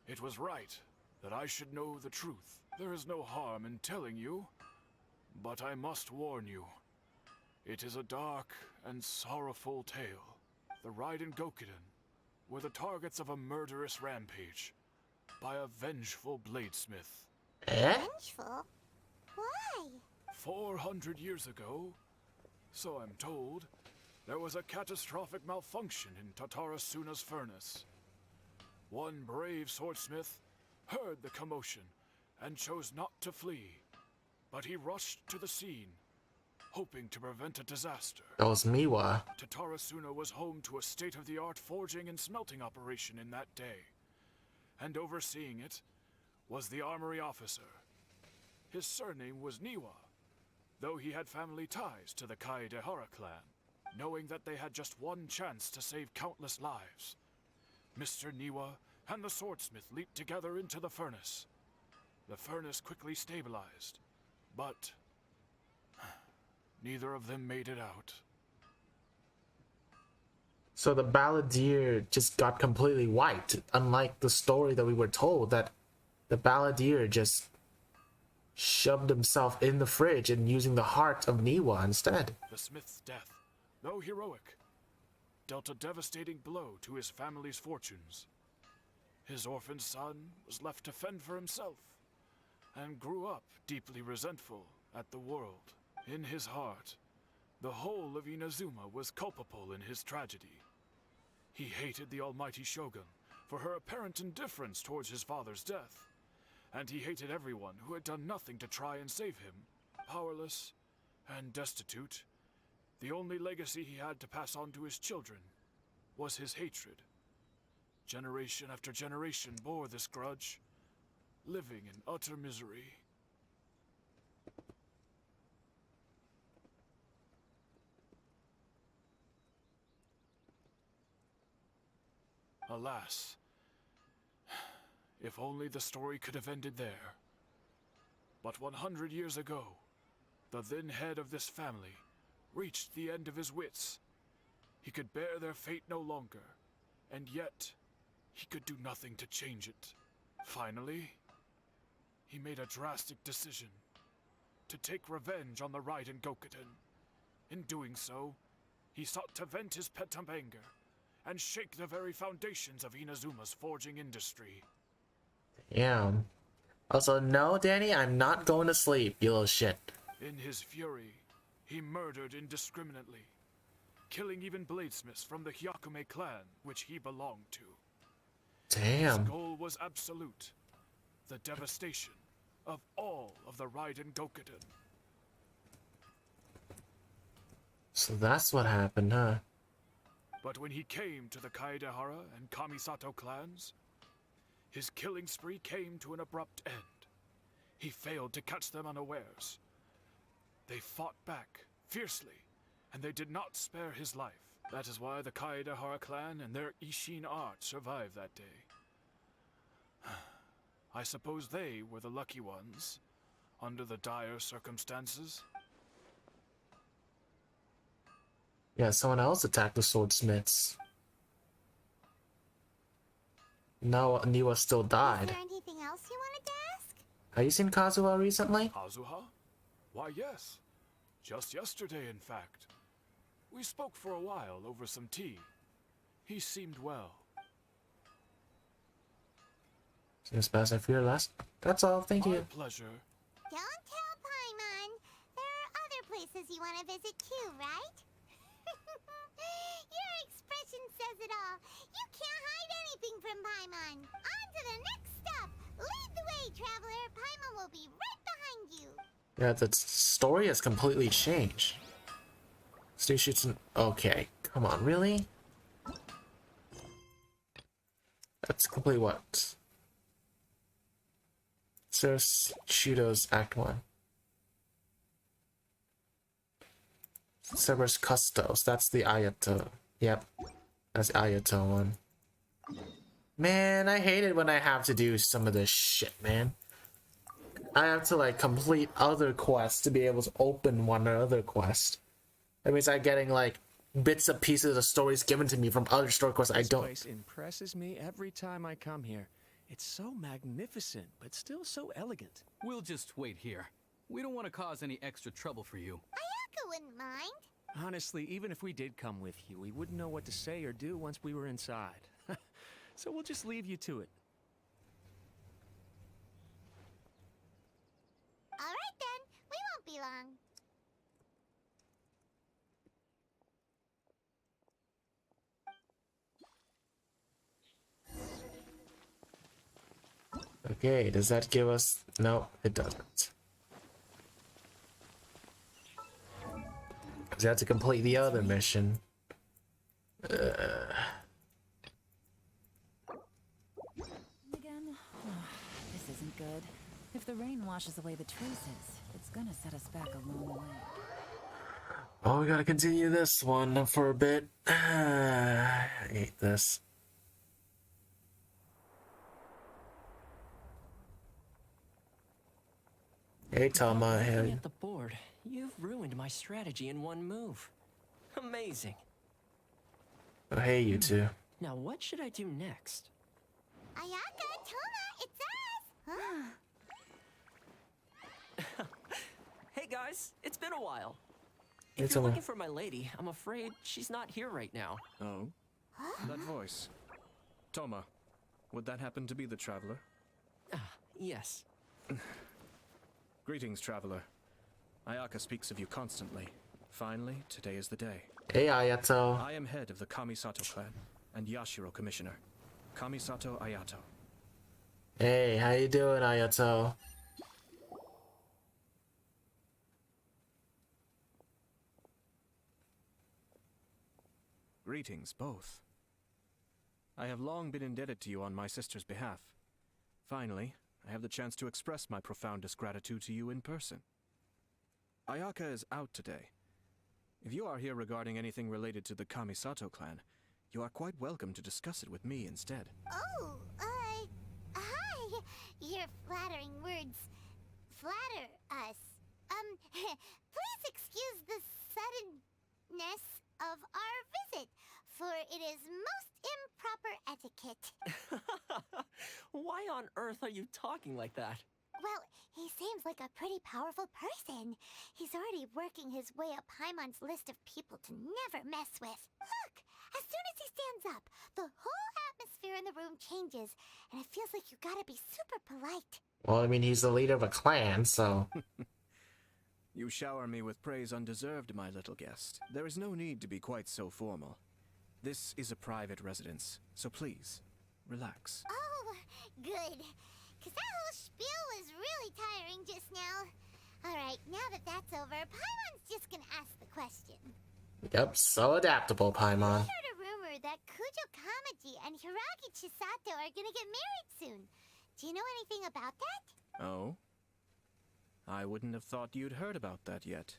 it was right that I should know the truth. There is no harm in telling you, but I must warn you. It is a dark and sorrowful tale. The Raiden Gokuden were the targets of a murderous rampage by a vengeful bladesmith. Vengeful? Why? 400 years ago, so I'm told, there was a catastrophic malfunction in Tatarasuna's furnace. One brave swordsmith heard the commotion and chose not to flee, but he rushed to the scene, hoping to prevent a disaster. That was Miwa. Tatarasuna was home to a state-of-the-art forging and smelting operation in that day, and overseeing it was the armory officer. His surname was Niwa, though he had family ties to the Kaedehara clan. Knowing that they had just one chance to save countless lives, Mr. Niwa and the swordsmith leaped together into the furnace. The furnace quickly stabilized, but neither of them made it out. So the balladeer just got completely wiped, unlike the story that we were told that the balladeer just shoved himself in the fridge and using the heart of Niwa instead. The smith's death, though heroic, dealt a devastating blow to his family's fortunes. His orphaned son was left to fend for himself and grew up deeply resentful at the world. In his heart, the whole of Inazuma was culpable in his tragedy. He hated the almighty shogun for her apparent indifference towards his father's death, and he hated everyone who had done nothing to try and save him. Powerless and destitute, the only legacy he had to pass on to his children was his hatred. Generation after generation bore this grudge, living in utter misery. Alas, if only the story could have ended there. But 100 years ago, the then head of this family reached the end of his wits. He could bear their fate no longer, and yet he could do nothing to change it. Finally, he made a drastic decision to take revenge on the Raiden Gokuden. In doing so, he sought to vent his pent-up anger and shake the very foundations of Inazuma's forging industry. Damn. Also, no, Danny, I'm not going to sleep, you little shit. In his fury, he murdered indiscriminately, killing even bladesmiths from the Hyakume clan, which he belonged to. Damn. His goal was absolute, the devastation of all of the Raiden Gokuden. So that's what happened, huh? But when he came to the Kaedehara and Kamisato clans, his killing spree came to an abrupt end. He failed to catch them unawares. They fought back fiercely, and they did not spare his life. That is why the Kaedehara clan and their Ishin art survived that day. I suppose they were the lucky ones, under the dire circumstances. Yeah, someone else attacked the swordsmiths. No, Niwa still died. Is there anything else you wanted to ask? Have you seen Kazuha recently? Kazuha? Why, yes. Just yesterday, in fact. We spoke for a while over some tea. He seemed well. Seems best I fear less. That's all, thank you. My pleasure. Don't tell Paimon. There are other places you want to visit too, right? Your expression says it all. You can't hide anything from Paimon. On to the next stop. Lead the way, traveler. Paimon will be right behind you. Yeah, the story has completely changed. Station's okay. Come on, really? That's complete what? Ceres Shudo's Act 1. Cerberus Custos, that's the Ayato. Yep, that's the Ayato one. Man, I hate it when I have to do some of this shit, man. I have to like complete other quests to be able to open one other quest. That means I'm getting like bits and pieces of stories given to me from other story quests I This don't. place impresses me every time I come here. It's so magnificent, but still so elegant. We'll just wait here. We don't want to cause any extra trouble for you. Ayaka wouldn't mind. Honestly, even if we did come with you, we wouldn't know what to say or do once we were inside. So we'll just leave you to it. All right then, we won't be long. Okay, does that give us... No, it doesn't. Because we have to complete the other mission. Again? This isn't good. If the rain washes away the traces, it's gonna set us back a long way. Oh, we gotta continue this one for a bit. I hate this. Hey, Tama. Looking Hey. at the board, you've ruined my strategy in one move. Amazing. Oh, hey, you two. Now what should I do next? Ayaka, Toma, it's us! Hey guys, it's been a while. Hey, If you're Toma. looking for my lady, I'm afraid she's not here right now. Oh? That voice. Toma, would that happen to be the Traveler? Yes. Greetings, Traveler. Ayaka speaks of you constantly. Finally, today is the day. Hey, Ayato. I am head of the Kamisato clan and Yashiro Commissioner. Kamisato Ayato. Hey, how you doing, Ayato? Greetings, both. I have long been indebted to you on my sister's behalf. Finally, I have the chance to express my profoundest gratitude to you in person. Ayaka is out today. If you are here regarding anything related to the Kamisato clan, you are quite welcome to discuss it with me instead. Oh, hi. Your flattering words flatter us. Please excuse the suddenness of our visit, for it is most improper etiquette. Why on earth are you talking like that? Well, he seems like a pretty powerful person. He's already working his way up Paimon's list of people to never mess with. Look! As soon as he stands up, the whole atmosphere in the room changes, and it feels like you gotta be super polite. Well, I mean, he's the leader of a clan, so... You shower me with praise undeserved, my little guest. There is no need to be quite so formal. This is a private residence, so please, relax. Oh, good. Because that whole spiel was really tiring just now. Alright, now that that's over, Paimon's just gonna ask the question. Yep, so adaptable, Paimon. I heard a rumor that Kujo Kamaji and Hiragi Chisato are gonna get married soon. Do you know anything about that? Oh? I wouldn't have thought you'd heard about that yet.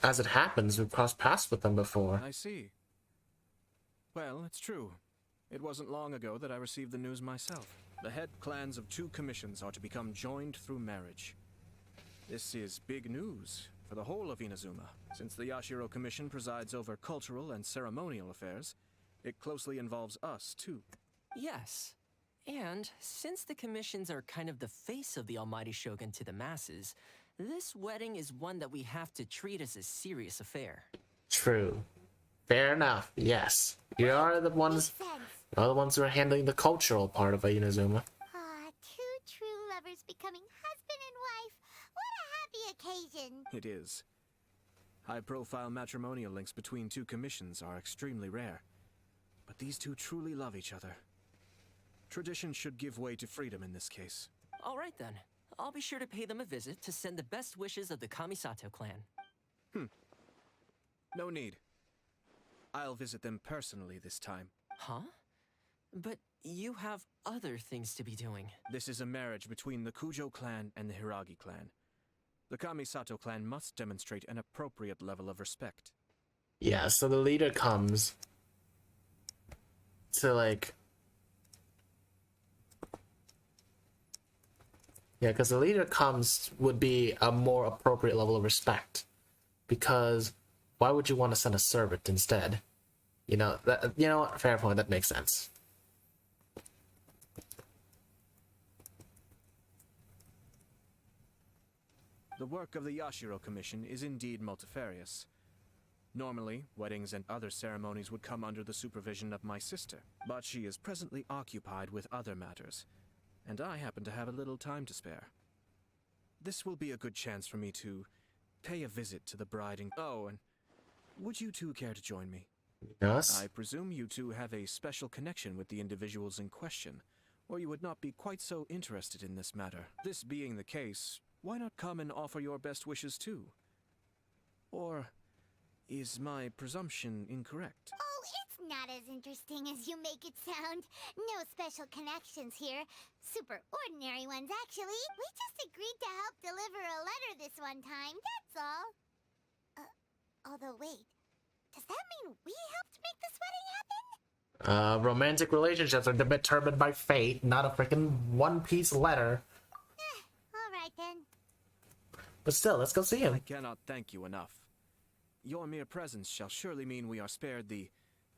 As it happens, we've crossed paths with them before. I see. Well, it's true. It wasn't long ago that I received the news myself. The head clans of 2 commissions are to become joined through marriage. This is big news for the whole of Inazuma. Since the Yashiro Commission presides over cultural and ceremonial affairs, it closely involves us, too. Yes. And since the commissions are kind of the face of the Almighty Shogun to the masses, this wedding is one that we have to treat as a serious affair. True. Fair enough, yes. You are the ones... You're the ones who are handling the cultural part of Inazuma. Ah, 2 true lovers becoming husband and wife. What a happy occasion. It is. High-profile matrimonial links between 2 commissions are extremely rare. But these 2 truly love each other. Tradition should give way to freedom in this case. All right then. I'll be sure to pay them a visit to send the best wishes of the Kamisato clan. No need. I'll visit them personally this time. Huh? But you have other things to be doing. This is a marriage between the Kujo clan and the Hiragi clan. The Kamisato clan must demonstrate an appropriate level of respect. Yeah, so the leader comes to, like... Yeah, because the leader comes would be a more appropriate level of respect. Because why would you want to send a servant instead? You know what? Fair point. That makes sense. The work of the Yashiro Commission is indeed multifarious. Normally, weddings and other ceremonies would come under the supervision of my sister, but she is presently occupied with other matters, and I happen to have a little time to spare. This will be a good chance for me to pay a visit to the bride and... Oh, and would you two care to join me? Yes. I presume you two have a special connection with the individuals in question, or you would not be quite so interested in this matter. This being the case, why not come and offer your best wishes too? Or is my presumption incorrect? Oh, it's not as interesting as you make it sound. No special connections here. Super ordinary ones, actually. We just agreed to help deliver a letter this one time, that's all. Although wait, does that mean we helped make this wedding happen? Romantic relationships are determined by fate, not a freaking one-piece letter. Alright then. But still, let's go see him. I cannot thank you enough. Your mere presence shall surely mean we are spared the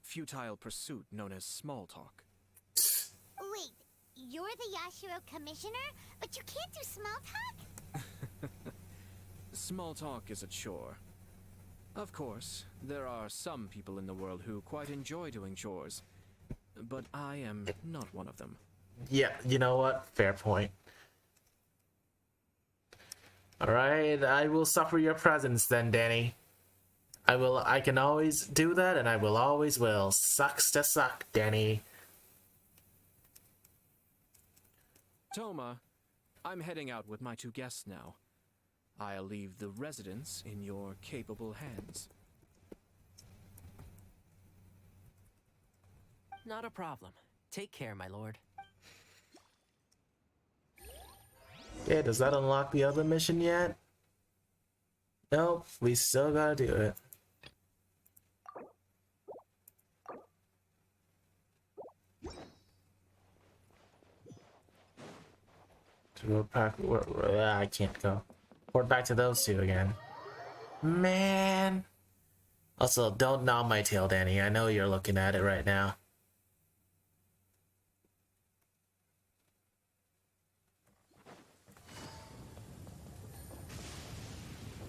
futile pursuit known as small talk. Wait, you're the Yashiro Commissioner, but you can't do small talk? Small talk is a chore. Of course, there are some people in the world who quite enjoy doing chores, but I am not one of them. Yeah, you know what? Fair point. Alright, I will suffer your presence then, Danny. I can always do that, and I will always will. Sucks to suck, Danny. Toma, I'm heading out with my two guests now. I'll leave the residence in your capable hands. Not a problem. Take care, my lord. Okay, does that unlock the other mission yet? Nope, we still gotta do it. To go back, I can't go. Port back to those two again. Man. Also, don't gnaw my tail, Danny. I know you're looking at it right now.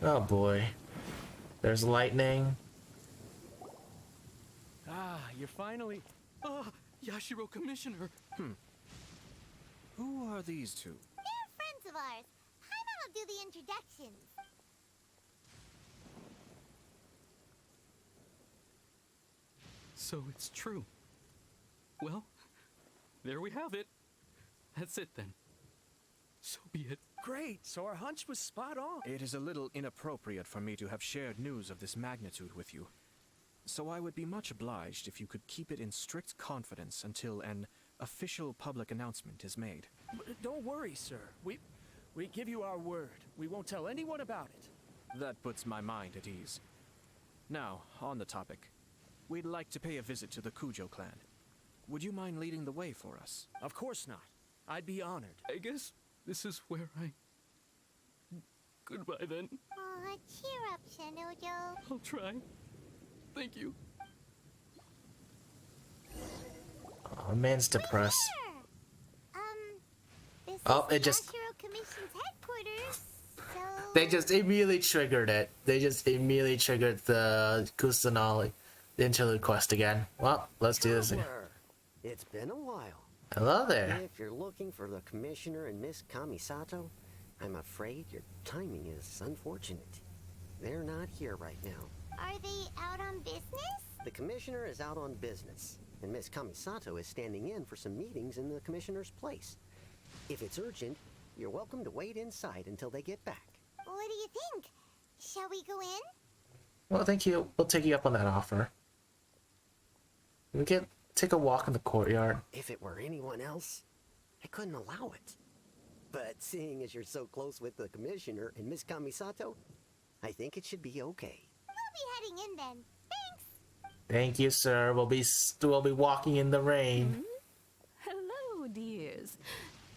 Oh boy. There's lightning. Ah, you're finally... Ah, Yashiro Commissioner. Who are these two? They're friends of ours. I'll do the introductions. So it's true. Well, there we have it. That's it then. So be it. Great, so our hunch was spot on. It is a little inappropriate for me to have shared news of this magnitude with you. So I would be much obliged if you could keep it in strict confidence until an official public announcement is made. Don't worry, sir. We give you our word. We won't tell anyone about it. That puts my mind at ease. Now, on the topic. We'd like to pay a visit to the Kujo clan. Would you mind leading the way for us? Of course not. I'd be honored. I guess this is where I... Goodbye then. Aw, cheer up, Shinojo. I'll try. Thank you. Oh, man's depressed. This Oh, is it just... Yashiro Commission's headquarters, so... They just immediately triggered it. They just immediately triggered the Kusanali, the interlude quest again. Well, let's do this again. It's been a while. Hello there. If you're looking for the Commissioner and Miss Kamisato, I'm afraid your timing is unfortunate. They're not here right now. Are they out on business? The Commissioner is out on business, and Miss Kamisato is standing in for some meetings in the Commissioner's place. If it's urgent, you're welcome to wait inside until they get back. What do you think? Shall we go in? Well, thank you. We'll take you up on that offer. We can take a walk in the courtyard. If it were anyone else, I couldn't allow it. But seeing as you're so close with the Commissioner and Miss Kamisato, I think it should be okay. We'll be heading in then. Thanks. Thank you, sir. We'll be walking in the rain. Hello, dears.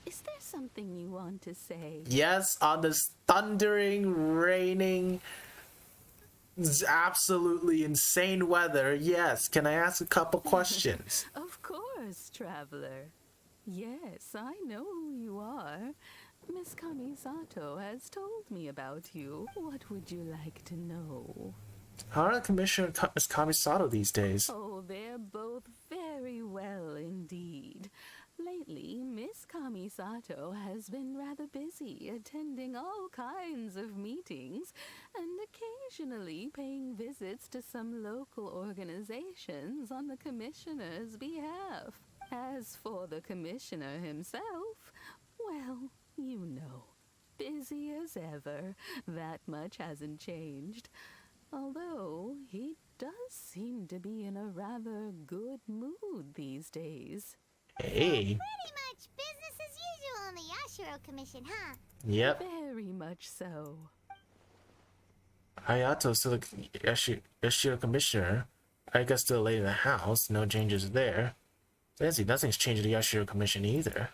Is there something you want to say? Yes, on this thundering, raining, absolutely insane weather. Yes. Can I ask a couple questions? Of course, traveler. Yes, I know who you are. Miss Kamisato has told me about you. What would you like to know? How are the Commissioner is Kamisato these days? Oh, they're both very well indeed. Lately, Miss Kamisato has been rather busy attending all kinds of meetings and occasionally paying visits to some local organizations on the Commissioner's behalf. As for the Commissioner himself, well, you know, busy as ever. That much hasn't changed. Although he does seem to be in a rather good mood these days. Hey. Pretty much business as usual on the Yashiro Commission, huh? Yep. Very much so. Hayato's still the Yashiro Commissioner. Aika's still late in the house. No changes there. Fancy, nothing's changed at the Yashiro Commission either.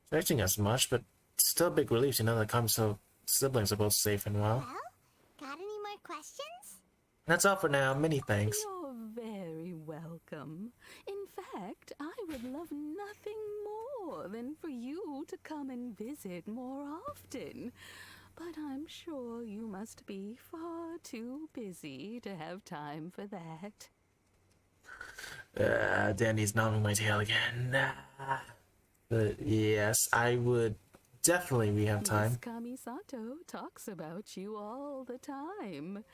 Expecting as much, but still a big relief to know that Kamisato siblings are both safe and well. Well, got any more questions? That's all for now. Many thanks. You're very welcome. In fact, I would love nothing more than for you to come and visit more often. But I'm sure you must be far too busy to have time for that. Danny's nodding my tail again. But yes, I would definitely have time. Miss Kamisato talks about you all the time.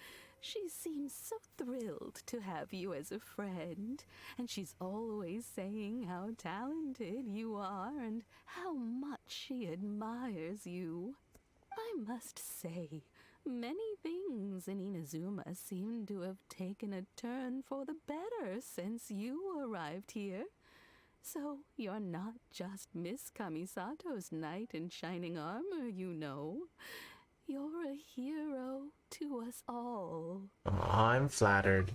She seems so thrilled to have you as a friend, and she's always saying how talented you are and how much she admires you. I must say, many things in Inazuma seem to have taken a turn for the better since you arrived here. So you're not just Miss Kamisato's knight in shining armor, you know. You're a hero to us all. Oh, I'm flattered.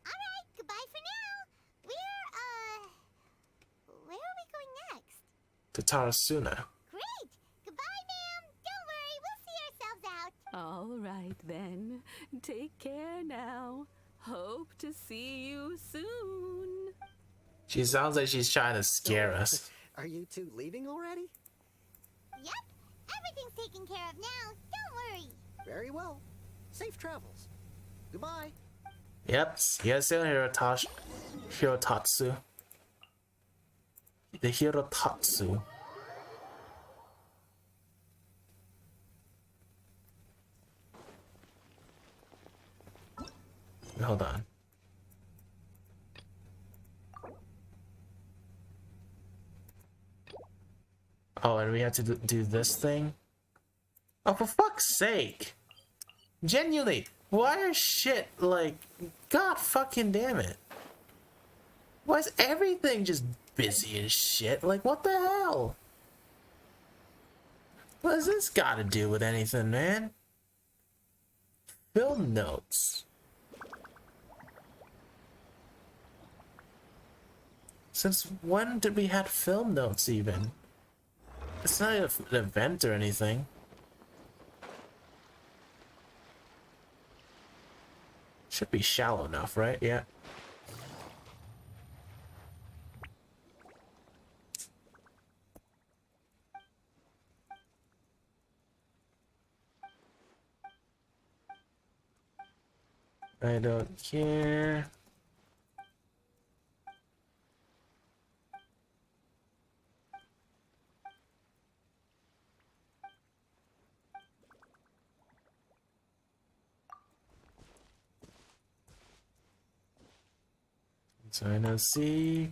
Alright, goodbye for now. Where are we going next? To Tarasuna. Great! Goodbye, ma'am. Don't worry, we'll see ourselves out. All right then. Take care now. Hope to see you soon. She sounds like she's trying to scare us. Are you two leaving already? Yep, everything's taken care of now. Don't worry. Very well. Safe travels. Goodbye. Yep, yes, Hirotatsu. The Hirotatsu. Hold on. Oh, and we have to do this thing? Oh, for fuck's sake! Genuinely, why are shit like... God fucking damn it. Why is everything just busy as shit? Like, what the hell? What does this got to do with anything, man? Film notes. Since when did we have film notes even? It's not an event or anything. Should be shallow enough, right? Yeah. I don't care. So I know C.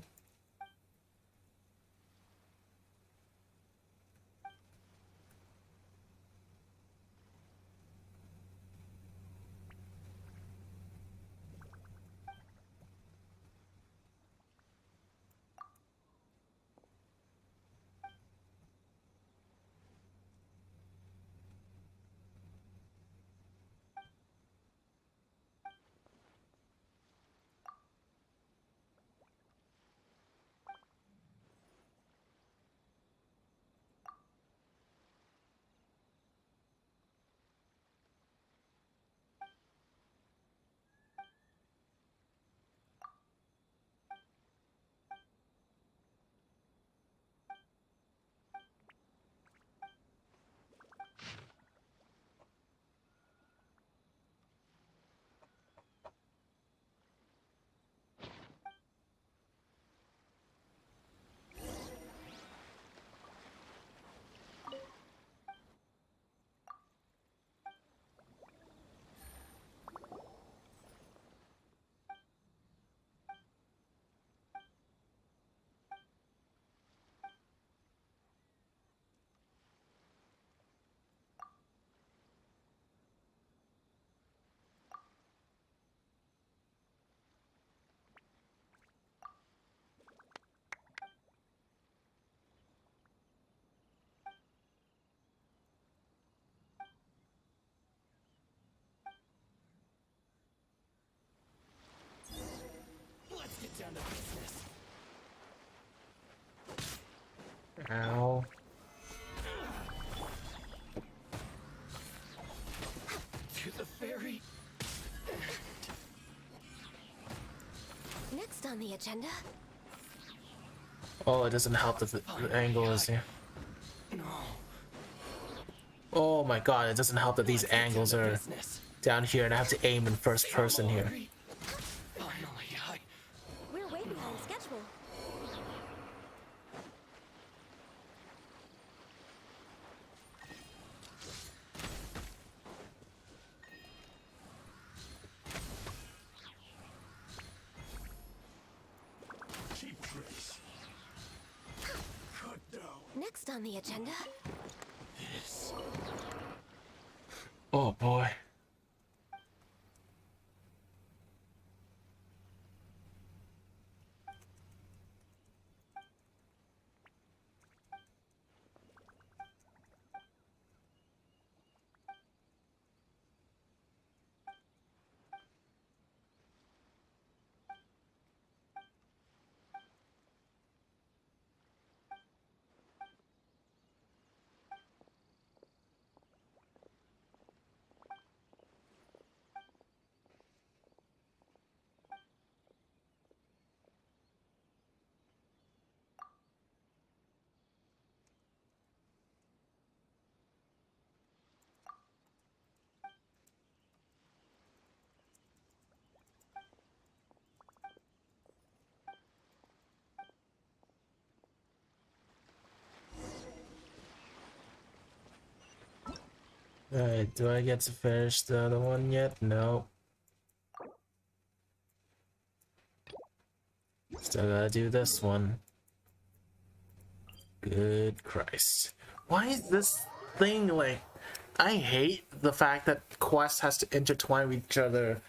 on the agenda? Oh, it doesn't help that the angle is here. Oh my god, it doesn't help that these angles are down here and I have to aim in first person here. We're way behind schedule. Next on the agenda. Oh boy. Alright, do I get to finish the other one yet? No. Still gotta do this one. Good Christ. Why is this thing like... I hate the fact that quests has to intertwine with each other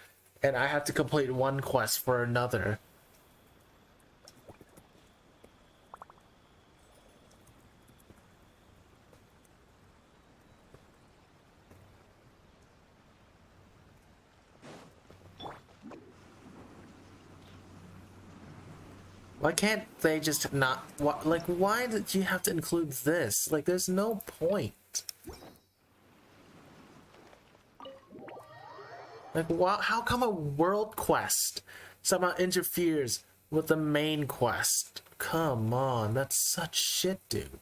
and I have to complete one quest for another. Why can't they just not... Like, why did you have to include this? Like, there's no point. Like, how come a world quest somehow interferes with the main quest? Come on, that's such shit, dude.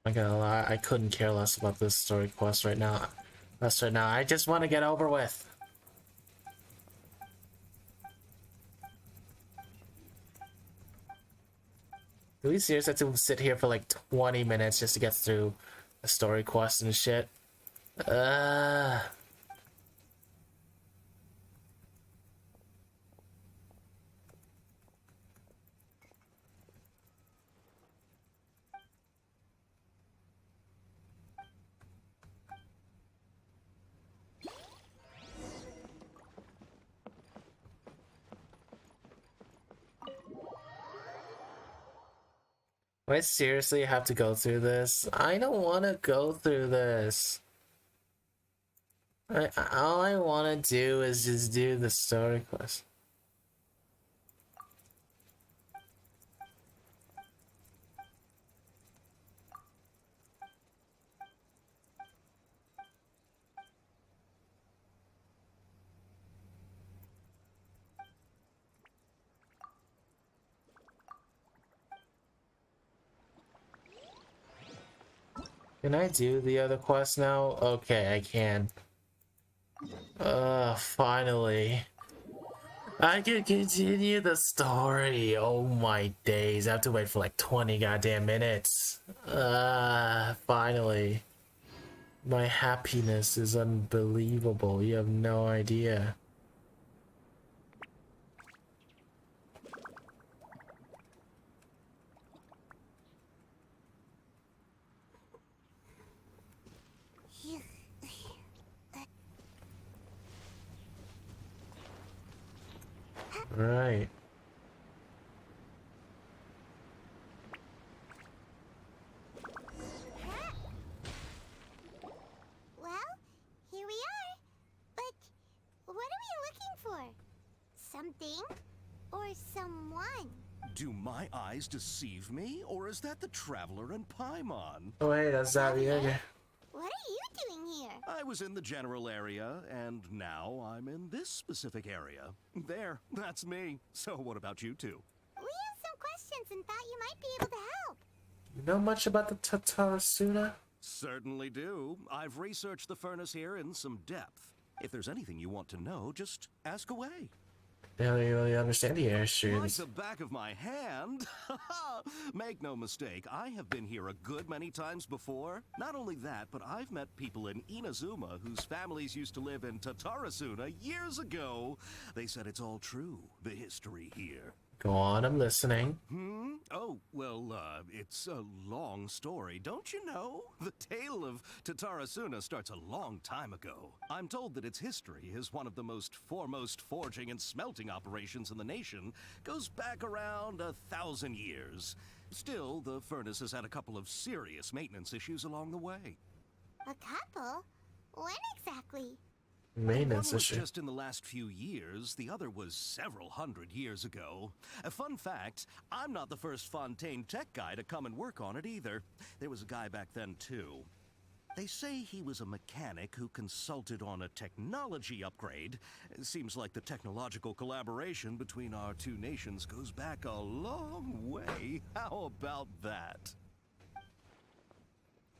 I'm not gonna lie, I couldn't care less about this story quest right now. I just want to get over with. Do we seriously have to sit here for like 20 minutes just to get through a story quest and shit? Do I seriously have to go through this? I don't want to go through this. All I want to do is just do the story quest. Can I do the other quest now? Okay, I can. Finally. I can continue the story. Oh my days. I have to wait for like 20 goddamn minutes. Finally. My happiness is unbelievable. You have no idea. Right. Well, here we are. But what are we looking for? Something or someone? Do my eyes deceive me, or is that the Traveler and Paimon? Oh hey, that's Xavier. What are you doing here? I was in the general area, and now I'm in this specific area. There, that's me. So what about you two? We have some questions and thought you might be able to help. You know much about the Tatarasuna? Certainly do. I've researched the furnace here in some depth. If there's anything you want to know, just ask away. I don't really understand the airstreams. Like the back of my hand. Make no mistake, I have been here a good many times before. Not only that, but I've met people in Inazuma whose families used to live in Tatarasuna years ago. They said it's all true, the history here. Go on, I'm listening. Oh, well, it's a long story, don't you know? The tale of Tatarasuna starts a long time ago. I'm told that its history is one of the most foremost forging and smelting operations in the nation. Goes back around 1,000 years. Still, the furnace has had a couple of serious maintenance issues along the way. A couple? When exactly? Maintenance One was issue. just in the last few years, the other was several hundred years ago. A fun fact, I'm not the first Fontaine tech guy to come and work on it either. There was a guy back then too. They say he was a mechanic who consulted on a technology upgrade. It seems like the technological collaboration between our two nations goes back a long way. How about that?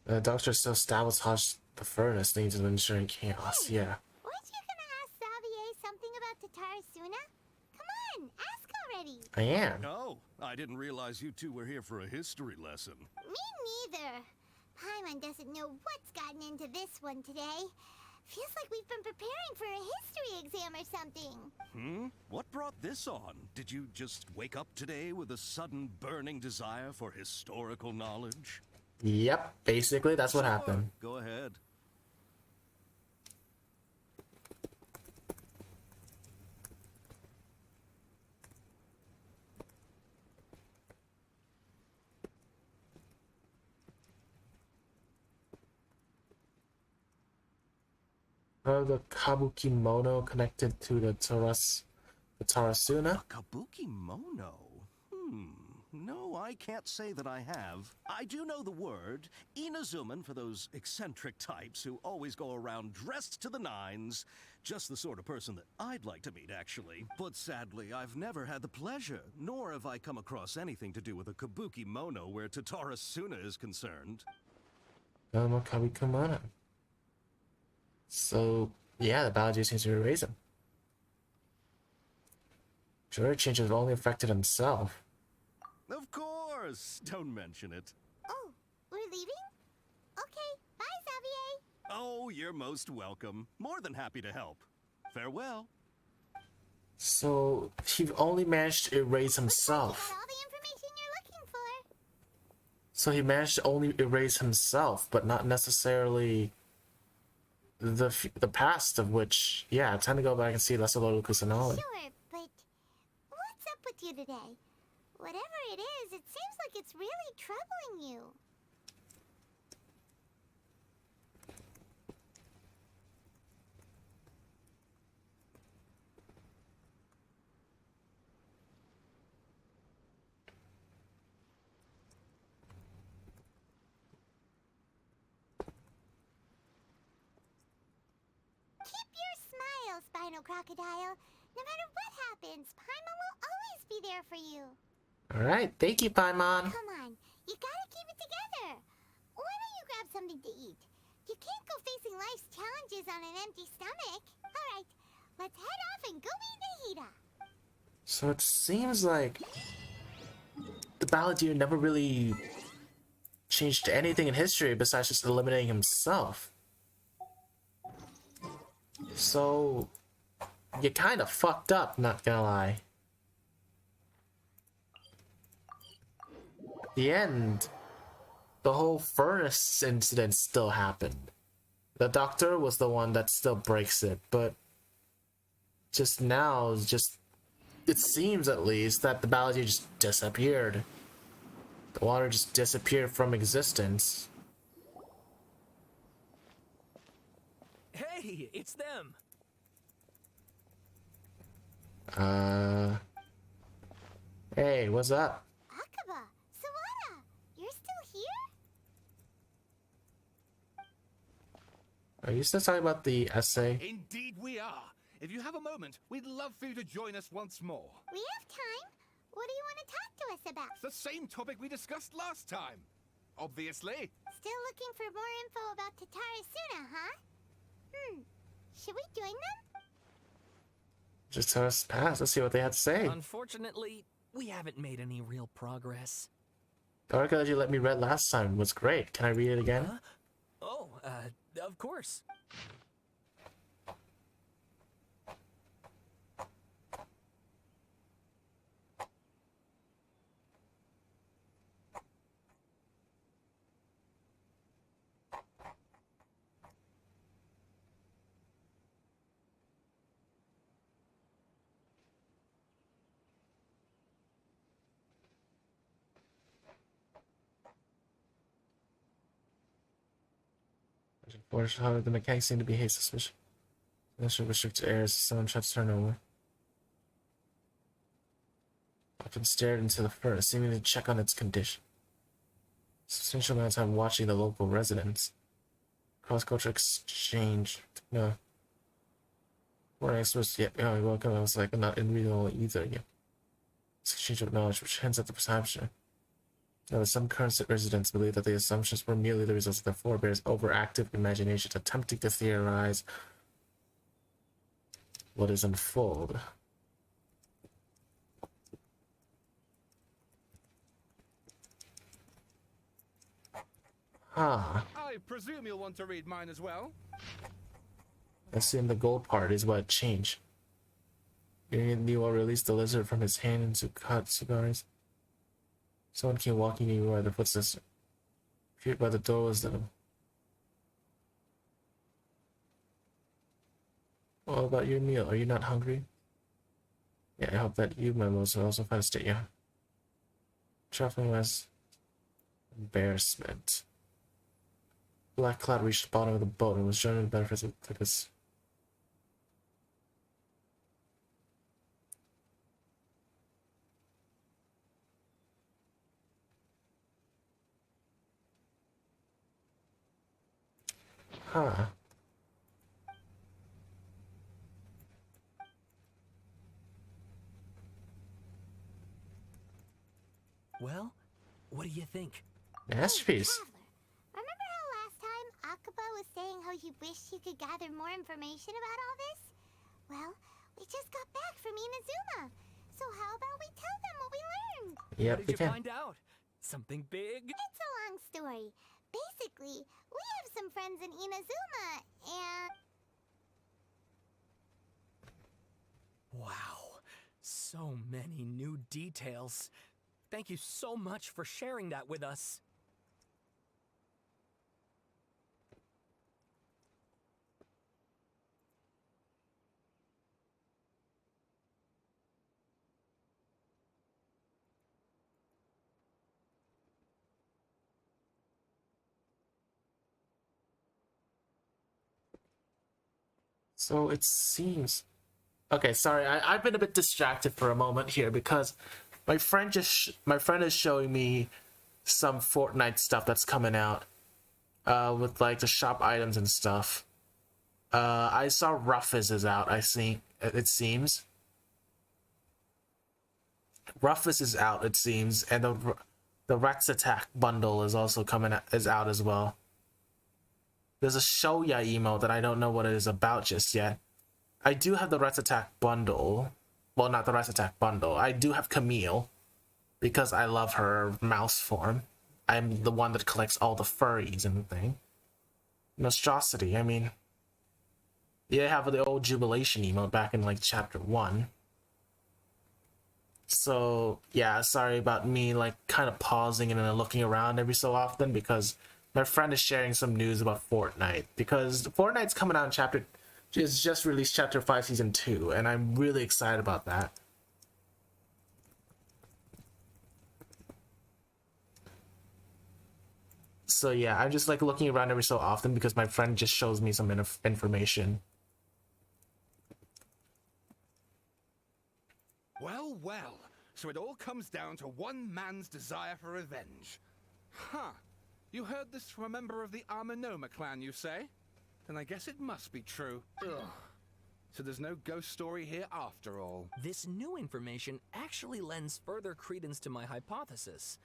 The doctor still sabotaged the furnace, needs to ensure chaos. Yeah. Weren't you gonna ask Xavier something about Tatarasuna? Come on, ask already. I am. Oh, I didn't realize you two were here for a history lesson. Me neither. Paimon doesn't know what's gotten into this one today. Feels like we've been preparing for a history exam or something. What brought this on? Did you just wake up today with a sudden burning desire for historical knowledge? Yep, basically that's what happened. Go ahead. Are the kabuki mono connected to the Tarasuna? Kabuki mono? No, I can't say that I have. I do know the word. Inazuman for those eccentric types who always go around dressed to the nines. Just the sort of person that I'd like to meet, actually. But sadly, I've never had the pleasure, nor have I come across anything to do with a kabuki mono where Tatarasuna is concerned. Kabuki mono. So, yeah, the biology seems to erase him. Sure, changes only affected himself. Of course! Don't mention it. Oh, we're leaving? Okay, bye, Xavier. Oh, you're most welcome. More than happy to help. Farewell. So, he only managed to erase himself. All the information you're looking for. So he managed to only erase himself, but not necessarily the past, of which, yeah, time to go back and see less about Luca's knowledge. Sure, but what's up with you today? Whatever it is, it seems like it's really troubling you. Keep your smile, Spinal Crocodile. No matter what happens, Paimon will always be there for you. Alright, thank you, Paimon. Come on, you gotta keep it together. Why don't you grab something to eat? You can't go facing life's challenges on an empty stomach. Alright, let's head off and go meet Nahida. So it seems like the Balladeer never really changed anything in history besides just eliminating himself. So you kind of fucked up, not gonna lie. The end, the whole furnace incident still happened. The doctor was the one that still breaks it, but just now, it seems at least that the Balladeer just disappeared. The water just disappeared from existence. Hey, it's them. Hey, what's up? Akaba, Sawada, you're still here? Are you still talking about the essay? Indeed we are. If you have a moment, we'd love for you to join us once more. We have time. What do you want to talk to us about? It's the same topic we discussed last time. Obviously. Still looking for more info about Tatara Suna, huh? Should we join them? Just tell us past. Let's see what they had to say. Unfortunately, we haven't made any real progress. The article that you let me read last time was great. Can I read it again? Huh? Oh, of course. However, the mechanics seem to behave suspicious. This should restrict errors. Someone tried to turn over. Often stared into the furnace, seeming to check on its condition. Substantial amount of time watching the local residents. Cross-cultural exchange. No. We're experts yet. Oh, welcome. I was like, not in real either yet. This exchange of knowledge, which hints at the perception. Now, some current residents believe that the assumptions were merely the results of their forebears' overactive imaginations attempting to theorize what is unfold. Huh. I presume you'll want to read mine as well. I assume the gold part is what changed. Neo released the lizard from his hand and to cut cigars. Someone came walking in by the footsteps. Feared by the door was them. What about your meal? Are you not hungry? Yeah, I hope that you, my most, will also find a state, yeah. Traveling was embarrassment. Black cloud reached the bottom of the boat and was joining the benefits of this. Huh. Well, what do you think? Masterpiece. Remember how last time Akaba was saying how he wished he could gather more information about all this? Well, we just got back from Inazuma. So how about we tell them what we learned? Yep, what did we you can. find out? Something big? It's a long story. Basically, we have some friends in Inazuma, and... Wow, so many new details. Thank you so much for sharing that with us. So it seems... Okay, sorry, I've been a bit distracted for a moment here because my friend is showing me some Fortnite stuff that's coming out with like the shop items and stuff. I saw Ruffus is out, I think, it seems. Ruffus is out, it seems, and the Rex Attack bundle is also out as well. There's a Shoya emote that I don't know what it is about just yet. I do have the Rex Attack bundle. Well, not the Rex Attack bundle. I do have Camille because I love her mouse form. I'm the one that collects all the furries and the thing. Monstrosity, I mean... Yeah, I have the old Jubilation emote back in, like, Chapter 1. So, yeah, sorry about me, like, kind of pausing and then looking around every so often because my friend is sharing some news about Fortnite. Because Fortnite's coming out in just released Chapter 5 Season 2, and I'm really excited about that. So, yeah, I'm just, like, looking around every so often because my friend just shows me some information. Well, well. So it all comes down to one man's desire for revenge. Huh. You heard this from a member of the Amanoma clan, you say? Then I guess it must be true. Ugh. So there's no ghost story here after all. This new information actually lends further credence to my hypothesis.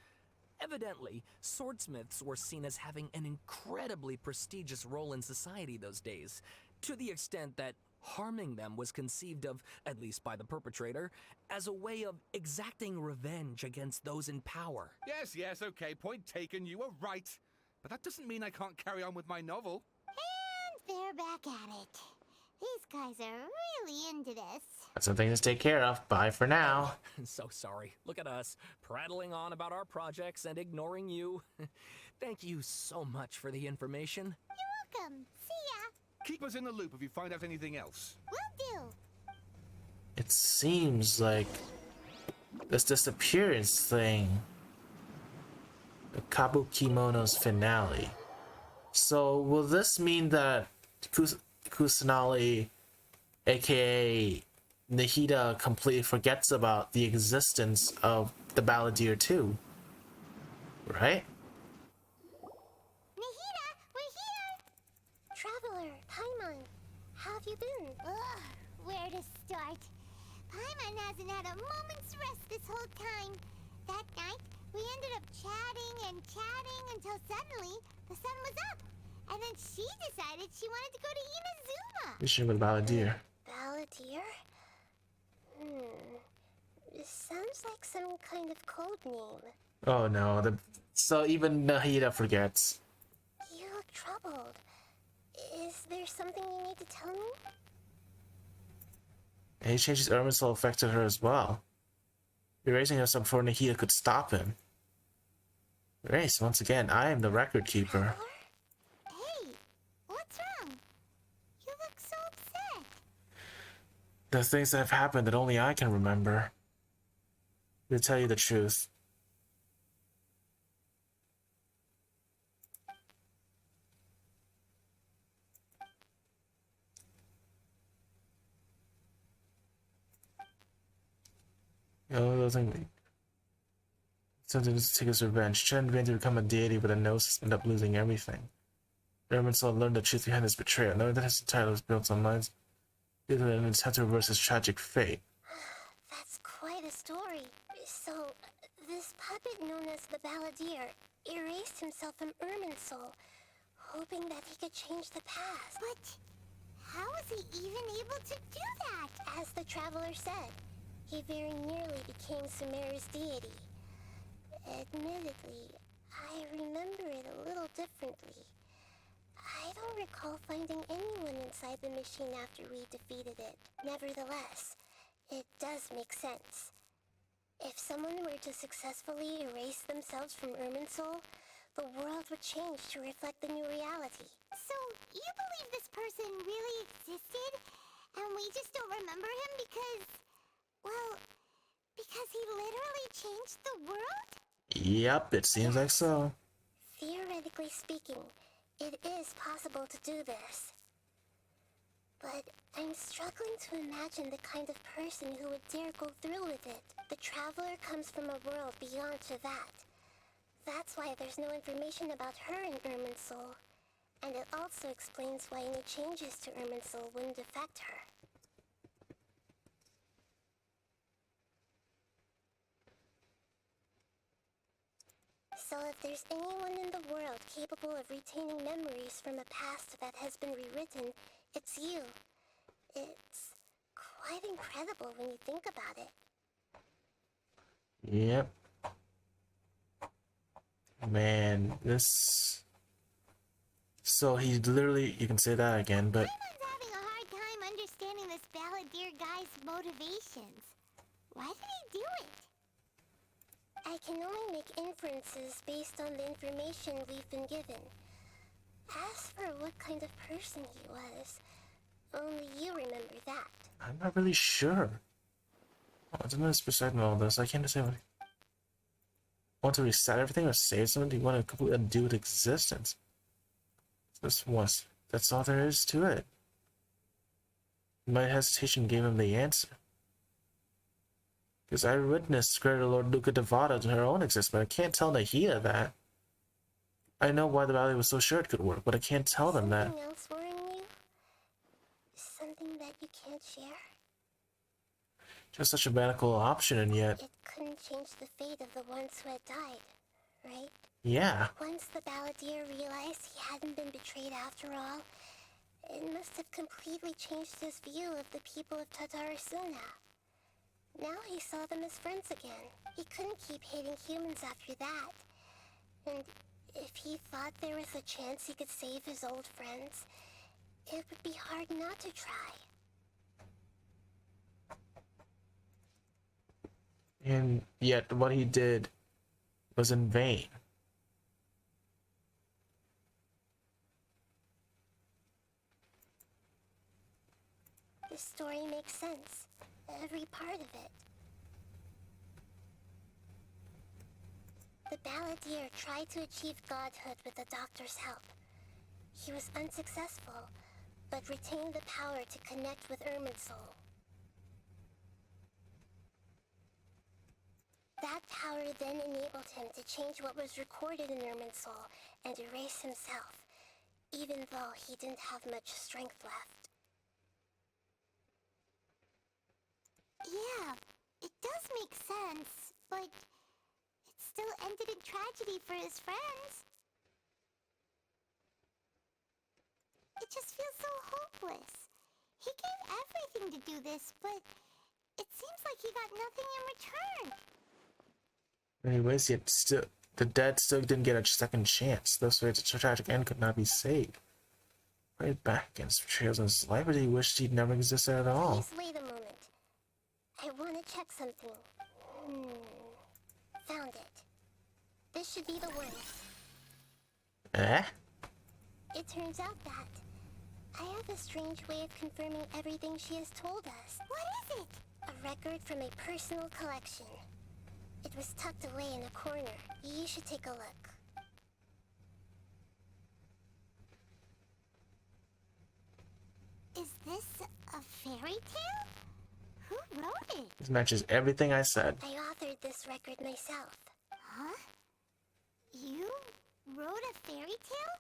Evidently, swordsmiths were seen as having an incredibly prestigious role in society those days, to the extent that harming them was conceived of, at least by the perpetrator, as a way of exacting revenge against those in power. Yes, okay, point taken, you were right. But that doesn't mean I can't carry on with my novel. And they're back at it. These guys are really into this. That's some things to take care of. Bye for now. So sorry. Look at us, prattling on about our projects and ignoring you. Thank you so much for the information. You're welcome. See ya. Keep us in the loop if you find out anything else. Will do. It seems like this disappearance thing, the Kabukimono's finale. So will this mean that Kusanali, aka Nahida, completely forgets about the existence of the Balladeer too? Right? Traveler, Paimon, how have you been? Ugh, where to start? Paimon hasn't had a moment's rest this whole time. That night, we ended up chatting until suddenly the sun was up. And then she decided she wanted to go to Inazuma. We should go to Balladeer. Balladeer? This sounds like some kind of code name. Oh no, so even Nahida forgets. You look troubled. Is there something you need to tell me? And he changed his Irminsul affected her as well. Erasing us before Nahida could stop him. Erase, once again, I am the record keeper. Hey, what's wrong? You look so upset. The things that have happened that only I can remember. To tell you the truth. Something to take his revenge. Chen began to become a deity with a nose and ended up losing everything. Irminsul learned the truth behind his betrayal, knowing that his title was built on lies. He did an attempt to reverse his tragic fate. That's quite a story. So, this puppet known as the Balladeer erased himself from Irminsul, hoping that he could change the past. But how was he even able to do that? As the Traveler said, he very nearly became Sumeru's deity. Admittedly, I remember it a little differently. I don't recall finding anyone inside the machine after we defeated it. Nevertheless, it does make sense. If someone were to successfully erase themselves from Irminsul, the world would change to reflect the new reality. So, you believe this person really existed, and we just don't remember him because, well, because he literally changed the world? Yep, it seems like so. Theoretically speaking, it is possible to do this. But I'm struggling to imagine the kind of person who would dare go through with it. The Traveler comes from a world beyond to that. That's why there's no information about her in Irminsul. And it also explains why any changes to Irminsul wouldn't affect her. So if there's anyone in the world capable of retaining memories from a past that has been rewritten, it's you. It's quite incredible when you think about it. Yep. Man, this... So he literally, you can say that again, but... Everyone's having a hard time understanding this Balladeer guy's motivations. Why did he do it? I can only make inferences based on the information we've been given. As for what kind of person he was, only you remember that. I'm not really sure. What's the most beside all this? I can't decide what... Want to reset everything or save something? Do you want to completely undo its existence? This was... That's all there is to it. My hesitation gave him the answer. Because I witnessed Greater Lord Luca Devata to her own existence, but I can't tell Nahida that. I know why the valley was so sure it could work, but I can't tell them that. Something else worrying you? Something that you can't share? Just such a radical option, and yet... It couldn't change the fate of the ones who had died, right? Yeah. Once the Balladeer realized he hadn't been betrayed after all, it must have completely changed his view of the people of Tatarasuna. Now he saw them as friends again. He couldn't keep hating humans after that. And if he thought there was a chance he could save his old friends, it would be hard not to try. And yet what he did was in vain. The story makes sense. Every part of it. The Balladeer tried to achieve godhood with the Doctor's help. He was unsuccessful, but retained the power to connect with Irminsul. That power then enabled him to change what was recorded in Irminsul and erase himself, even though he didn't have much strength left. Yeah, it does make sense, but it still ended in tragedy for his friends. It just feels so hopeless. He gave everything to do this, but it seems like he got nothing in return. Anyways, yet still, the dead still didn't get a second chance. Thus, way the tragic end could not be saved. Right back against betrayals in his life, but he wished he'd never existed at all. Please wait a moment. I want to check something. Found it. This should be the one. Eh? It turns out that I have a strange way of confirming everything she has told us. What is it? A record from a personal collection. It was tucked away in a corner. You should take a look. Is this a fairy tale? Who wrote it? This matches everything I said. I authored this record myself. Huh? You wrote a fairy tale?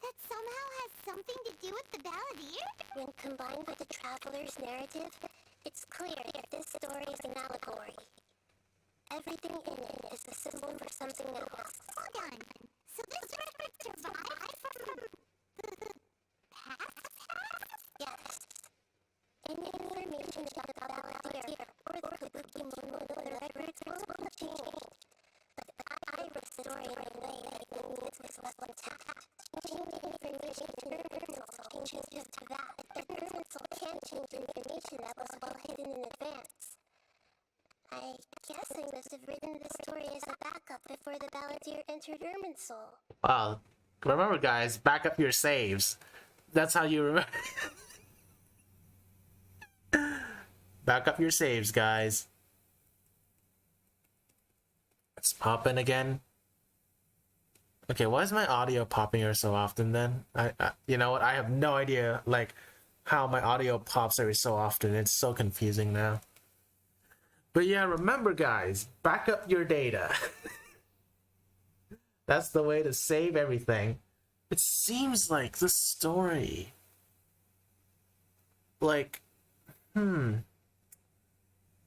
That somehow has something to do with the Balladeer? When combined with the Traveler's narrative, it's clear that this story is an allegory. Everything in it is a symbol for something else. Hold on. So this record survived from the past? Yes. Any information about the Balladeer or the Kabuki Momono records will change. But I wrote the story in a way that the means was left intact. Changing information in Irminsul changes to that. But Irminsul can't change information that was well hidden in advance. I guess I must have written the story as a backup before the Balladeer entered Irminsul. Wow. Remember, guys, back up your saves. That's how you remember. Back up your saves, guys. Let's pop in again. Okay, why is my audio popping here so often then? I you know what? I have no idea, like, how my audio pops every so often. It's so confusing now. But yeah, remember guys, back up your data. That's the way to save everything. It seems like the story, like,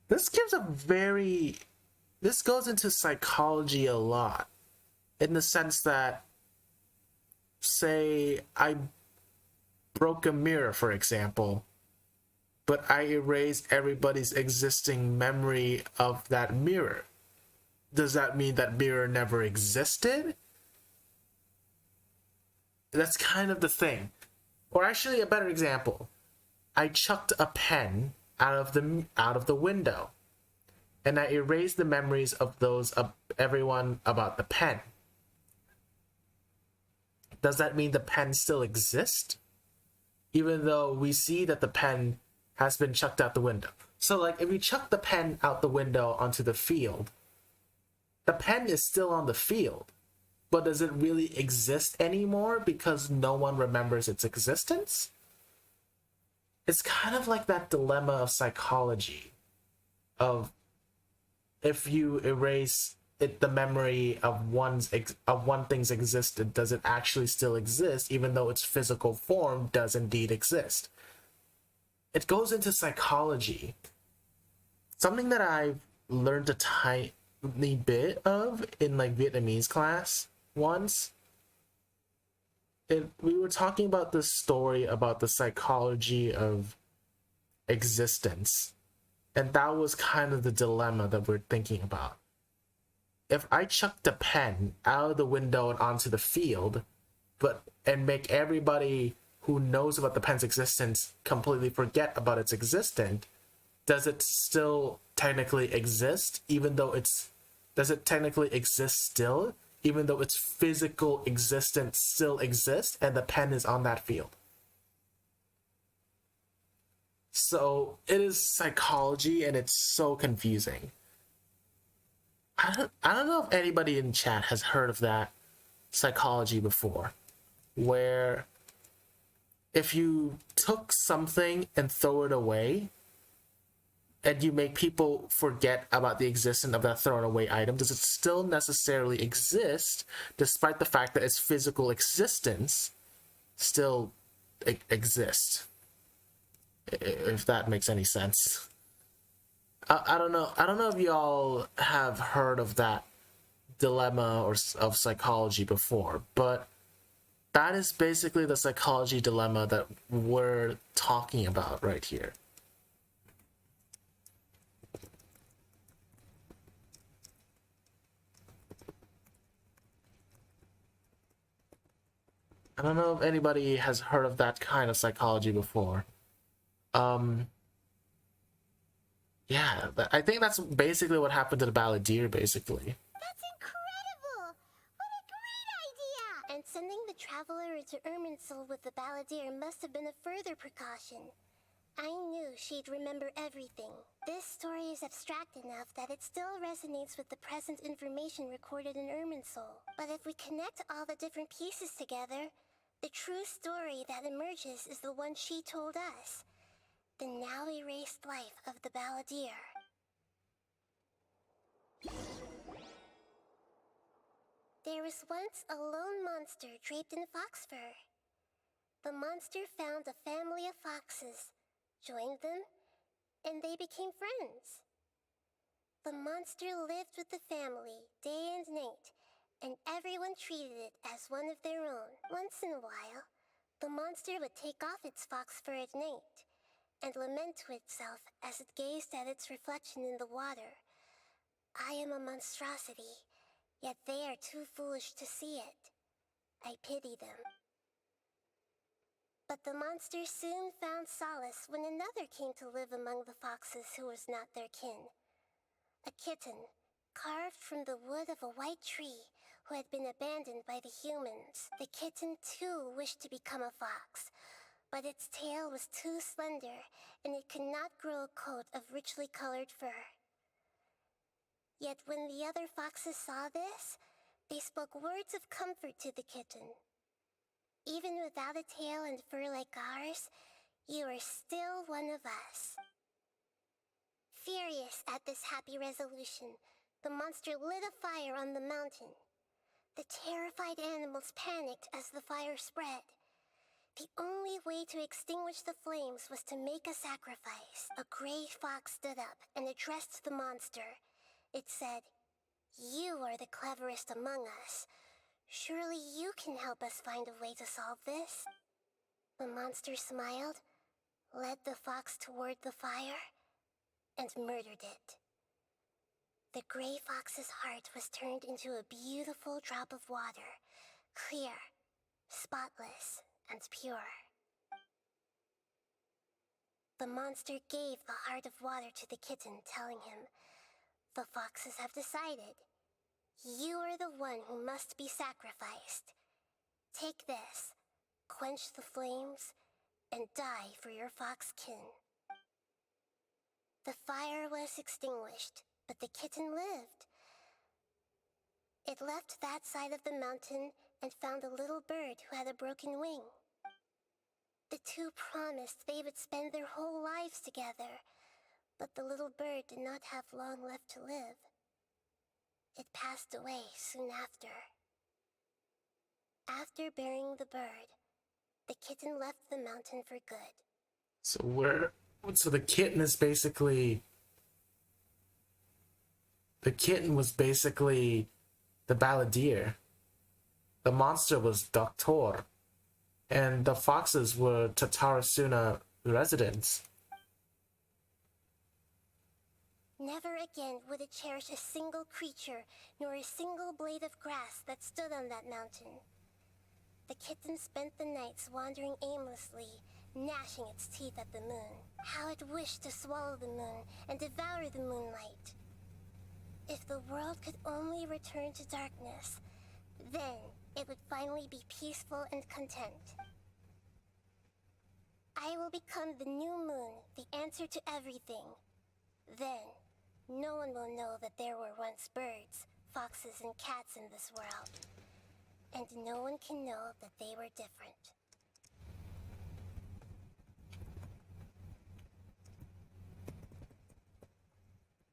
this goes into psychology a lot, in the sense that, say, I broke a mirror, for example, but I erased everybody's existing memory of that mirror. Does that mean that mirror never existed? That's kind of the thing. Or actually, a better example, I chucked a pen out of the window, and I erased the memories of everyone about the pen. Does that mean the pen still exists, even though we see that the pen has been chucked out the window? So, like, if you chuck the pen out the window onto the field, the pen is still on the field, but does it really exist anymore because no one remembers its existence? It's kind of like that dilemma of psychology, of if you erase the memory of one thing's existence, does it actually still exist, even though its physical form does indeed exist? It goes into psychology. Something that I've learned a tiny bit of in like Vietnamese class once. We were talking about this story about the psychology of existence, and that was kind of the dilemma that we're thinking about. If I chucked a pen out of the window and onto the field, and make everybody who knows about the pen's existence completely forget about its existence, does it still technically exist, does it technically exist still, even though its physical existence still exists and the pen is on that field? So it is psychology, and it's so confusing. I don't know if anybody in chat has heard of that psychology before, where if you took something and throw it away, and you make people forget about the existence of that thrown away item, does it still necessarily exist, despite the fact that its physical existence still exists? If that makes any sense. I don't know. I don't know if y'all have heard of that dilemma of psychology before, but that is basically the psychology dilemma that we're talking about right here. I don't know if anybody has heard of that kind of psychology before. Yeah, I think that's basically what happened to the Balladeer, basically. That's incredible! What a great idea! And sending the traveler into Irminsul with the Balladeer must have been a further precaution. I knew she'd remember everything. This story is abstract enough that it still resonates with the present information recorded in Irminsul. But if we connect all the different pieces together, the true story that emerges is the one she told us. The now erased life of the Balladeer. There was once a lone monster draped in fox fur. The monster found a family of foxes, joined them, and they became friends. The monster lived with the family day and night, and everyone treated it as one of their own. Once in a while, the monster would take off its fox fur at night and lament to itself as it gazed at its reflection in the water. I am a monstrosity, yet they are too foolish to see it. I pity them. But the monster soon found solace when another came to live among the foxes who was not their kin. A kitten, carved from the wood of a white tree, who had been abandoned by the humans. The kitten too wished to become a fox, but its tail was too slender, and it could not grow a coat of richly colored fur. Yet when the other foxes saw this, they spoke words of comfort to the kitten. Even without a tail and fur like ours, you are still one of us. Furious at this happy resolution, the monster lit a fire on the mountain. The terrified animals panicked as the fire spread. The only way to extinguish the flames was to make a sacrifice. A gray fox stood up and addressed the monster. It said, "You are the cleverest among us. Surely you can help us find a way to solve this." The monster smiled, led the fox toward the fire, and murdered it. The gray fox's heart was turned into a beautiful drop of water, clear, spotless, and pure. The monster gave the heart of water to the kitten, telling him, "The foxes have decided. You are the one who must be sacrificed. Take this, quench the flames, and die for your fox kin." The fire was extinguished, but the kitten lived. It left that side of the mountain and found a little bird who had a broken wing. The two promised they would spend their whole lives together, but the little bird did not have long left to live. It passed away soon after. After burying the bird, the kitten left the mountain for good. So the kitten is basically... The kitten was basically the balladeer. The monster was Doctor. And the foxes were Tatarasuna residents. Never again would it cherish a single creature, nor a single blade of grass that stood on that mountain. The kitten spent the nights wandering aimlessly, gnashing its teeth at the moon. How it wished to swallow the moon and devour the moonlight. If the world could only return to darkness, then it would finally be peaceful and content. I will become the new moon, the answer to everything. Then, no one will know that there were once birds, foxes, and cats in this world. And no one can know that they were different.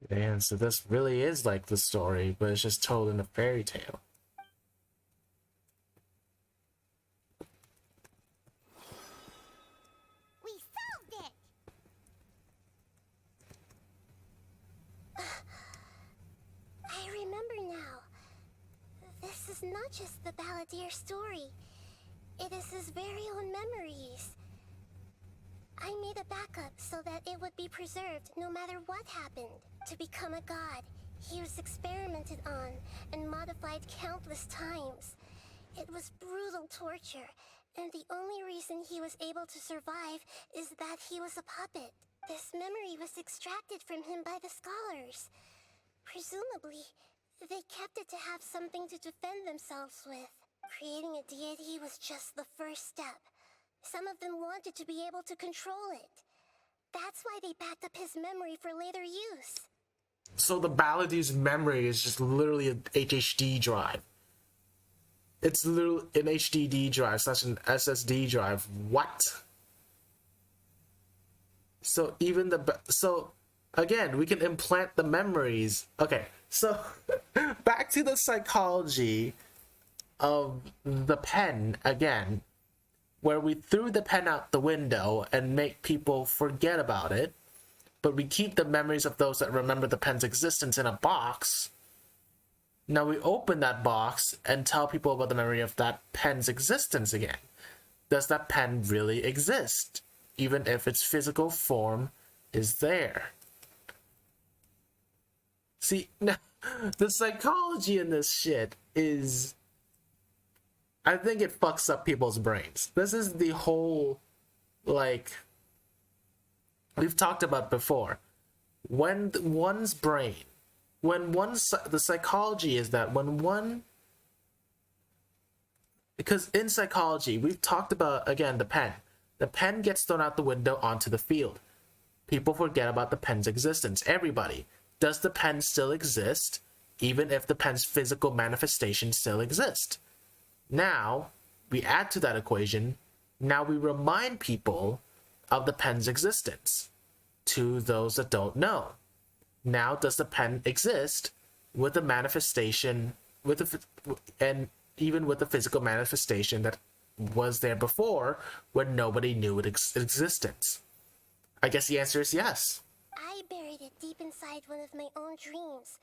And so this really is like the story, but it's just told in a fairy tale. We solved it! I remember now. This is not just the balladeer story. It is his very own memories. I made a backup so that it would be preserved no matter what happened. To become a god, he was experimented on and modified countless times. It was brutal torture, and the only reason he was able to survive is that he was a puppet. This memory was extracted from him by the scholars. Presumably, they kept it to have something to defend themselves with. Creating a deity was just the first step. Some of them wanted to be able to control it. That's why they backed up his memory for later use. So the balladier's memory is just literally an HDD drive. It's literally an HDD drive, such an SSD drive. What? So even so again, we can implant the memories. Okay, so back to the psychology of the pen again, where we threw the pen out the window and make people forget about it, but we keep the memories of those that remember the pen's existence in a box. Now we open that box and tell people about the memory of that pen's existence again. Does that pen really exist, even if its physical form is there? See, now, the psychology in this shit is... I think it fucks up people's brains. This is the whole, like, we've talked about before. When one's brain, the psychology is that when one, because in psychology, we've talked about, again, the pen gets thrown out the window onto the field. People forget about the pen's existence. Everybody. Does the pen still exist, even if the pen's physical manifestation still exists? Now, we add to that equation, now we remind people of the pen's existence to those that don't know. Now, does the pen exist with the manifestation, and even with the physical manifestation that was there before when nobody knew its existence? I guess the answer is yes. I buried it deep inside one of my own dreams,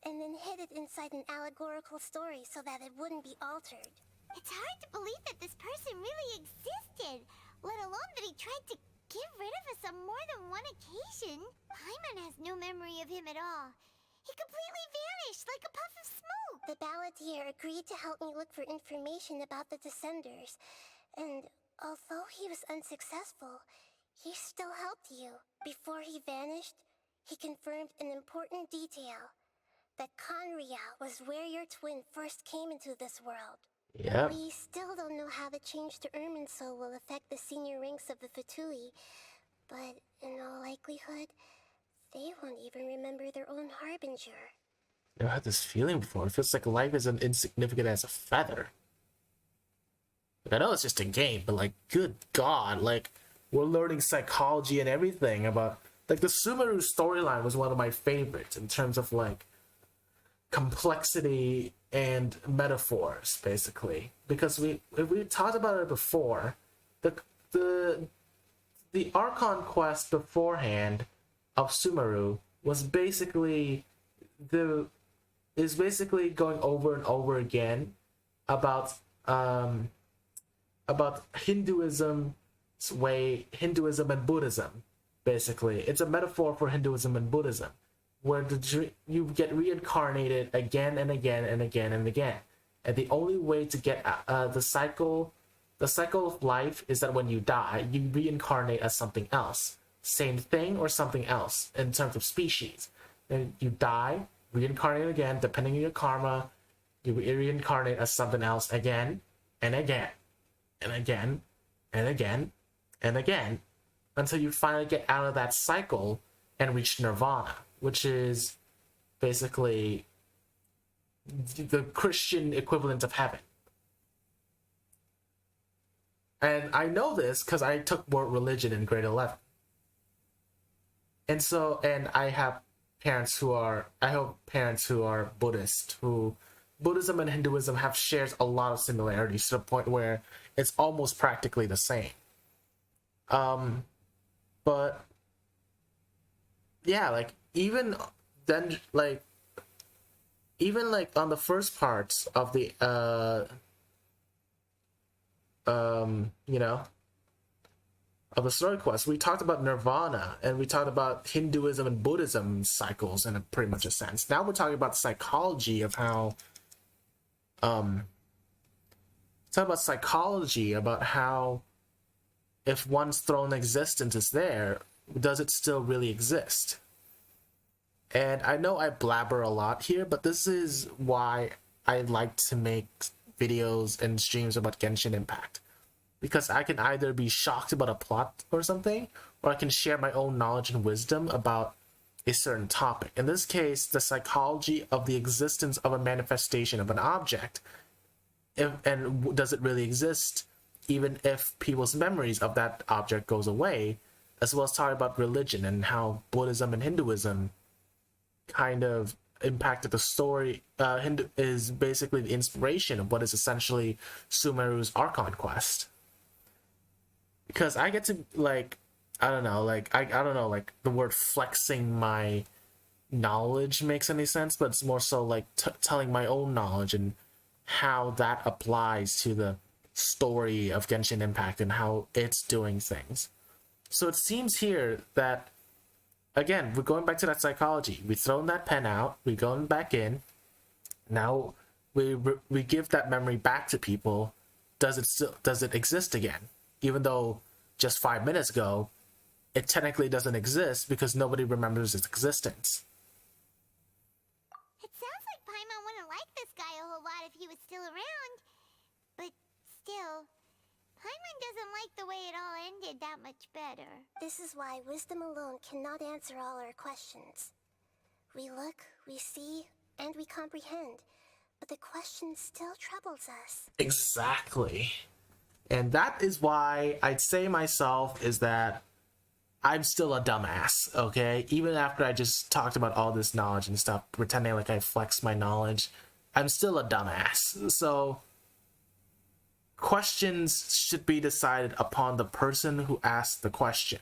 and then hid it inside an allegorical story so that it wouldn't be altered. It's hard to believe that this person really existed, let alone that he tried to get rid of us on more than one occasion. Paimon has no memory of him at all. He completely vanished like a puff of smoke. The balladeer agreed to help me look for information about the Descenders, and although he was unsuccessful, he still helped you. Before he vanished, he confirmed an important detail. That Conria was where your twin first came into this world. Yep. We still don't know how the change to Irminsul will affect the senior ranks of the Fatui, but in all likelihood, they won't even remember their own Harbinger. I've had this feeling before. It feels like life is insignificant as a feather. Like, I know it's just a game, but like, good God, like, we're learning psychology and everything about, like, the Sumeru storyline was one of my favorites in terms of like complexity and metaphors, basically, because we talked about it before. The Archon quest beforehand of Sumeru was basically going over and over again about Hinduism and Buddhism. Basically, it's a metaphor for Hinduism and Buddhism, where you get reincarnated again and again and again and again, and the only way to get the cycle of life is that when you die, you reincarnate as something else, same thing or something else in terms of species. And you die, reincarnate again, depending on your karma, you reincarnate as something else again and again and again and again and again, until you finally get out of that cycle and reach nirvana, which is basically the Christian equivalent of heaven. And I know this because I took more religion in grade 11. And I have parents who are Buddhist, who Buddhism and Hinduism have shares a lot of similarities to the point where it's almost practically the same. But yeah, like even then, like on the first parts of the of the story quest, we talked about nirvana and we talked about Hinduism and Buddhism cycles in a pretty much a sense. Now we're talking about the psychology of how about how if one's throne existence is there, does it still really exist? And I know I blabber a lot here, but this is why I like to make videos and streams about Genshin Impact. Because I can either be shocked about a plot or something, or I can share my own knowledge and wisdom about a certain topic. In this case, the psychology of the existence of a manifestation of an object, and does it really exist, even if people's memories of that object goes away, as well as talking about religion and how Buddhism and Hinduism kind of impacted the story. Hindu is basically the inspiration of what is essentially Sumeru's Archon quest. Because I get to, like, I don't know, like the word flexing my knowledge makes any sense, but it's more so like telling my own knowledge and how that applies to the story of Genshin Impact and how it's doing things. So it seems here that, again, we're going back to that psychology. We've thrown that pen out, we're going back in. Now we give that memory back to people. Does it exist again? Even though just 5 minutes ago, it technically doesn't exist because nobody remembers its existence. It sounds like Paimon wouldn't like this guy a whole lot if he was still around. But still, Paimon doesn't like the way it all ended that much better. This is why wisdom alone cannot answer all our questions. We look, we see, and we comprehend, but the question still troubles us. Exactly. And that is why I'd say myself is that I'm still a dumbass, okay? Even after I just talked about all this knowledge and stuff, pretending like I flex my knowledge, I'm still a dumbass. So, questions should be decided upon the person who asked the question.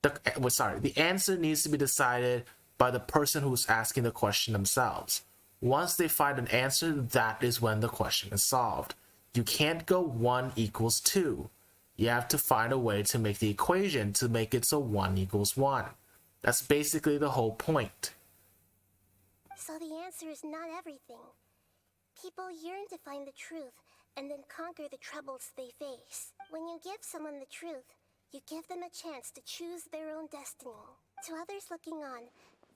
The answer needs to be decided by the person who's asking the question themselves. Once they find an answer, that is when the question is solved. You can't go 1 equals 2. You have to find a way to make the equation to make it so 1 equals 1. That's basically the whole point. So the answer is not everything. People yearn to find the truth and then conquer the troubles they face. When you give someone the truth, you give them a chance to choose their own destiny. To others looking on,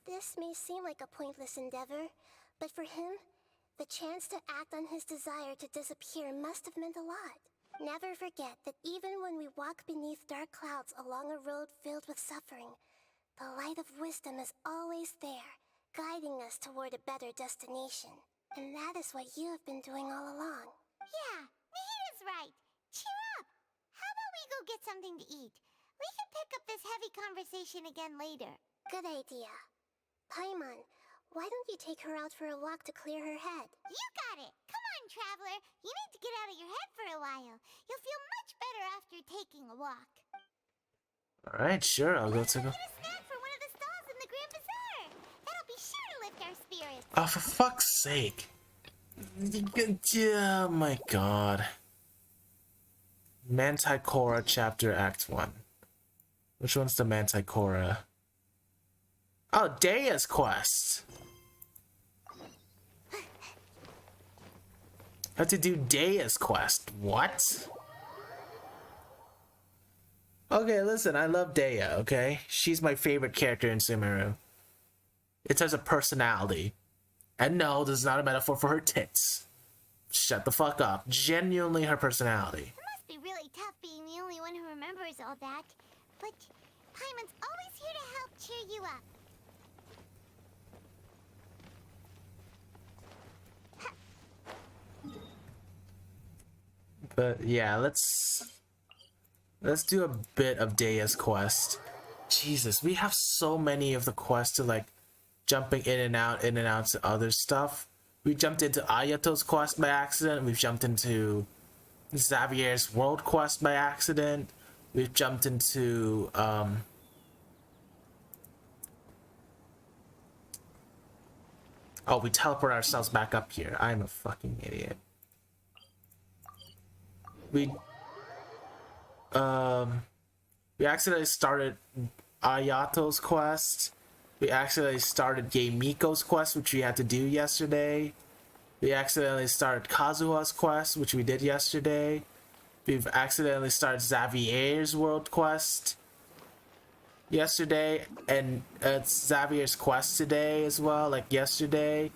this may seem like a pointless endeavor, but for him, the chance to act on his desire to disappear must have meant a lot. Never forget that even when we walk beneath dark clouds along a road filled with suffering, the light of wisdom is always there, guiding us toward a better destination. And that is what you have been doing all along. Yeah, Nahita's right. Cheer up. How about we go get something to eat? We can pick up this heavy conversation again later. Good idea. Paimon, why don't you take her out for a walk to clear her head? You got it. Come on, traveler. You need to get out of your head for a while. You'll feel much better after taking a walk. Alright, sure, I'll go take a... Get a snack from one of the stalls in the Grand Bazaar. That'll be sure to lift our spirits. Oh, for fuck's sake. Oh my god. Manticora Chapter Act 1. Which one's the Manticora? Oh, Deia's quest. I have to do Deia's quest. What? Okay, listen, I love Deia, okay? She's my favorite character in Sumeru. It has a personality. And no, this is not a metaphor for her tits. Shut the fuck up. Genuinely her personality. It must be really tough being the only one who remembers all that. But Paimon's always here to help cheer you up. But yeah, let's do a bit of Deia's quest. Jesus, we have so many of the quests to like jumping in and out to other stuff. We jumped into Ayato's quest by accident. We've jumped into Xavier's world quest by accident. We've jumped into oh, we teleport ourselves back up here. I'm a fucking idiot. We accidentally started Ayato's quest. We accidentally started Miko's quest, which we had to do yesterday. We accidentally started Kazuha's quest, which we did yesterday. We've accidentally started Xavier's world quest yesterday, and Xavier's quest today as well, like yesterday.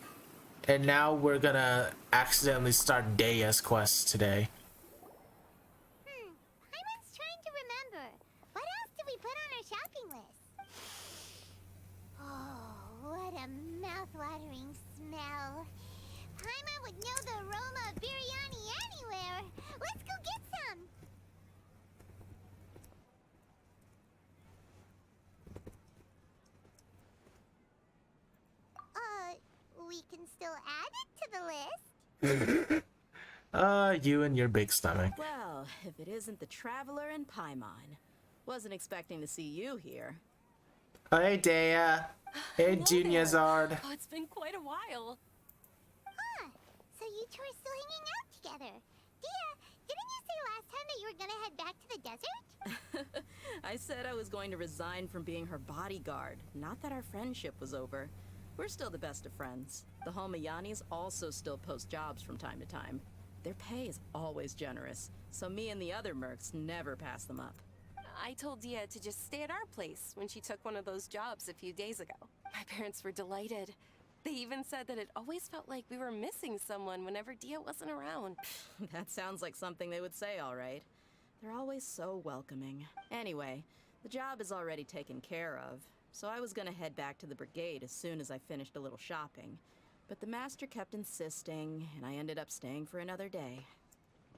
And now we're gonna accidentally start Deia's quest today. Paimon's trying to remember. What else did we put on our shopping list? Oh, what a mouth-watering smell. Paimon would know the aroma of biryani anywhere. Let's go get some. We can still add it to the list. You and your big stomach. Well, if it isn't the Traveler and Paimon. Wasn't expecting to see you here. Hey, Deia. Hey, Junior Zard. Oh, it's been quite a while. Huh. So you two are still hanging out together. Dia, didn't you say last time that you were gonna head back to the desert? I said I was going to resign from being her bodyguard, not that our friendship was over. We're still the best of friends. The Homayanis also still post jobs from time to time. Their pay is always generous, so me and the other mercs never pass them up. I told Dia to just stay at our place when she took one of those jobs a few days ago. My parents were delighted. They even said that it always felt like we were missing someone whenever Dia wasn't around. That sounds like something they would say, all right. They're always so welcoming. Anyway, the job is already taken care of, so I was gonna head back to the brigade as soon as I finished a little shopping. But the master kept insisting, and I ended up staying for another day.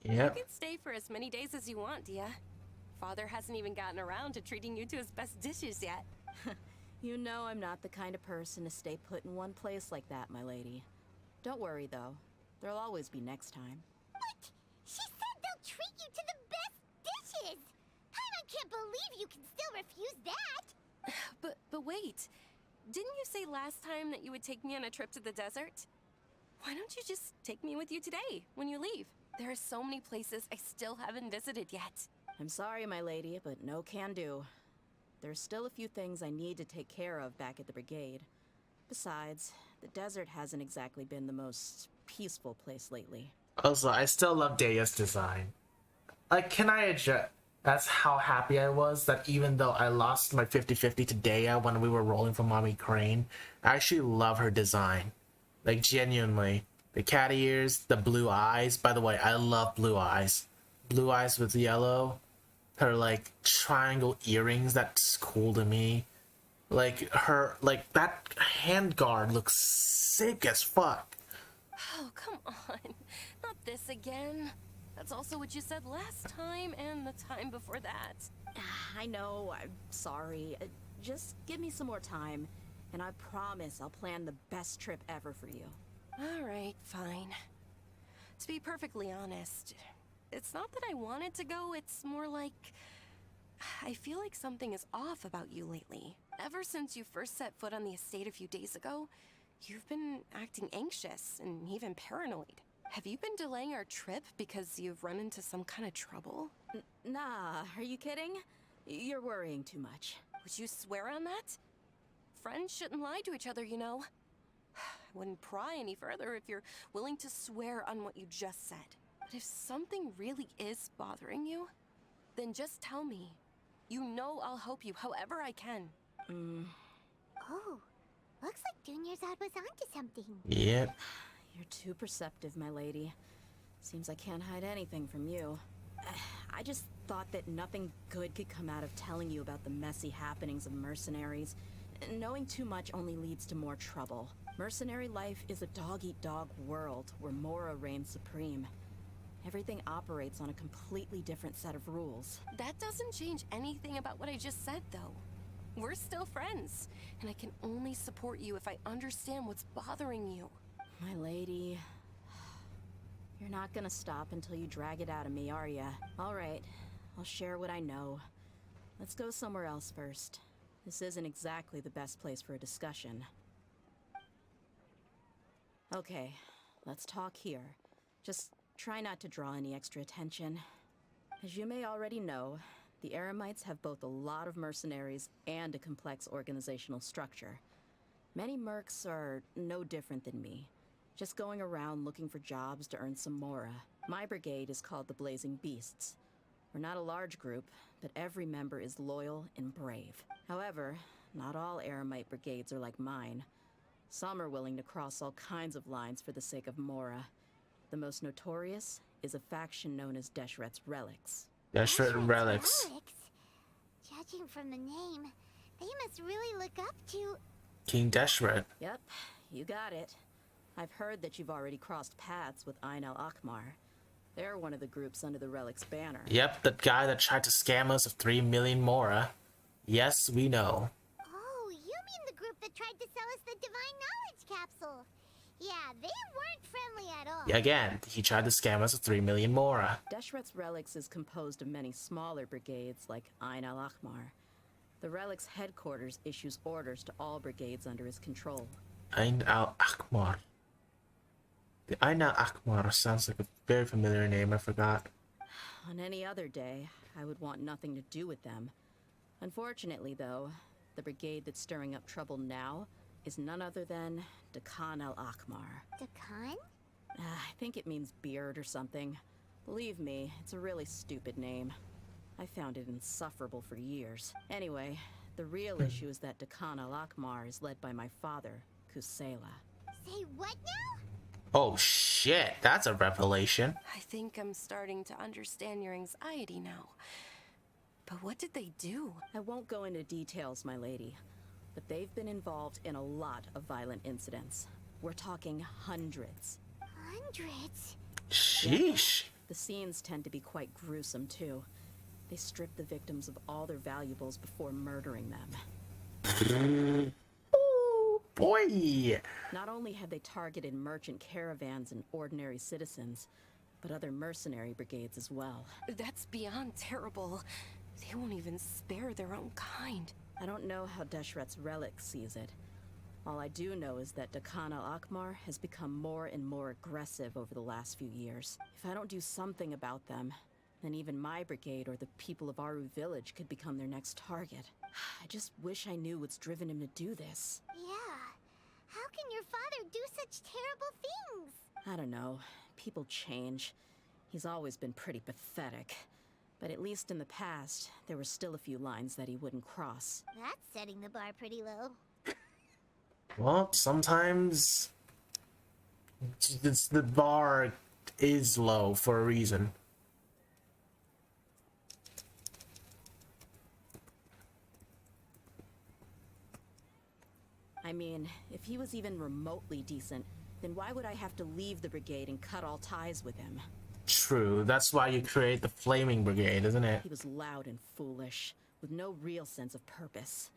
Yep. You can stay for as many days as you want, Dia. Father hasn't even gotten around to treating you to his best dishes yet. You know I'm not the kind of person to stay put in one place like that, my lady. Don't worry, though. There'll always be next time. What? She said they'll treat you to the best dishes! I can't believe you can still refuse that! But wait. Didn't you say last time that you would take me on a trip to the desert? Why don't you just take me with you today, when you leave? There are so many places I still haven't visited yet. I'm sorry, my lady, but no can do. There's still a few things I need to take care of back at the brigade. Besides, the desert hasn't exactly been the most peaceful place lately. Also, I still love Daya's design. Like, can I adjust? That's how happy I was that even though I lost my 50-50 to Daya when we were rolling for Mommy Crane, I actually love her design. Like, genuinely. The cat ears, the blue eyes. By the way, I love blue eyes. Blue eyes with yellow. Her, like, triangle earrings, that's cool to me. Like, that handguard looks sick as fuck. Oh, come on. Not this again. That's also what you said last time and the time before that. I know, I'm sorry. Just give me some more time, and I promise I'll plan the best trip ever for you. Alright, fine. To be perfectly honest, it's not that I wanted to go, it's more like... I feel like something is off about you lately. Ever since you first set foot on the estate a few days ago, you've been acting anxious and even paranoid. Have you been delaying our trip because you've run into some kind of trouble? Nah, are you kidding? You're worrying too much. Would you swear on that? Friends shouldn't lie to each other, you know. I wouldn't pry any further if you're willing to swear on what you just said. But if something really is bothering you, then just tell me. You know I'll help you however I can. Oh, looks like Dunyarzad was onto something. Yep. You're too perceptive, my lady. Seems I can't hide anything from you. I just thought that nothing good could come out of telling you about the messy happenings of mercenaries. Knowing too much only leads to more trouble. Mercenary life is a dog-eat-dog world where Mora reigns supreme. Everything operates on a completely different set of rules. That doesn't change anything about what I just said, though. We're still friends, and I can only support you if I understand what's bothering you. My lady... You're not gonna stop until you drag it out of me, are ya? Alright, I'll share what I know. Let's go somewhere else first. This isn't exactly the best place for a discussion. Okay, let's talk here. Just try not to draw any extra attention. As you may already know, the Eremites have both a lot of mercenaries and a complex organizational structure. Many mercs are no different than me, just going around looking for jobs to earn some mora. My brigade is called the Blazing Beasts. We're not a large group, but every member is loyal and brave. However, not all Eremite brigades are like mine. Some are willing to cross all kinds of lines for the sake of mora. The most notorious is a faction known as Deshret's Relics. Deshret Relics. Judging from the name, they must really look up to... King Deshret. Yep, you got it. I've heard that you've already crossed paths with Ain al-Akmar. They're one of the groups under the Relics banner. Yep, the guy that tried to scam us of 3 million mora. Yes, we know. Oh, you mean the group that tried to sell us the Divine Knowledge Capsule? Yeah, they weren't friendly at all. Again, he tried to scam us of 3 million mora. Deshret's Relics is composed of many smaller brigades like Ain al-Akmar. The Relics headquarters issues orders to all brigades under his control. Ain al-Akmar. The Ain al-Akmar sounds like a very familiar name, I forgot. On any other day, I would want nothing to do with them. Unfortunately, though, the brigade that's stirring up trouble now is none other than Dakan al-Akmar. Dakan? I think it means beard or something. Believe me, it's a really stupid name. I found it insufferable for years. Anyway, the real issue is that Dakan al-Akmar is led by my father, Kusela. Say what now? Oh shit, that's a revelation. I think I'm starting to understand your anxiety now. But what did they do? I won't go into details, my lady. But they've been involved in a lot of violent incidents. We're talking hundreds. Hundreds? Sheesh. The scenes tend to be quite gruesome, too. They stripped the victims of all their valuables before murdering them. Oh, boy! Not only had they targeted merchant caravans and ordinary citizens, but other mercenary brigades as well. That's beyond terrible. They won't even spare their own kind. I don't know how Deshret's relic sees it. All I do know is that Dakan al-Akmar has become more and more aggressive over the last few years. If I don't do something about them, then even my brigade or the people of Aru village could become their next target. I just wish I knew what's driven him to do this. Yeah. How can your father do such terrible things? I don't know. People change. He's always been pretty pathetic. But at least in the past, there were still a few lines that he wouldn't cross. That's setting the bar pretty low. Well, sometimes the bar is low for a reason. I mean, if he was even remotely decent, then why would I have to leave the brigade and cut all ties with him? True, that's why you create the Flaming Brigade, isn't it? He was loud and foolish, with no real sense of purpose.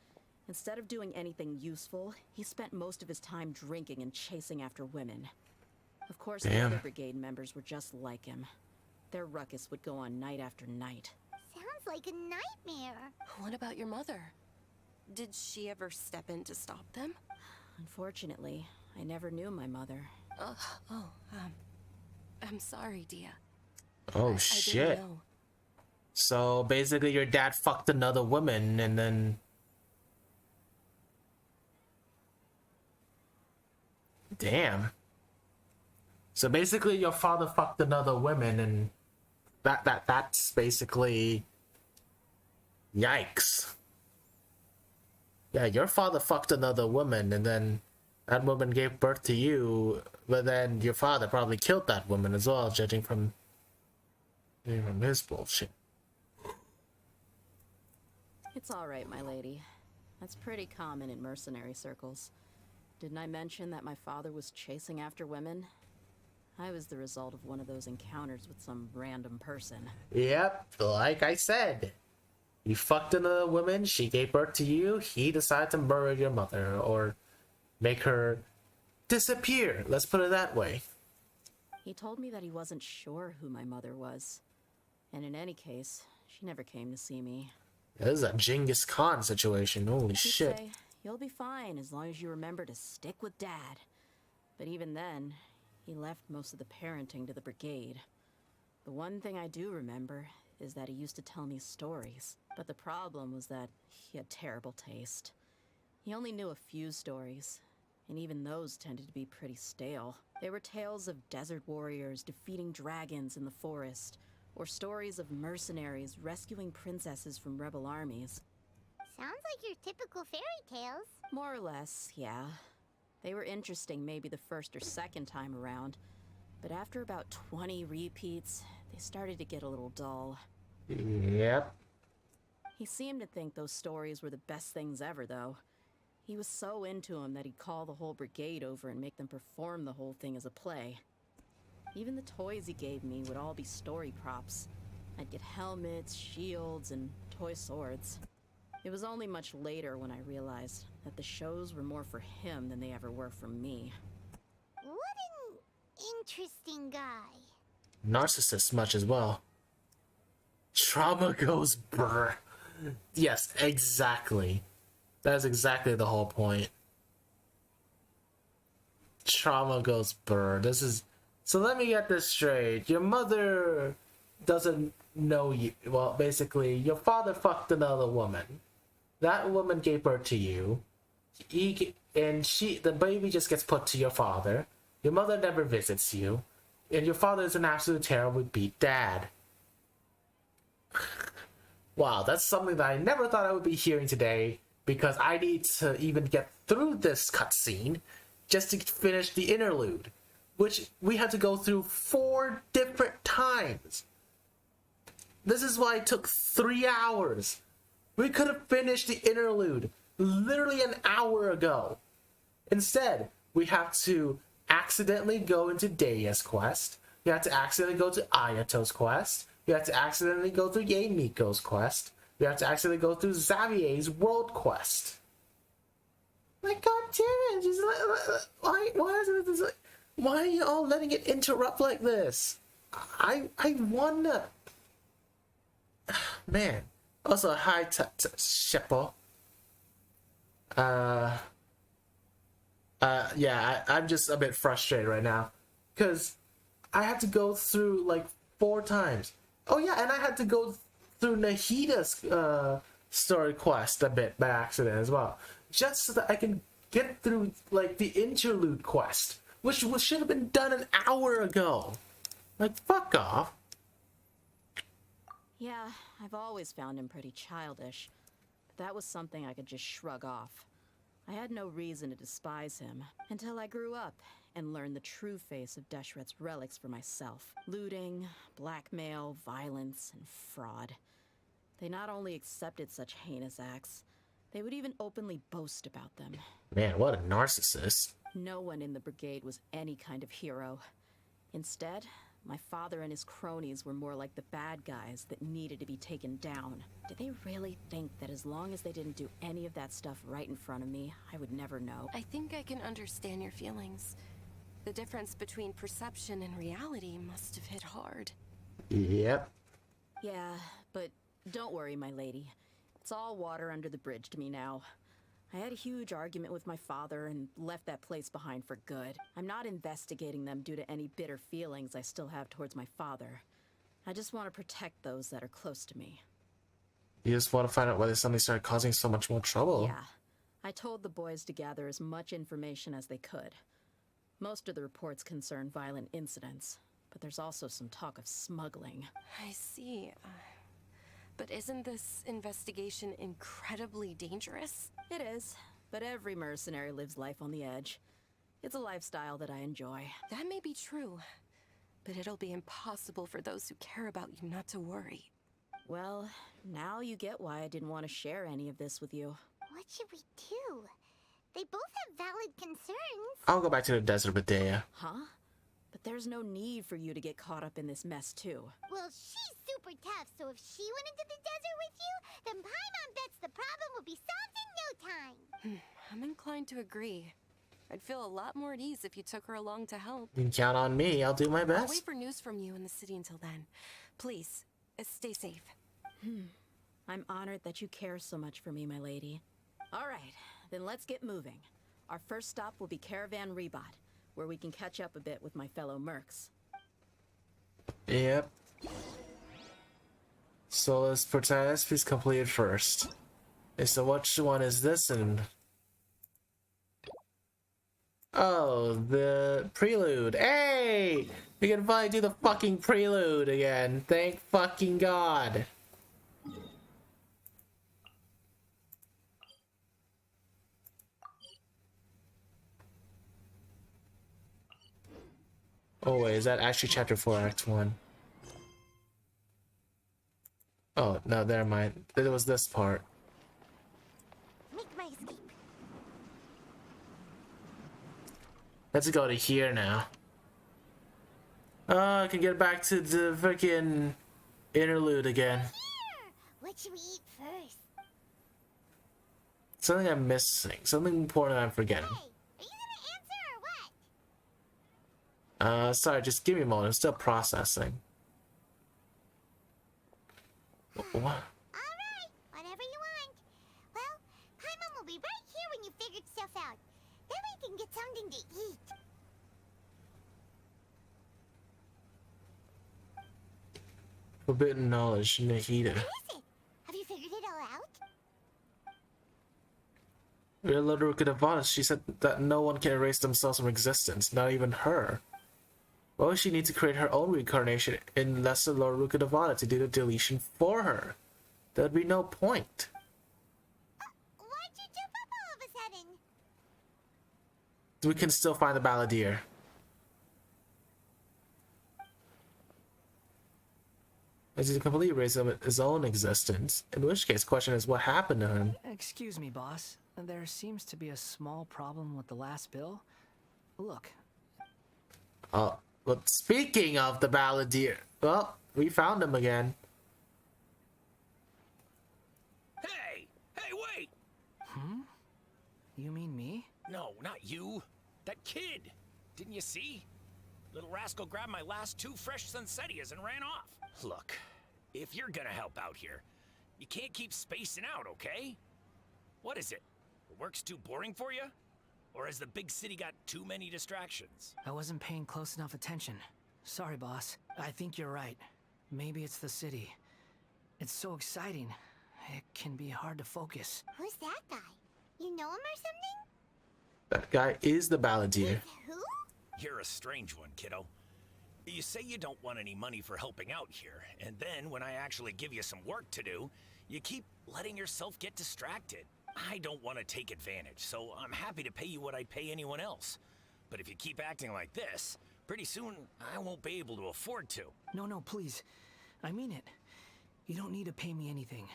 Instead of doing anything useful, he spent most of his time drinking and chasing after women. Of course, the other brigade members were just like him. Their ruckus would go on night after night. Sounds like a nightmare. What about your mother? Did she ever step in to stop them? Unfortunately, I never knew my mother. I'm sorry, Dia. Oh, I shit. didn't know. So basically your dad fucked another woman and then... Damn. So basically your father fucked another woman and that's basically... Yikes. Yeah, your father fucked another woman and then that woman gave birth to you, but then your father probably killed that woman as well, judging from his bullshit. It's all right, my lady. That's pretty common in mercenary circles. Didn't I mention that my father was chasing after women? I was the result of one of those encounters with some random person. Yep, like I said. You fucked another woman, she gave birth to you, he decided to murder your mother, or make her disappear, let's put it that way. He told me that he wasn't sure who my mother was. And in any case, she never came to see me. This is a Genghis Khan situation, holy He'd shit. say, "You'll be fine as long as you remember to stick with Dad." But even then, he left most of the parenting to the brigade. The one thing I do remember is that he used to tell me stories. But the problem was that he had terrible taste. He only knew a few stories, and even those tended to be pretty stale. They were tales of desert warriors defeating dragons in the forest, or stories of mercenaries rescuing princesses from rebel armies. Sounds like your typical fairy tales. More or less, yeah. They were interesting maybe the first or second time around, but after about 20 repeats, they started to get a little dull. Yep. He seemed to think those stories were the best things ever, though. He was so into them that he'd call the whole brigade over and make them perform the whole thing as a play. Even the toys he gave me would all be story props. I'd get helmets, shields, and toy swords. It was only much later when I realized that the shows were more for him than they ever were for me. What an interesting guy. Narcissist much as well. Trauma goes brr. Yes, exactly. That's exactly the whole point. Trauma goes brr. This is... So let me get this straight. Your mother doesn't know you. Well, basically, your father fucked another woman. That woman gave birth to you. The baby just gets put to your father. Your mother never visits you. And your father is an absolute terrible beat dad. Wow, that's something that I never thought I would be hearing today, because I need to even get through this cutscene just to finish the interlude, which we had to go through 4 different times. This is why it took 3 hours. We could have finished the interlude literally an hour ago. Instead, we have to accidentally go into Deia's quest. We have to accidentally go to Ayato's quest. We We have to accidentally go through Yae Miko's quest. We have to accidentally go through Xavier's world quest. Like, god damn it! Just why are you all letting it interrupt like this? I wonder. Man. Also, hi to Sheppo. Yeah, I'm just a bit frustrated right now. Because I had to go through like 4 times. Oh yeah, and I had to go through Nahida's story quest a bit by accident as well. Just so that I can get through like the interlude quest. Which should have been done an hour ago. Like, fuck off. Yeah, I've always found him pretty childish. But that was something I could just shrug off. I had no reason to despise him until I grew up and learned the true face of Deshret's relics for myself. Looting, blackmail, violence, and fraud. They not only accepted such heinous acts, they would even openly boast about them. Man, what a narcissist. No one in the brigade was any kind of hero. Instead, my father and his cronies were more like the bad guys that needed to be taken down. Did they really think that as long as they didn't do any of that stuff right in front of me, I would never know? I think I can understand your feelings. The difference between perception and reality must have hit hard. Yep. Yeah, but don't worry, my lady. It's all water under the bridge to me now. I had a huge argument with my father and left that place behind for good. I'm not investigating them due to any bitter feelings I still have towards my father. I just want to protect those that are close to me. You just want to find out why they suddenly started causing so much more trouble. Yeah. I told the boys to gather as much information as they could. Most of the reports concern violent incidents, but there's also some talk of smuggling. I see. But isn't this investigation incredibly dangerous? It is, but every mercenary lives life on the edge. It's a lifestyle that I enjoy. That may be true, but it'll be impossible for those who care about you not to worry. Well, now you get why I didn't want to share any of this with you. What should we do? They both have valid concerns. I'll go back to the desert with Dea. Huh? But there's no need for you to get caught up in this mess, too. Well, she's super tough, so if she went into the desert with you, then Paimon bets the problem will be solved in no time. I'm inclined to agree. I'd feel a lot more at ease if you took her along to help. You can count on me. I'll do my I'll best. wait for news from you in the city until then. Please, stay safe. I'm honored that you care so much for me, my lady. All right, then let's get moving. Our first stop will be Caravan Rebot, where we can catch up a bit with my fellow mercs. Yep. So let's protest piece completed first. Okay, so which one is this and... Oh, the prelude. Hey! We can finally do the fucking prelude again. Thank fucking God. Oh wait, is that actually chapter 4, act 1? Oh, no, never mind. It was this part. Make my escape. Let's go to here now. Oh, I can get back to the freaking interlude again. Here! What should we eat first? Something I'm missing. Something important I'm forgetting. Hey, are you gonna answer or what? Sorry, just give me a moment. I'm still processing. What? Alright, whatever you want. Well, Paimon will be right here when you figured stuff out. Then we can get something to eat. Forbidden knowledge, Nahida. What is it? Have you figured it all out? Real Rukadavana, she said that no one can erase themselves from existence, not even her. Why would she need to create her own reincarnation in Lesser Lord Rukadavana to do the deletion for her? There would be no point. Why'd you jump up all of a sudden? We can still find the Balladeer. As he completely erased his own existence, in which case, the question is what happened to him? Excuse me, boss. There seems to be a small problem with the last bill. Look. But speaking of the Balladeer, well, we found him again. Hey! Hey, wait! Hmm? You mean me? No, not you. That kid. Didn't you see? Little rascal grabbed my last 2 fresh Sunsettias and ran off. Look, if you're gonna help out here, you can't keep spacing out, okay? What is it? The work's too boring for you? Or has the big city got too many distractions? I wasn't paying close enough attention. Sorry, boss. I think you're right. Maybe it's the city. It's so exciting. It can be hard to focus. Who's that guy? You know him or something? That guy is the balladeer. Who? You're a strange one, kiddo. You say you don't want any money for helping out here, and then when I actually give you some work to do, you keep letting yourself get distracted. I don't want to take advantage, so I'm happy to pay you what I'd pay anyone else. But if you keep acting like this, pretty soon I won't be able to afford to. No, please. I mean it. You don't need to pay me anything.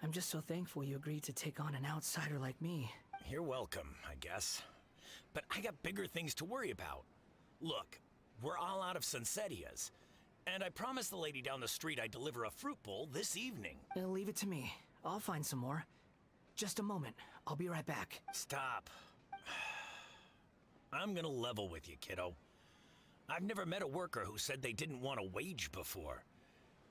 I'm just so thankful you agreed to take on an outsider like me. You're welcome, I guess. But I got bigger things to worry about. Look, we're all out of Sunsettias, and I promised the lady down the street I'd deliver a fruit bowl this evening. Leave it to me. I'll find some more. Just a moment. I'll be right back. Stop. I'm gonna level with you, kiddo. I've never met a worker who said they didn't want a wage before.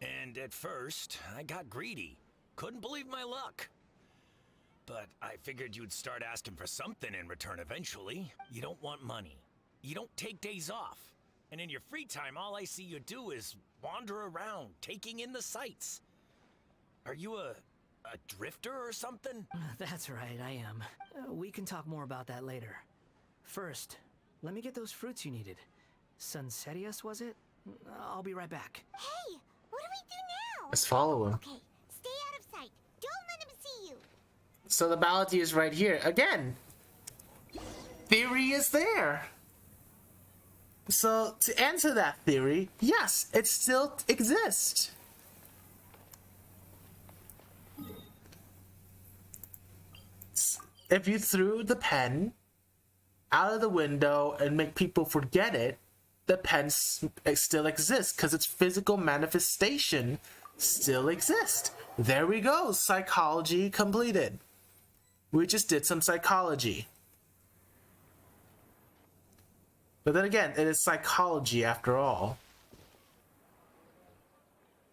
And at first, I got greedy. Couldn't believe my luck. But I figured you'd start asking for something in return eventually. You don't want money. You don't take days off. And in your free time, all I see you do is wander around, taking in the sights. Are you a drifter or something? That's right, I am. We can talk more about that later. First, let me get those fruits you needed. Sunsettias, was it? I'll be right back. Hey, what do we do now? Let's follow him. Okay, stay out of sight. Don't let him see you. So the balladeer is right here again. Theory is there. So to answer that theory, yes, it still exists. If you threw the pen out of the window and make people forget it, the pen still exists because its physical manifestation still exists. There we go. Psychology completed. We just did some psychology. But then again, it is psychology after all.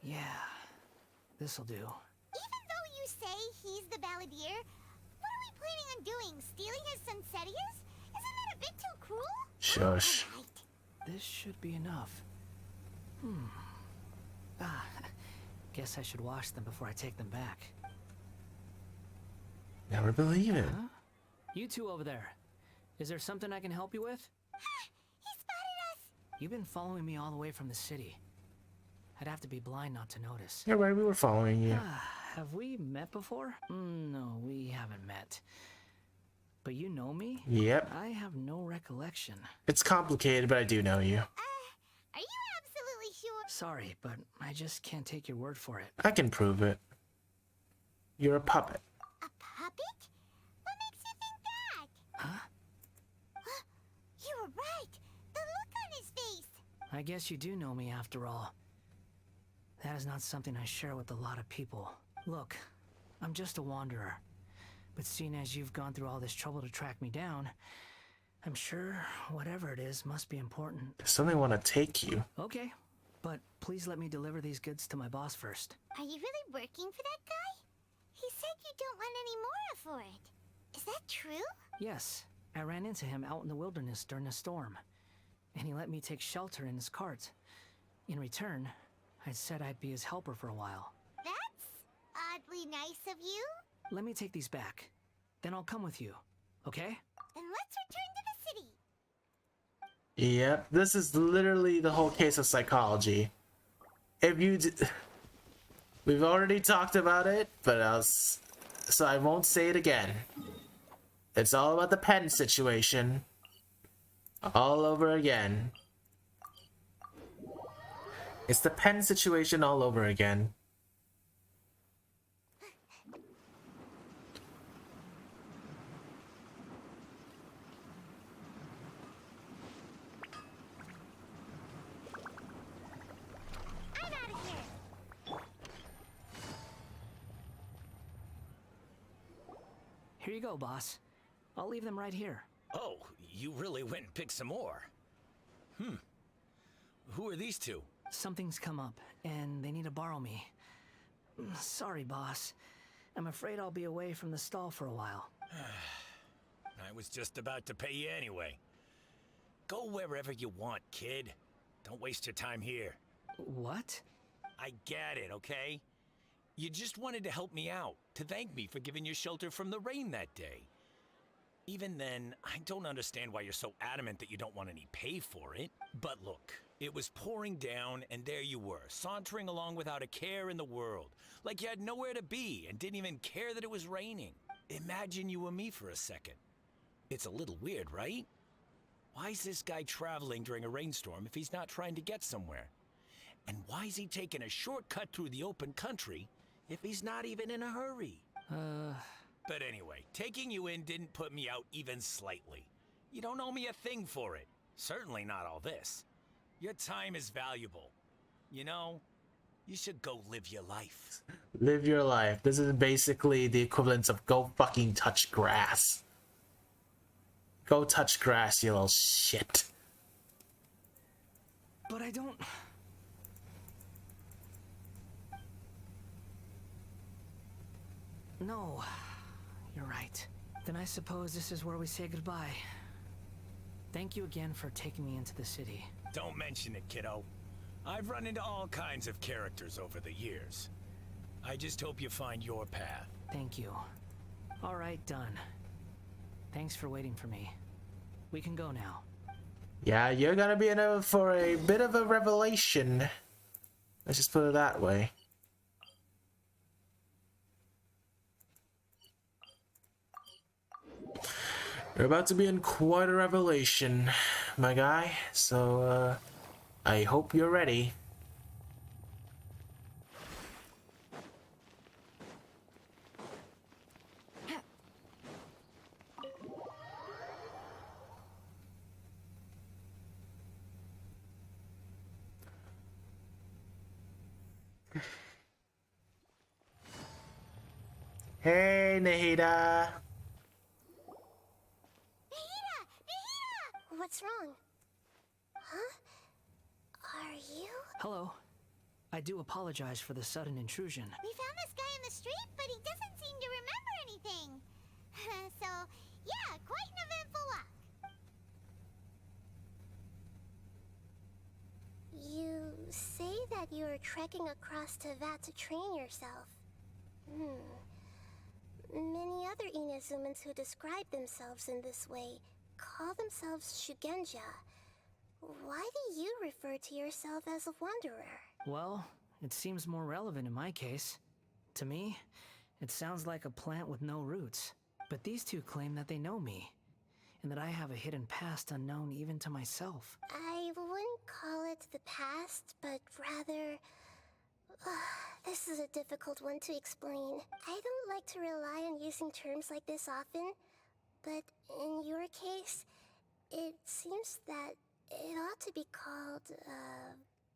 Yeah, this'll do. Even though you say he's the balladeer, what are we planning on doing? Stealing his Sunsettias? Isn't that a bit too cruel? Shush. This should be enough. Guess I should wash them before I take them back. Never believe it. Huh? You two over there. Is there something I can help you with? He spotted us! You've been following me all the way from the city. I'd have to be blind not to notice. Yeah, right, we were following you. Have we met before? No, we haven't met. But you know me? Yep. I have no recollection. It's complicated, but I do know you. Are you absolutely sure? Sorry, but I just can't take your word for it. I can prove it. You're a puppet. A puppet? What makes you think that? Huh? You were right! The look on his face! I guess you do know me after all. That is not something I share with a lot of people. Look, I'm just a wanderer. But seeing as you've gone through all this trouble to track me down, I'm sure whatever it is must be important. Does something want to take you? Okay, but please let me deliver these goods to my boss first. Are you really working for that guy? He said you don't want any more for it. Is that true? Yes, I ran into him out in the wilderness during a storm, and he let me take shelter in his cart. In return, I said I'd be his helper for a while. That's oddly nice of you. Let me take these back. Then I'll come with you, okay? Then let's return to the city. Yep, this is literally the whole case of psychology. If you we've already talked about it, but so I won't say it again. It's all about the pen situation. All over again. It's the pen situation all over again. I've Here you go, boss. I'll leave them right here. Oh, you really went and picked some more. Who are these two? Something's come up, and they need to borrow me. Sorry, boss. I'm afraid I'll be away from the stall for a while. I was just about to pay you anyway. Go wherever you want, kid. Don't waste your time here. What? I get it, okay? You just wanted to help me out, to thank me for giving you shelter from the rain that day. Even then, I don't understand why you're so adamant that you don't want any pay for it. But look, it was pouring down, and there you were, sauntering along without a care in the world, like you had nowhere to be and didn't even care that it was raining. Imagine you were me for a second. It's a little weird, right? Why is this guy traveling during a rainstorm if he's not trying to get somewhere? And why is he taking a shortcut through the open country if he's not even in a hurry? But anyway, taking you in didn't put me out even slightly. You don't owe me a thing for it. Certainly not all this. Your time is valuable. You know, you should go live your life. Live your life. This is basically the equivalent of go fucking touch grass. Go touch grass, you little shit. But I don't... No, you're right. Then I suppose this is where we say goodbye. Thank you again for taking me into the city. Don't mention it, kiddo. I've run into all kinds of characters over the years. I just hope you find your path. Thank you. All right, done. Thanks for waiting for me. We can go now. Yeah, you're gonna be in for a bit of a revelation. Let's just put it that way. You're about to be in quite a revelation, my guy. So, I hope you're ready. Hey, Nahida. What's wrong? Huh? Are you? Hello. I do apologize for the sudden intrusion. We found this guy in the street, but he doesn't seem to remember anything. So, yeah, quite an eventful walk. You say that you are trekking across Teyvat to train yourself. Many other Inazumans who describe themselves in this way call themselves Shugenja. Why do you refer to yourself as a wanderer? Well, it seems more relevant in my case. To me, it sounds like a plant with no roots. But these two claim that they know me, and that I have a hidden past unknown even to myself. I wouldn't call it the past, but rather... this is a difficult one to explain. I don't like to rely on using terms like this often, but in your case, it seems that it ought to be called,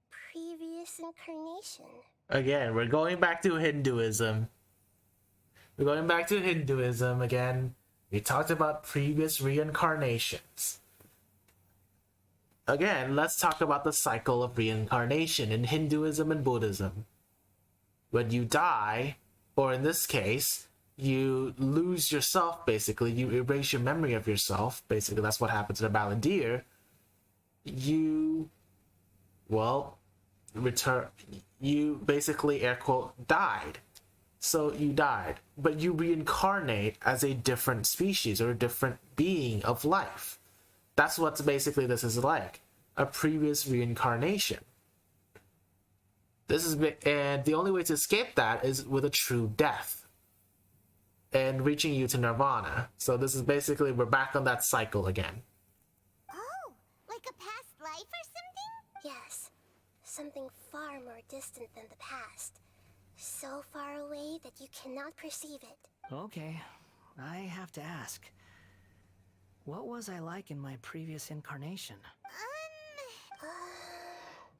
previous incarnation. Again, we're going back to Hinduism. We're going back to Hinduism again. We talked about previous reincarnations. Again, let's talk about the cycle of reincarnation in Hinduism and Buddhism. When you die, or in this case, you lose yourself, basically. You erase your memory of yourself. Basically, that's what happened to the Balandir. You, well, you basically, air quote, died. So you died, but you reincarnate as a different species or a different being of life. That's what basically this is like, a previous reincarnation. And the only way to escape that is with a true death and reaching you to nirvana. So this is basically, we're back on that cycle again. Oh, like a past life or something? Yes, something far more distant than the past. So far away that you cannot perceive it. Okay, I have to ask. What was I like in my previous incarnation?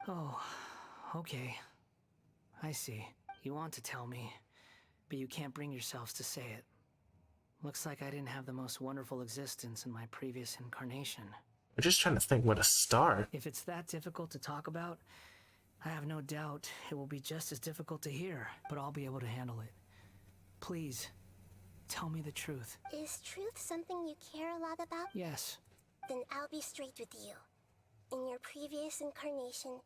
Oh, okay. I see. You want to tell me, but you can't bring yourselves to say it. Looks like I didn't have the most wonderful existence in my previous incarnation. We're just trying to think where to start. If it's that difficult to talk about, I have no doubt it will be just as difficult to hear, but I'll be able to handle it. Please, tell me the truth. Is truth something you care a lot about? Yes. Then I'll be straight with you. In your previous incarnation,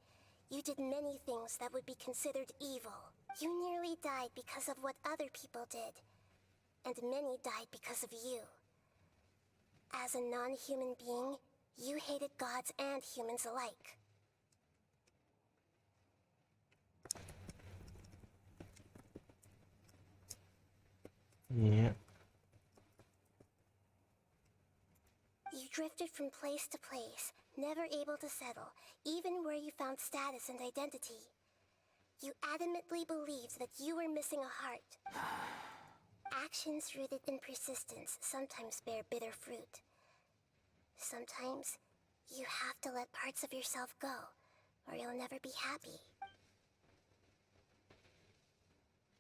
you did many things that would be considered evil. You nearly died because of what other people did, and many died because of you. As a non-human being, you hated gods and humans alike. Yeah. You drifted from place to place, never able to settle, even where you found status and identity. You adamantly believed that you were missing a heart. Actions rooted in persistence sometimes bear bitter fruit. Sometimes, you have to let parts of yourself go, or you'll never be happy.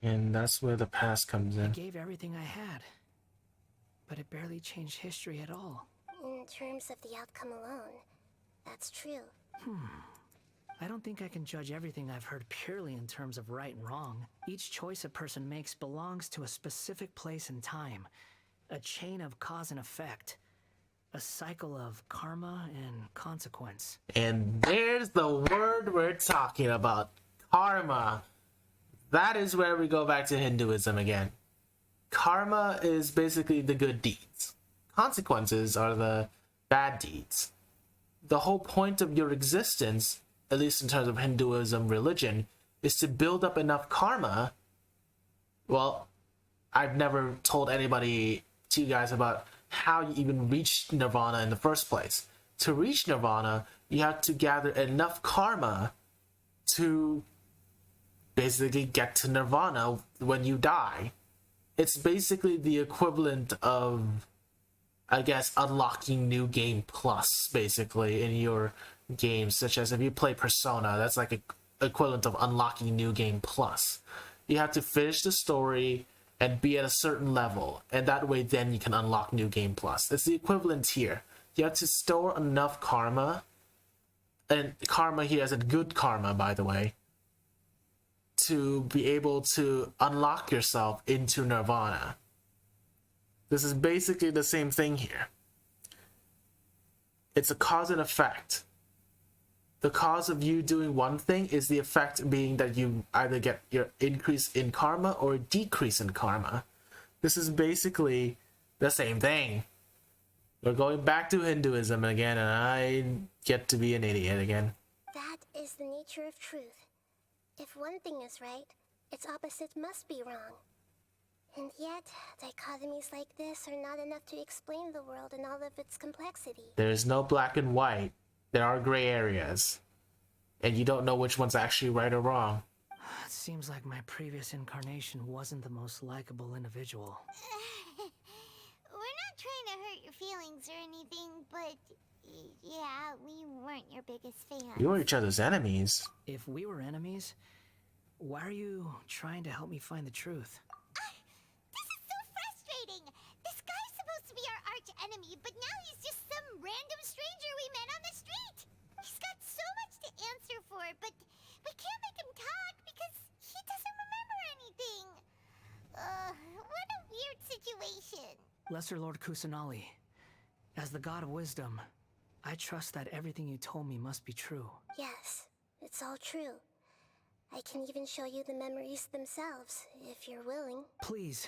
And that's where the past comes I in. gave everything I had, but it barely changed history at all. In terms of the outcome alone, that's true. I don't think I can judge everything I've heard purely in terms of right and wrong. Each choice a person makes belongs to a specific place and time. A chain of cause and effect. A cycle of karma and consequence. And there's the word we're talking about. Karma. That is where we go back to Hinduism again. Karma is basically the good deeds. Consequences are the bad deeds. The whole point of your existence, at least in terms of Hinduism religion, is to build up enough karma. Well, I've never told anybody to you guys about how you even reach Nirvana in the first place. To reach Nirvana, you have to gather enough karma to basically get to Nirvana when you die. It's basically the equivalent of, I guess, unlocking new game plus, basically, in your games, such as if you play Persona, that's like a equivalent of unlocking new game plus. You have to finish the story and be at a certain level, and that way then you can unlock new game plus. It's the equivalent here. You have to store enough karma, and karma here is a good karma, by the way, to be able to unlock yourself into Nirvana. This is basically the same thing here. It's a cause and effect. The cause of you doing one thing is the effect being that you either get your increase in karma or a decrease in karma. This is basically the same thing. We're going back to Hinduism again, and I get to be an idiot again. That is the nature of truth. If one thing is right, its opposite must be wrong. And yet, dichotomies like this are not enough to explain the world in all of its complexity. There is no black and white. There are gray areas. And you don't know which one's actually right or wrong. It seems like my previous incarnation wasn't the most likable individual. We're not trying to hurt your feelings or anything, but yeah, we weren't your biggest fans. You are each other's enemies. If we were enemies, why are you trying to help me find the truth? This is so frustrating! This guy's supposed to be our arch enemy, but now he's just some random stranger we met on the street! He's got so much to answer for, but we can't make him talk because he doesn't remember anything! What a weird situation! Lesser Lord Kusanali, as the god of wisdom, I trust that everything you told me must be true. Yes, it's all true. I can even show you the memories themselves, if you're willing. Please,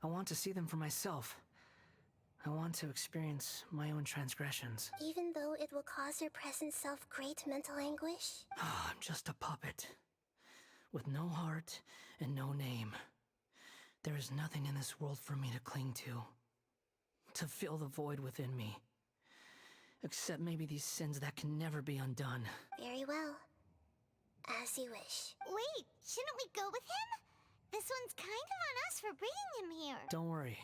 I want to see them for myself. I want to experience my own transgressions. Even though it will cause your present self great mental anguish? I'm just a puppet, with no heart and no name. There is nothing in this world for me to cling to fill the void within me. Except maybe these sins that can never be undone. Very well. As you wish. Wait, shouldn't we go with him? This one's kind of on us for bringing him here. Don't worry.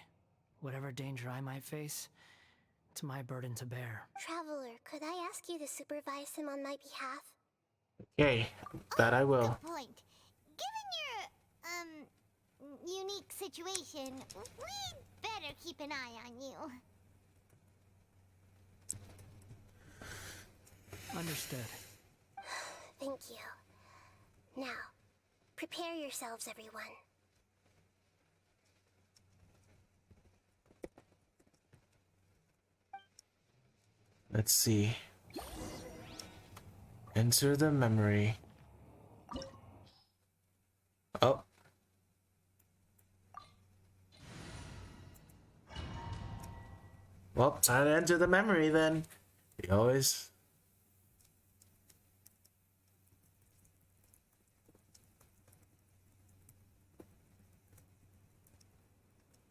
Whatever danger I might face, it's my burden to bear. Traveler, could I ask you to supervise him on my behalf? Okay, that I will. Good point. Given your, unique situation, we'd better keep an eye on you. Understood. Thank you. Now, prepare yourselves, everyone. Let's see. Enter the memory. Oh. Well, time to enter the memory then. We always...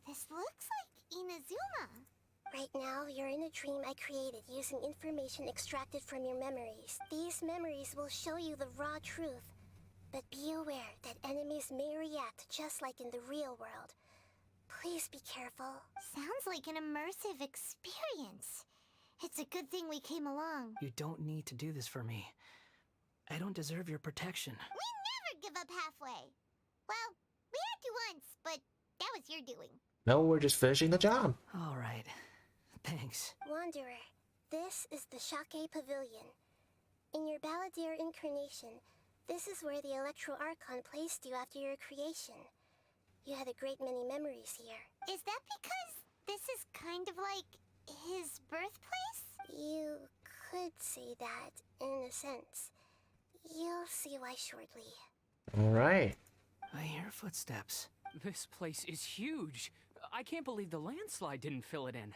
This looks like Inazuma. Right now, you're in a dream I created using information extracted from your memories. These memories will show you the raw truth. But be aware that enemies may react just like in the real world. Please be careful. Sounds like an immersive experience. It's a good thing we came along. You don't need to do this for me. I don't deserve your protection. We never give up halfway. Well, we had to once, but that was your doing. No, we're just finishing the job. All right. Thanks. Wanderer, this is the Shake Pavilion. In your Balladeer incarnation, this is where the Electro Archon placed you after your creation. You had a great many memories here. Is that because this is kind of like his birthplace? You could say that, in a sense. You'll see why shortly. Alright. I hear footsteps. This place is huge. I can't believe the landslide didn't fill it in.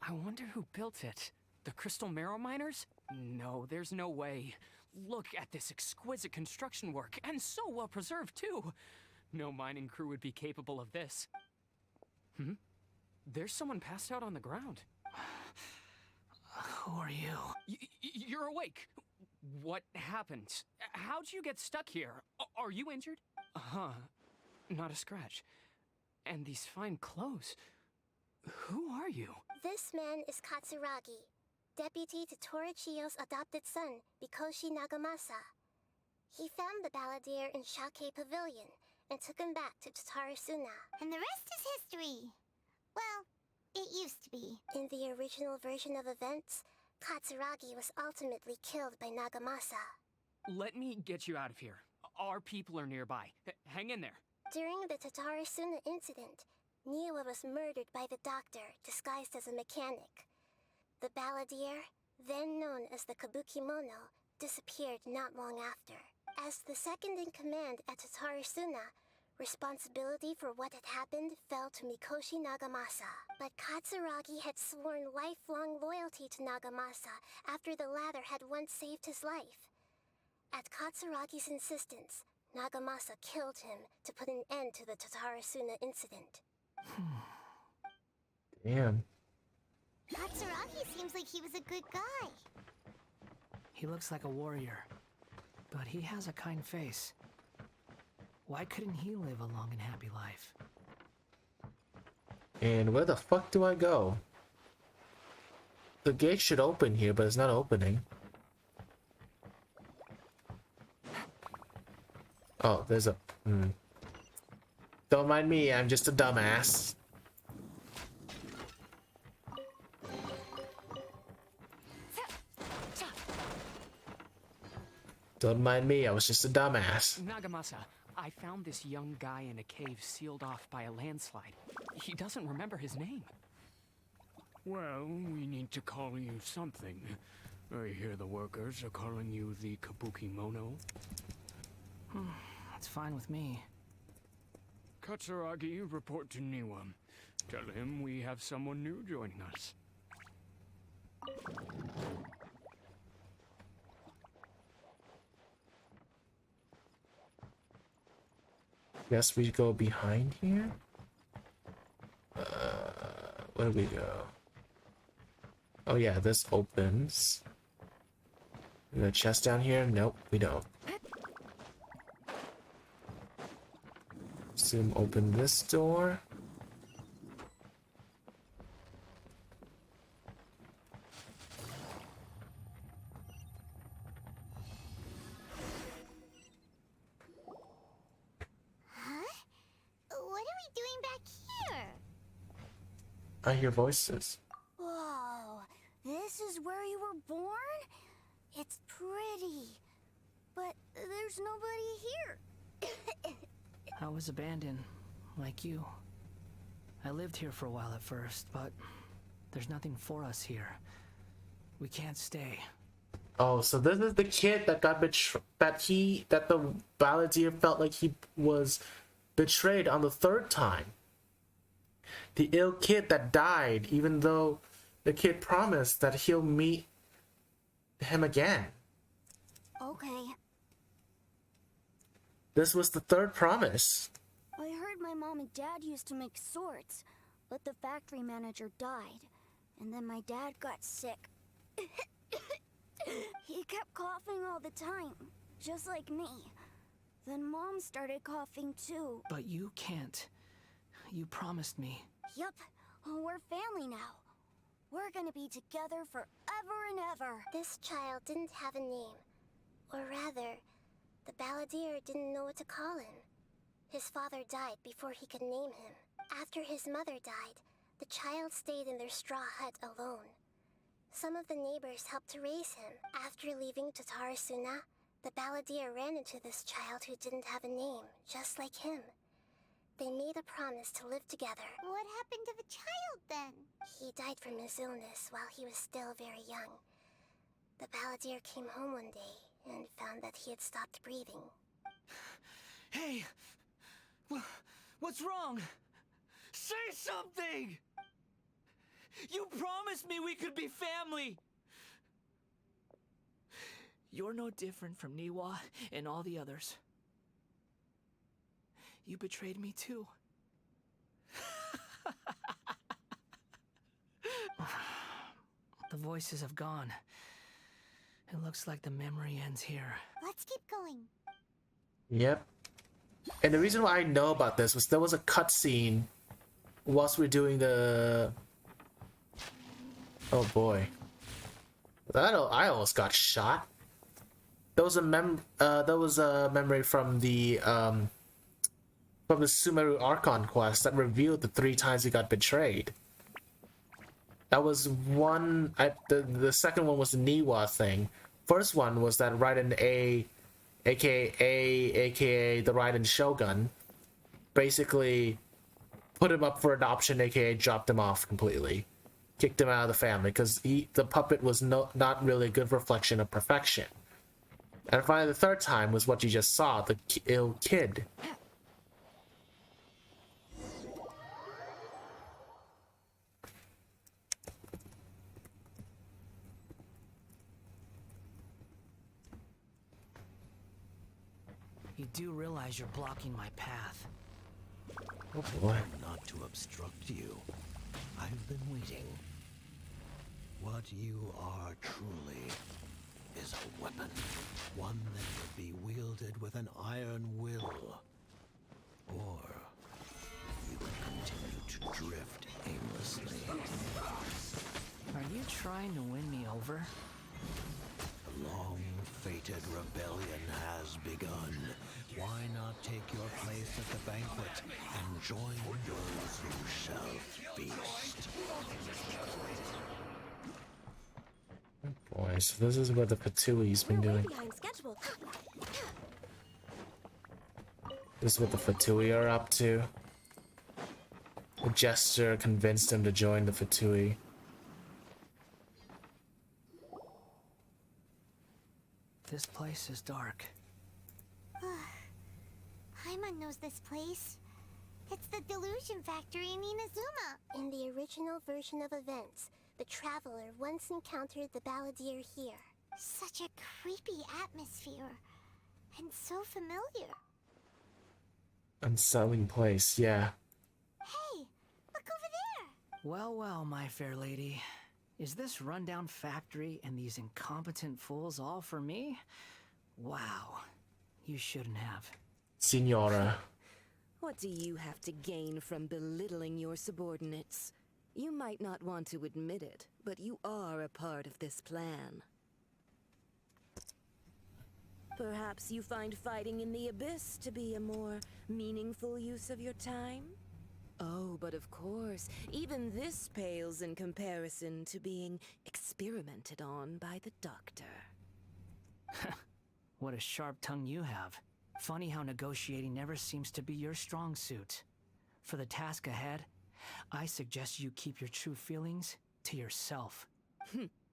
I wonder who built it. The Crystal Marrow Miners? No, there's no way. Look at this exquisite construction work, and so well preserved, too. No mining crew would be capable of this. There's someone passed out on the ground. Who are you? You're awake. What happened? How'd you get stuck here? Are you injured? Not a scratch. And these fine clothes. Who are you? This man is Katsuragi, deputy to Torichiyo's adopted son, Mikoshi Nagamasa. He found the Balladeer in Shake Pavilion and took him back to Tatarasuna. And the rest is history. Well, it used to be. In the original version of events, Katsuragi was ultimately killed by Nagamasa. Let me get you out of here. Our people are nearby. Hang in there. During the Tatarasuna incident, Niwa was murdered by the doctor, disguised as a mechanic. The Balladeer, then known as the Kabukimono, disappeared not long after. As the second in command at Tatarasuna, responsibility for what had happened fell to Mikoshi Nagamasa. But Katsuragi had sworn lifelong loyalty to Nagamasa after the latter had once saved his life. At Katsuragi's insistence, Nagamasa killed him to put an end to the Tatarasuna incident. Damn. Katsuragi seems like he was a good guy. He looks like a warrior, but he has a kind face. Why couldn't he live a long and happy life? And where the fuck do I go? The gate should open here, but it's not opening. Oh, there's a... Don't mind me, I'm just a dumbass. Don't mind me, I was just a dumbass. Nagamasa, I found this young guy in a cave sealed off by a landslide. He doesn't remember his name. Well, we need to call you something. I hear the workers are calling you the Kabukimono. That's fine with me. Katsuragi, report to Niwa. Tell him we have someone new joining us. Guess we go behind here? Where do we go? Oh yeah, this opens. The chest down here? Nope, we don't. Assume open this door. here? I hear voices. Whoa, this is where you were born? It's pretty, but there's nobody here. I was abandoned, like you. I lived here for a while at first, but there's nothing for us here. We can't stay. Oh, so this is the kid that got that the Balladeer felt like he was betrayed on the third time. The ill kid that died, even though the kid promised that he'll meet him again. Okay. This was the third promise. I heard my mom and dad used to make swords, but the factory manager died, and then my dad got sick. He kept coughing all the time, just like me. Then Mom started coughing too. But you can't. You promised me. Yup, we're family now. We're gonna be together forever and ever. This child didn't have a name. Or rather, the Balladeer didn't know what to call him. His father died before he could name him. After his mother died, the child stayed in their straw hut alone. Some of the neighbors helped to raise him. After leaving Tatarasuna, the Balladeer ran into this child who didn't have a name, just like him. They made a promise to live together. What happened to the child then? He died from his illness while he was still very young. The Balladeer came home one day and found that he had stopped breathing. Hey! What's wrong? Say something! You promised me we could be family! You're no different from Niwa and all the others. You betrayed me too. The voices have gone. It looks like the memory ends here. Let's keep going. Yep. And the reason why I know about this was there was a cutscene whilst we were doing the... Oh boy. I almost got shot. There was a memory from the Sumeru Archon quest that revealed the 3 times he got betrayed. That was one. The second one was the Niwa thing. First one was that Raiden A, aka the Raiden Shogun, basically put him up for adoption, aka dropped him off completely, kicked him out of the family because the puppet was not really a good reflection of perfection. And finally, the third time was what you just saw, the ill kid. You do realize you're blocking my path. Oh boy. Not to obstruct you. I've been waiting. What you are truly is a weapon. One that would be wielded with an iron will. Or you can continue to drift aimlessly. Are you trying to win me over? The long-fated rebellion has begun. Why not take your place at the banquet and join those who shall feast? Boy, so this is what the Fatui's been doing. This is what the Fatui are up to. The Jester convinced him to join the Fatui. This place is dark. Paimon knows this place. It's the Delusion Factory in Inazuma. In the original version of events, the Traveler once encountered the Balladeer here. Such a creepy atmosphere. And so familiar. Unsettling place, yeah. Hey, look over there! Well, well, my fair lady. Is this rundown factory and these incompetent fools all for me? Wow. You shouldn't have. Signora. What do you have to gain from belittling your subordinates? You might not want to admit it, but you are a part of this plan. Perhaps you find fighting in the Abyss to be a more meaningful use of your time? Oh, but But of course, even this pales in comparison to being experimented on by the doctor. What a sharp tongue you have. Funny how negotiating never seems to be your strong suit. For the task ahead, I suggest you keep your true feelings to yourself.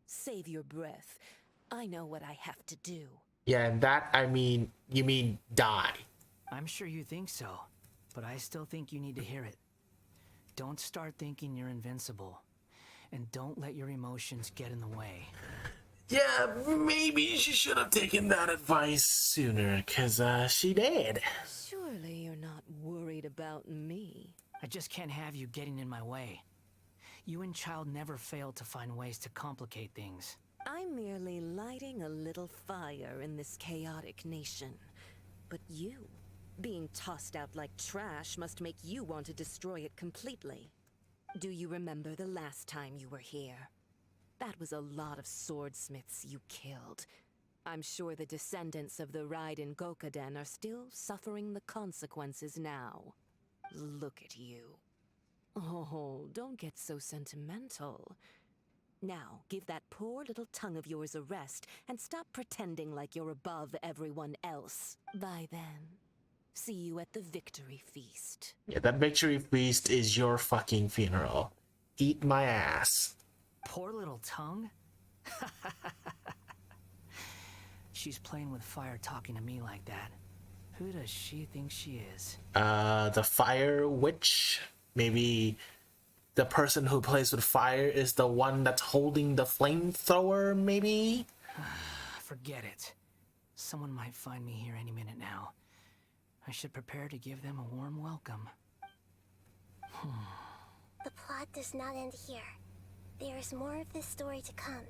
Save your breath. I know what I have to do. Yeah, and that, I mean, you mean die. I'm sure you think so, but I still think you need to hear it. Don't start thinking you're invincible, and don't let your emotions get in the way. Yeah, maybe she should have taken that advice sooner, cause she did. Surely you're not worried about me. I just can't have you getting in my way. You and Child never fail to find ways to complicate things. I'm merely lighting a little fire in this chaotic nation. But you, being tossed out like trash, must make you want to destroy it completely. Do you remember the last time you were here? That was a lot of swordsmiths you killed. I'm sure the descendants of the Raiden Gokaden are still suffering the consequences now. Look at you. Oh, don't get so sentimental. Now, give that poor little tongue of yours a rest and stop pretending like you're above everyone else. By then, see you at the victory feast. Yeah, that victory feast is your fucking funeral. Eat my ass. Poor little tongue? She's playing with fire talking to me like that. Who does she think she is? The fire witch? Maybe the person who plays with fire is the one that's holding the flamethrower, maybe? Forget it. Someone might find me here any minute now. I should prepare to give them a warm welcome. The plot does not end here. There is more of this story to come.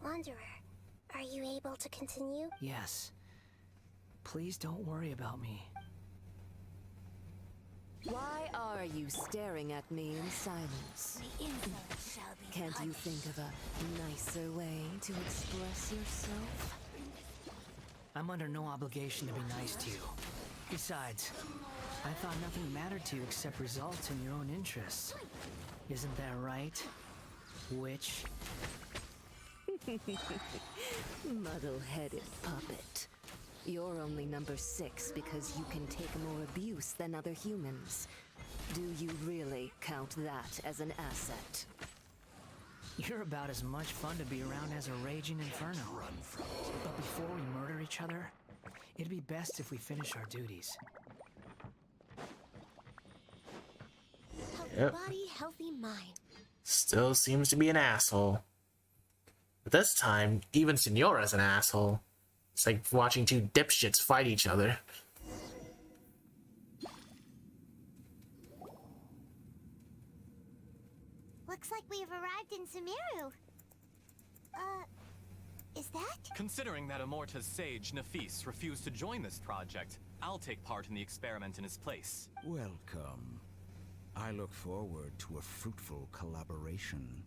Wanderer, are you able to continue? Yes. Please don't worry about me. Why are you staring at me in silence? Can't you think of a nicer way to express yourself? I'm under no obligation to be nice to you. Besides, I thought nothing mattered to you except results in your own interests. Isn't that right, witch? Muddle-headed puppet. You're only number 6 because you can take more abuse than other humans. Do you really count that as an asset? You're about as much fun to be around as a raging inferno. But before we murder each other, it'd be best if we finish our duties. Healthy body, healthy mind. Still seems to be an asshole. But this time, even Senora's an asshole. It's like watching two dipshits fight each other. Looks like we have arrived in Sumeru. Is that? Considering that Amorta's sage, Nafis, refused to join this project, I'll take part in the experiment in his place. Welcome. I look forward to a fruitful collaboration.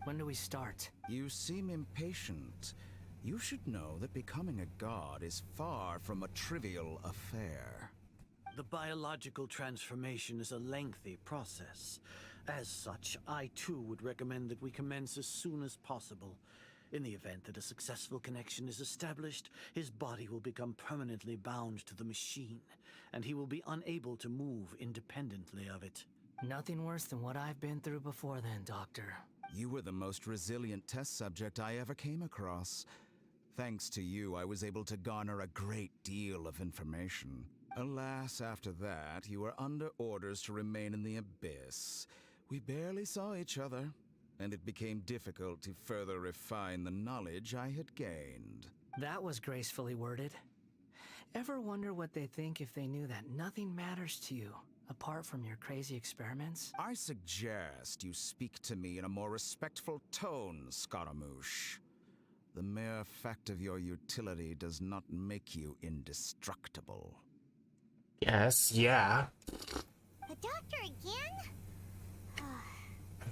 When do we start? You seem impatient. You should know that becoming a god is far from a trivial affair. The biological transformation is a lengthy process. As such, I too would recommend that we commence as soon as possible. In the event that a successful connection is established, his body will become permanently bound to the machine, and he will be unable to move independently of it. Nothing worse than what I've been through before then, Doctor. You were the most resilient test subject I ever came across. Thanks to you, I was able to garner a great deal of information. Alas, after that, you were under orders to remain in the abyss. We barely saw each other, and it became difficult to further refine the knowledge I had gained. That was gracefully worded. Ever wonder what they think if they knew that nothing matters to you, apart from your crazy experiments? I suggest you speak to me in a more respectful tone, Scaramouche. The mere fact of your utility does not make you indestructible. Yes, yeah. The doctor again?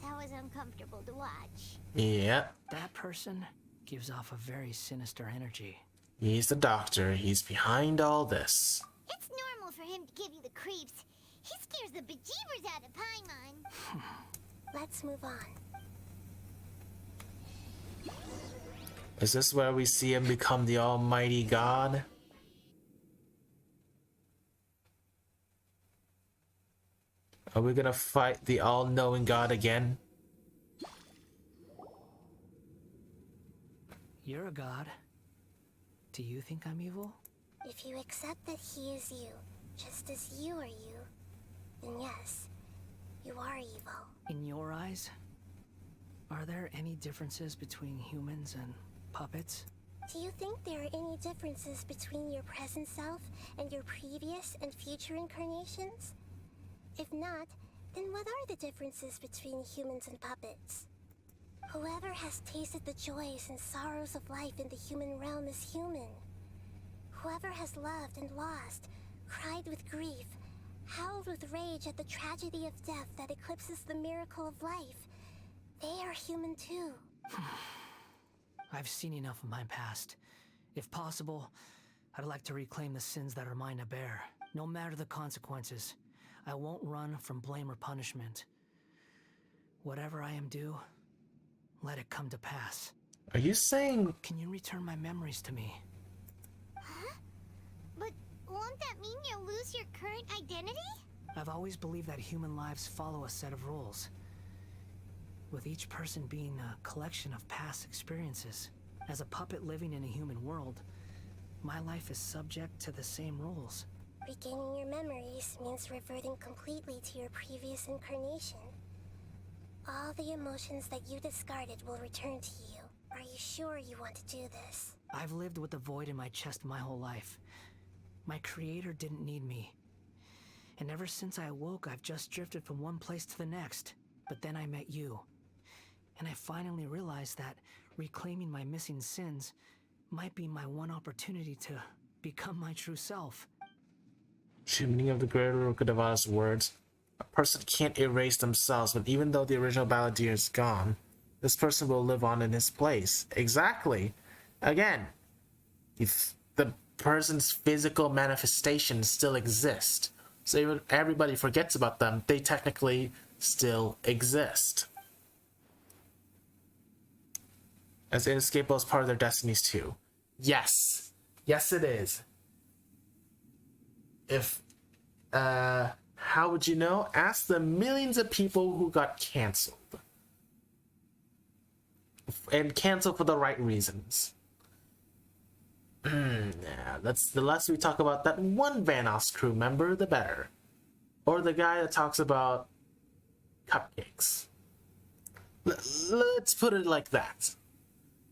That was uncomfortable to watch. Yeah. That person gives off a very sinister energy. He's the doctor. He's behind all this. It's normal for him to give you the creeps. He scares the bejeebers out of Paimon. Let's move on. Is this where we see him become the almighty god? Are we gonna fight the all-knowing god again? You're a god. Do you think I'm evil? If you accept that he is you, just as you are you, then yes, you are evil. In your eyes, are there any differences between humans and puppets? Do you think there are any differences between your present self and your previous and future incarnations? If not, then what are the differences between humans and puppets? Whoever has tasted the joys and sorrows of life in the human realm is human. Whoever has loved and lost, cried with grief, howled with rage at the tragedy of death that eclipses the miracle of life, they are human too. I've seen enough of my past. If possible, I'd like to reclaim the sins that are mine to bear, no matter the consequences. I won't run from blame or punishment. Whatever I am due, let it come to pass. Are you saying... Can you return my memories to me? Huh? But won't that mean you'll lose your current identity? I've always believed that human lives follow a set of rules, with each person being a collection of past experiences. As a puppet living in a human world, my life is subject to the same rules. Regaining your memories means reverting completely to your previous incarnation. All the emotions that you discarded will return to you. Are you sure you want to do this? I've lived with a void in my chest my whole life. My creator didn't need me. And ever since I awoke, I've just drifted from one place to the next. But then I met you. And I finally realized that reclaiming my missing sins might be my one opportunity to become my true self. True meaning of the greater Rukadava's words. A person can't erase themselves, but even though the original balladeer is gone, this person will live on in his place. Exactly. Again, if the person's physical manifestations still exist, so even everybody forgets about them, they technically still exist. As inescapable as part of their destinies too. Yes. Yes, it is. If, how would you know? Ask the millions of people who got canceled. And canceled for the right reasons. Yeah, that's the less we talk about that one Vanoss crew member, the better. Or the guy that talks about cupcakes. Let's put it like that.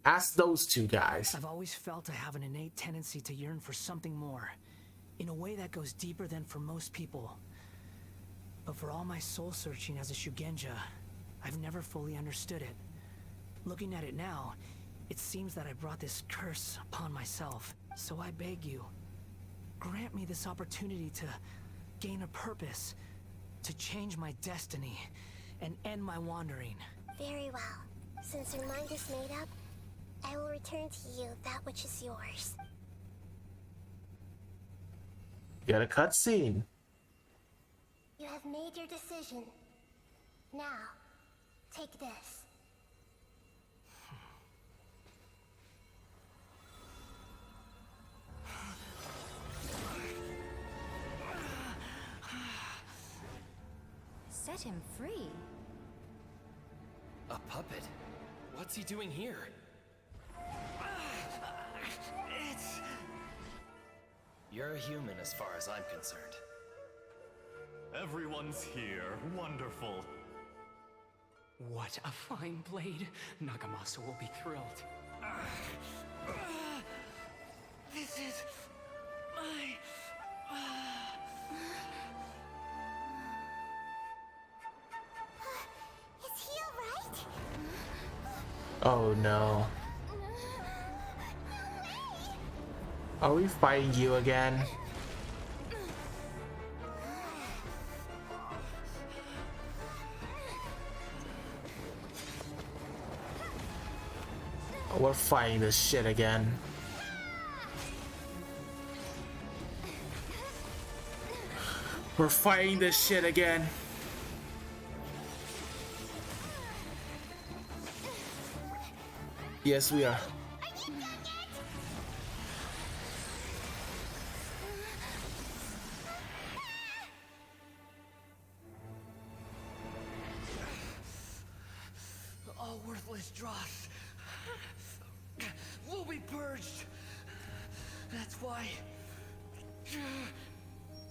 Ask those two guys. I've always felt I have an innate tendency to yearn for something more, in a way that goes deeper than for most people. But for all my soul searching as a Shugenja, I've never fully understood it. Looking at it now, it seems that I brought this curse upon myself. So I beg you, grant me this opportunity to gain a purpose, to change my destiny, and end my wandering. Very well. Since your mind is made up, I will return to you that which is yours. Got a cutscene. You have made your decision. Now, take this. Set him free? A puppet? What's he doing here? You're a human as far as I'm concerned. Everyone's here. Wonderful. What a fine blade. Nagamasa will be thrilled. This is my... Is he alright? Oh no. Are we fighting you again? We're fighting this shit again. We're fighting this shit again. Yes, we are. All worthless dross will be purged. That's why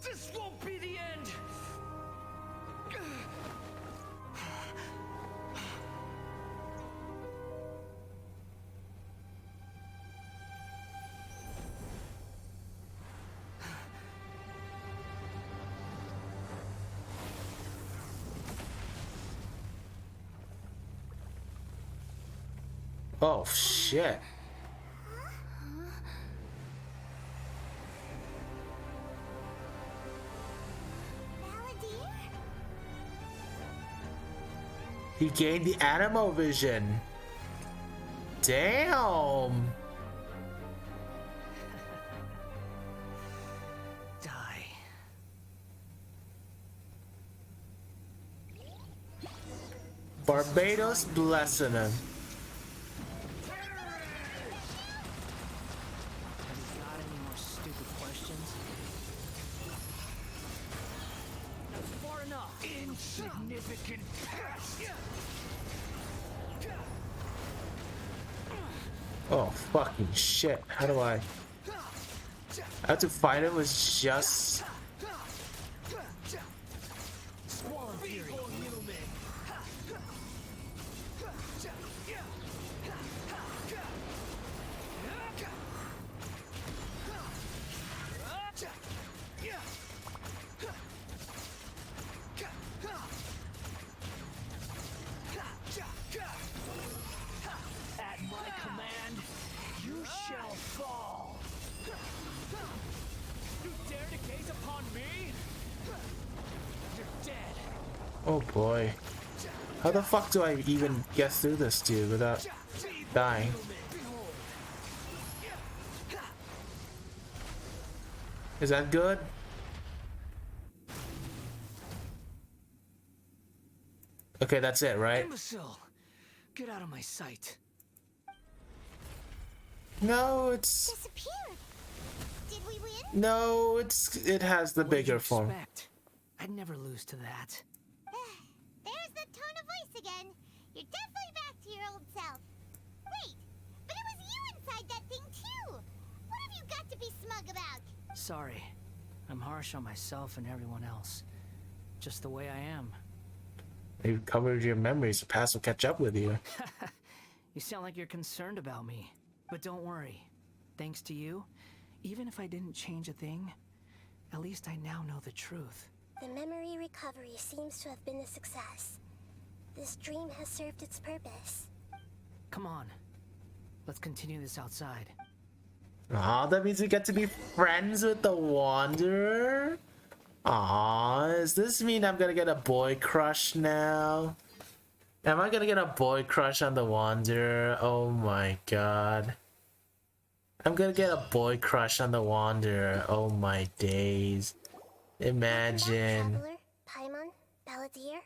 this won't be the end. Oh shit. He gained the animal vision. Damn. Die. Barbados blessing him. Insignificant pest. Oh fucking shit. How do I have to fight him with just At my command, you shall fall. You dare to gaze upon me? You're dead. oh boy. How the fuck do I even get through this dude without dying? Is that good? Okay, that's it, right? Imbecile! Get out of my sight. No, it's Disappeared. Did we win? no, it has the bigger form. I'd never lose to that. There's the tone of voice again. You're definitely back to your old self. Wait, but it was you inside that thing too. What have you got to be smug about? Sorry. I'm harsh on myself and everyone else. Just the way I am. You've covered your memories. The past will catch up with you. You sound like you're concerned about me. But don't worry. Thanks to you, even if I didn't change a thing, at least I now know the truth. The memory recovery seems to have been a success. This dream has served its purpose. Come on. Let's continue this outside. Aw, that means we get to be friends with the Wanderer? Aw, does this mean I'm gonna get a boy crush now? Am I gonna get a boy crush on the Wanderer? Oh my god. I'm gonna get a boy crush on the Wanderer. Oh my days. Imagine. Traveler, Paimon, Balladeer.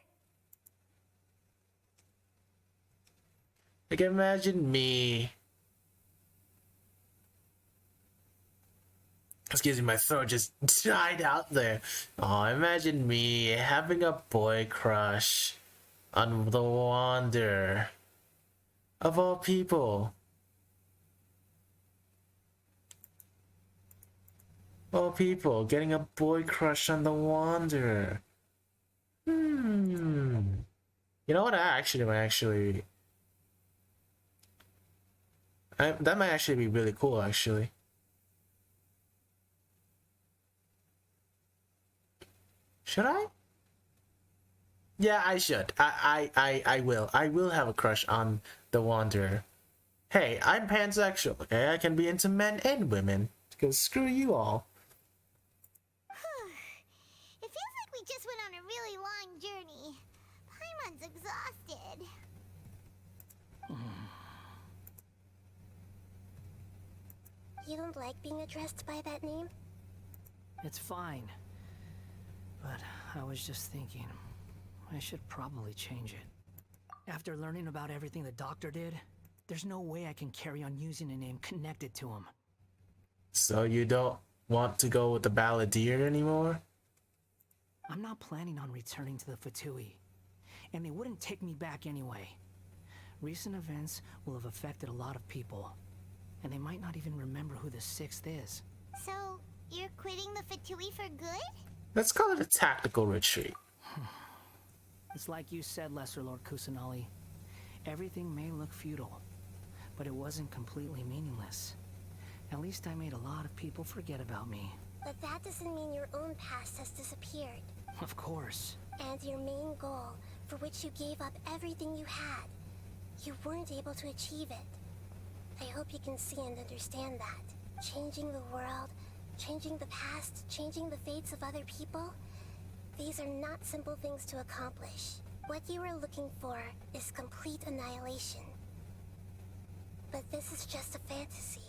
I can imagine me. Excuse me, my throat just died out there. Oh, imagine me having a boy crush on the Wanderer. Of all people. All people, getting a boy crush on the Wanderer. You know what? That might actually be really cool, actually. Should I? Yeah, I should. I will. I will have a crush on the Wanderer. Hey, I'm pansexual, okay? I can be into men and women. Because screw you all. It feels like we just went on a really long journey. Paimon's exhausted. You don't like being addressed by that name? It's fine. But I was just thinking, I should probably change it. After learning about everything the doctor did, there's no way I can carry on using a name connected to him. So you don't want to go with the Balladeer anymore? I'm not planning on returning to the Fatui, and they wouldn't take me back anyway. Recent events will have affected a lot of people, and they might not even remember who the 6th is. So, you're quitting the Fatui for good? Let's call it a tactical retreat. It's like you said, Lesser Lord Kusanali. Everything may look futile, but it wasn't completely meaningless. At least I made a lot of people forget about me. But that doesn't mean your own past has disappeared. Of course. And your main goal, for which you gave up everything you had, you weren't able to achieve it. I hope you can see and understand that. Changing the world, changing the past, changing the fates of other people, these are not simple things to accomplish. What you are looking for is complete annihilation. But this is just a fantasy.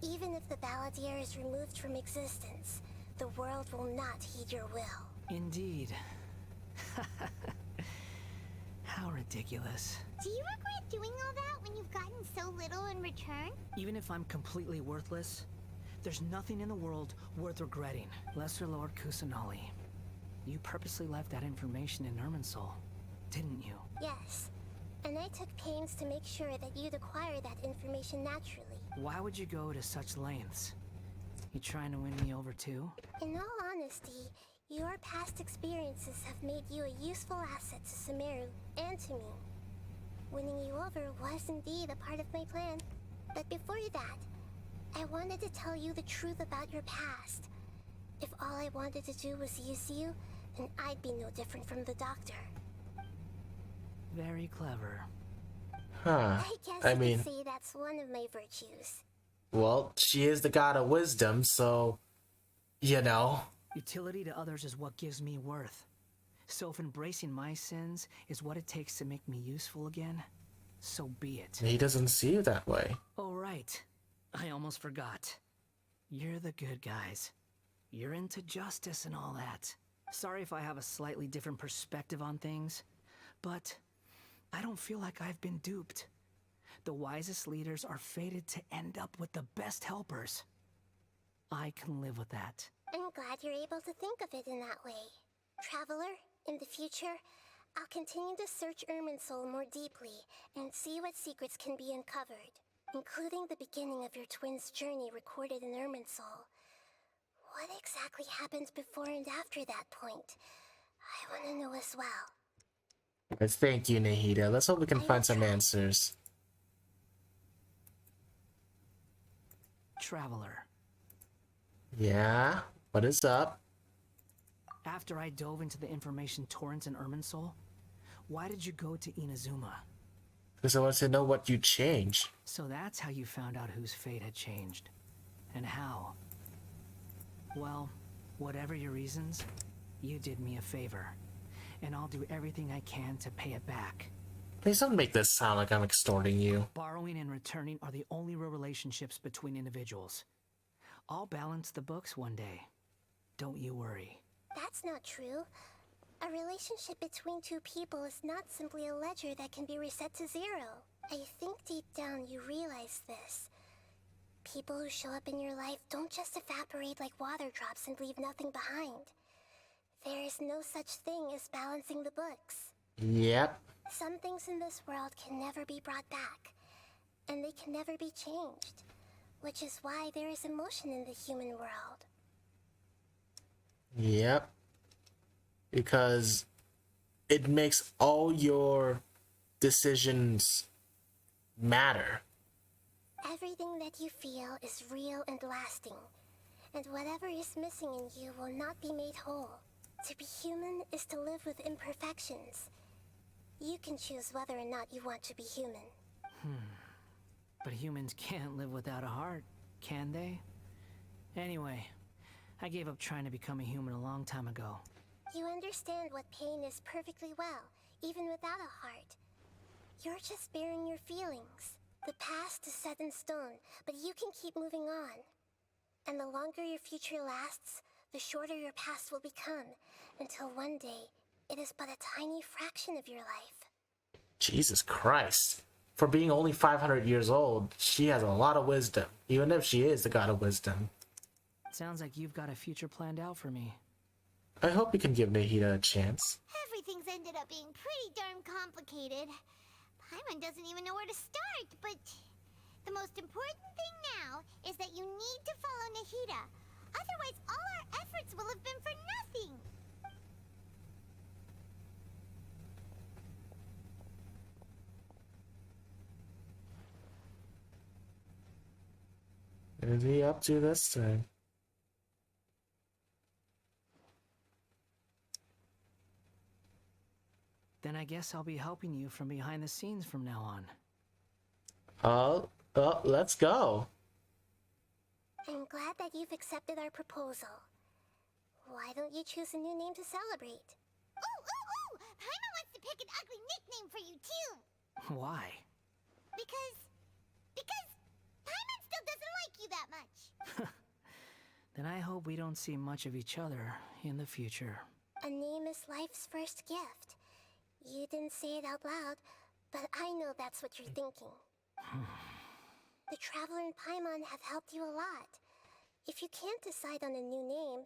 Even if the Balladeer is removed from existence, the world will not heed your will. Indeed. How ridiculous. Do you regret doing all that when you've gotten so little in return? Even if I'm completely worthless, there's nothing in the world worth regretting. Lesser Lord Kusanali, you purposely left that information in Irminsul, didn't you? Yes, and I took pains to make sure that you'd acquire that information naturally. Why would you go to such lengths? You trying to win me over too? In all honesty, your past experiences have made you a useful asset to Sumeru and to me. Winning you over was indeed a part of my plan. But before that, I wanted to tell you the truth about your past. If all I wanted to do was use you, then I'd be no different from the doctor. Very clever. Huh. I guess I you mean, could say that's one of my virtues. well, she is the god of wisdom, so, you know. Utility to others is what gives me worth. So if embracing my sins is what it takes to make me useful again, so be it. He doesn't see you that way. Oh, right. I almost forgot. You're the good guys. You're into justice and all that. Sorry if I have a slightly different perspective on things, but I don't feel like I've been duped. The wisest leaders are fated to end up with the best helpers. I can live with that. I'm glad you're able to think of it in that way. Traveler, in the future, I'll continue to search Irminsul more deeply and see what secrets can be uncovered, including the beginning of your twins' journey recorded in Irminsul. What exactly happened before and after that point? I want to know as well. But thank you, Nahida. Let's hope we can find some answers. Traveler. Yeah? What is up? After I dove into the information torrents in Irminsul, why did you go to Inazuma? Because I want to know what you changed. So that's how you found out whose fate had changed. And how. Well, whatever your reasons, you did me a favor. And I'll do everything I can to pay it back. Please don't make this sound like I'm extorting you. Borrowing and returning are the only real relationships between individuals. I'll balance the books one day. Don't you worry. That's not true. A relationship between two people is not simply a ledger that can be reset to zero. I think deep down you realize this. People who show up in your life don't just evaporate like water drops and leave nothing behind. There is no such thing as balancing the books. Yep. Some things in this world can never be brought back, and they can never be changed, which is why there is emotion in the human world. Yep. Because it makes all your decisions matter. Everything that you feel is real and lasting, and whatever is missing in you will not be made whole. To be human is to live with imperfections. You can choose whether or not you want to be human. But humans can't live without a heart, can they? Anyway, I gave up trying to become a human a long time ago. You understand what pain is perfectly well, even without a heart. You're just bearing your feelings. The past is set in stone, but you can keep moving on. And the longer your future lasts, the shorter your past will become, until one day, it is but a tiny fraction of your life. Jesus Christ. For being only 500 years old, she has a lot of wisdom, even if she is the god of wisdom. Sounds like you've got a future planned out for me. I hope you can give Nahida a chance. Everything's ended up being pretty darn complicated. Paimon doesn't even know where to start, but the most important thing now is that you need to follow Nahida. Otherwise, all our efforts will have been for nothing. What is he up to this time? Then I guess I'll be helping you from behind the scenes from now on. Let's go. I'm glad that you've accepted our proposal. Why don't you choose a new name to celebrate? Ooh! Paimon wants to pick an ugly nickname for you, too. Why? Because Paimon still doesn't like you that much. Then I hope we don't see much of each other in the future. A name is life's first gift. You didn't say it out loud, but I know that's what you're thinking. The Traveler and Paimon have helped you a lot. If you can't decide on a new name,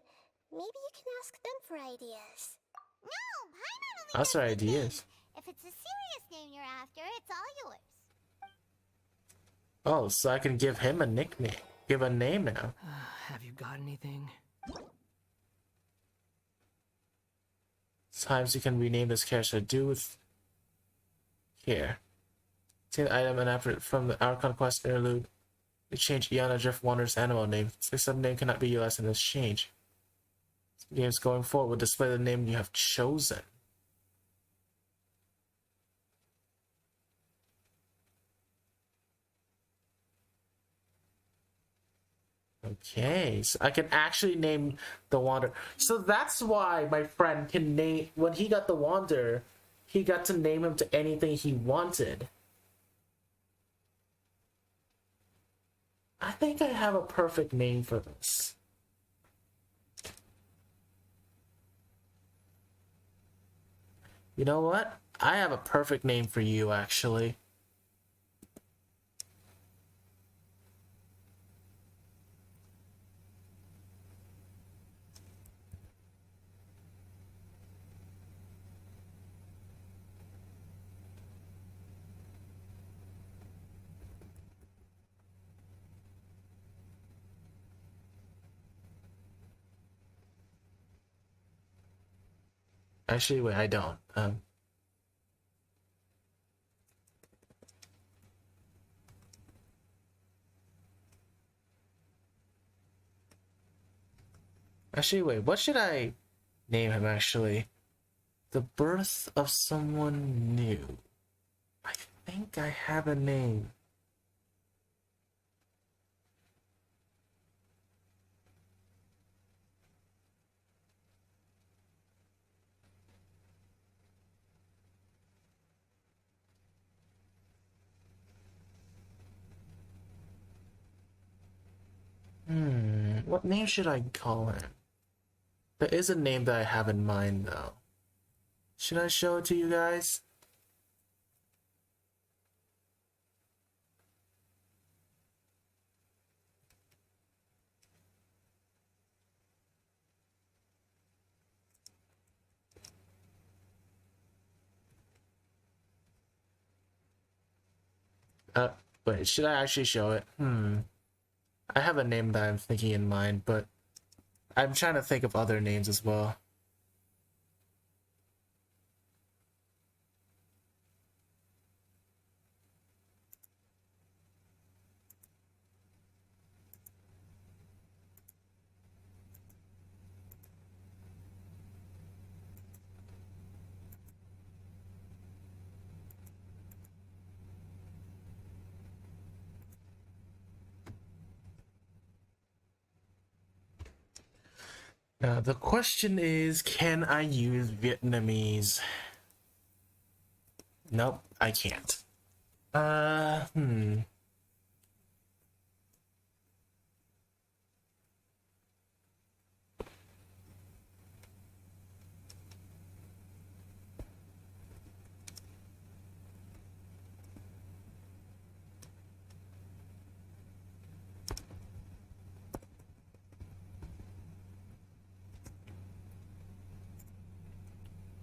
maybe you can ask them for ideas. No, Paimon only That's does our nicknames. ideas. If it's a serious name you're after, it's all yours. Oh, so I can give him a nickname. Give a name now. Have you got anything? Sometimes you can rename this character. Do with here. Take the item and after from the Our Conquest interlude. You change Iana Drift Wander's animal name. This sub-name cannot be utilized in this change. Games going forward will display the name you have chosen. Okay, so I can actually name the Wander. So that's why my friend can name, when he got the Wander, he got to name him to anything he wanted. I think I have a perfect name for this. You know what? I have a perfect name for you, actually. Actually, wait, I don't. Actually, wait, what should I name him, actually? The Birth of Someone New. I think I have a name. What name should I call him? There is a name that I have in mind, though. Should I show it to you guys? Wait, should I actually show it? I have a name that I'm thinking in mind, but I'm trying to think of other names as well. Now, the question is, can I use Vietnamese? Nope, I can't.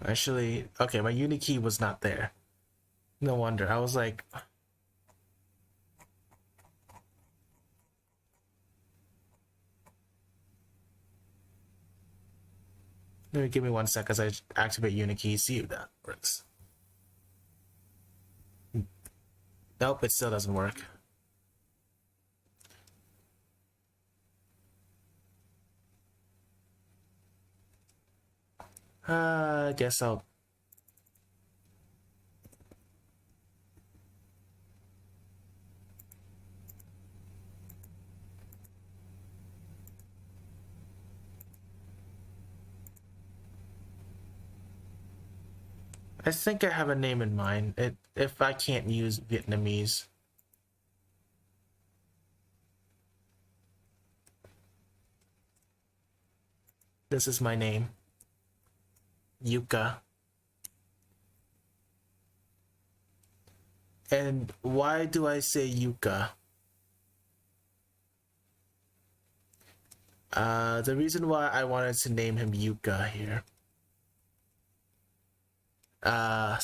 Actually, okay, my Unikey was not there. No wonder. I was like... Maybe give me 1 sec as I activate Unikey, see if that works. Nope, it still doesn't work. I guess I'll... I think I have a name in mind. If I can't use Vietnamese. This is my name. Yuka. And why do I say Yuka? The reason why I wanted to name him Yuka here. I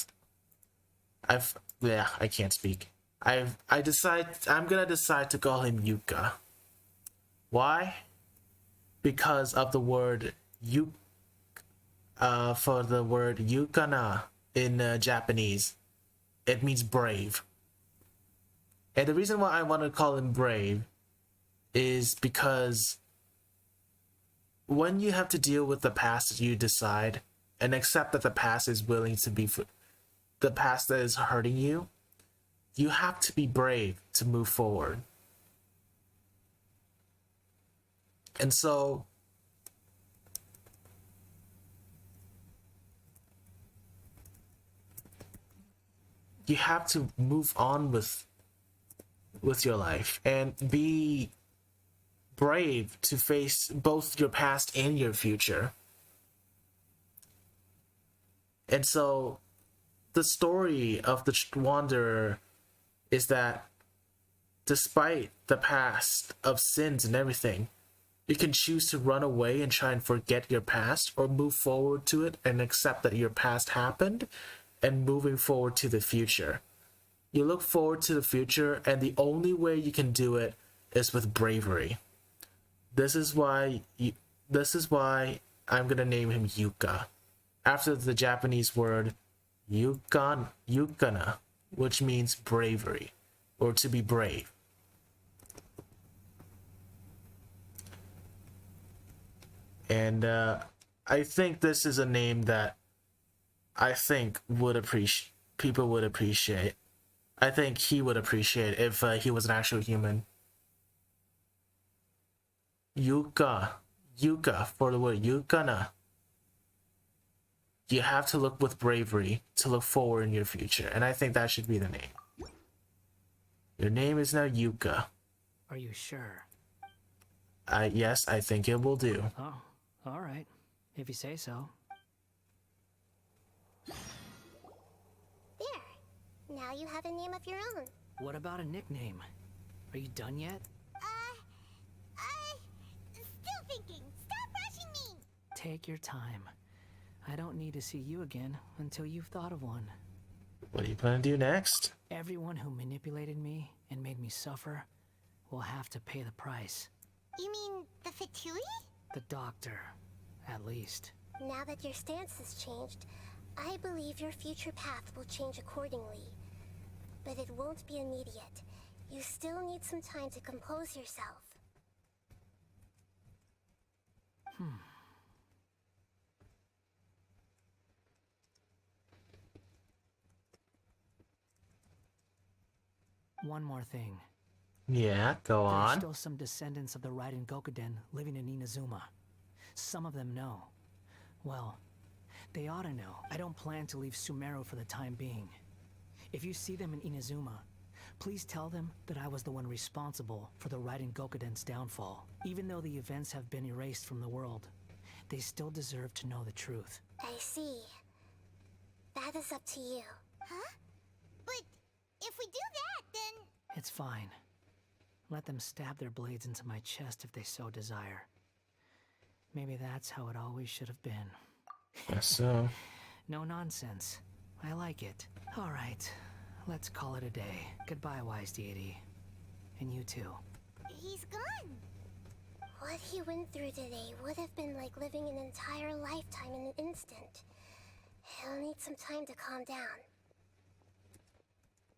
can't speak. I'm gonna decide to call him Yuka. Why? Because of the word for the word yukana in Japanese. It means brave. And the reason why I want to call him brave is because when you have to deal with the past, you decide and accept that the past is willing to be the past that is hurting you, you have to be brave to move forward. And so you have to move on with your life and be brave to face both your past and your future. And so the story of the Wanderer is that despite the past of sins and everything, you can choose to run away and try and forget your past, or move forward to it and accept that your past happened and moving forward to the future. You look forward to the future, and the only way you can do it is with bravery. This is why I'm gonna name him Yuka, after the Japanese word yukana, which means bravery, or to be brave. And I think this is a name that I think people would appreciate. I think he would appreciate if he was an actual human. Yuka for the word yukana. You have to look with bravery to look forward in your future, and I think that should be the name. Your name is now Yuka. Are you sure? Yes, I think it will do. Oh, all right. If you say so. There. Now you have a name of your own. What about a nickname? Are you done yet? Still thinking. Stop rushing me! Take your time. I don't need to see you again until you've thought of one. What do you plan to do next? Everyone who manipulated me and made me suffer will have to pay the price. You mean the Fatui? The doctor, at least. Now that your stance has changed, I believe your future path will change accordingly. But it won't be immediate. You still need some time to compose yourself. One more thing. Yeah, go There are on. still some descendants of the Raiden Gokuden living in Inazuma. Some of them know. Well, they ought to know. I don't plan to leave Sumeru for the time being. If you see them in Inazuma, please tell them that I was the one responsible for the Raiden Gokuden's downfall. Even though the events have been erased from the world, they still deserve to know the truth. I see. That is up to you. Huh? But if we do that, then... It's fine. Let them stab their blades into my chest if they so desire. Maybe that's how it always should have been. Guess so. No nonsense. I like it. Alright, let's call it a day. Goodbye, wise deity. And you too. He's gone. What he went through today would have been like living an entire lifetime in an instant. He'll need some time to calm down.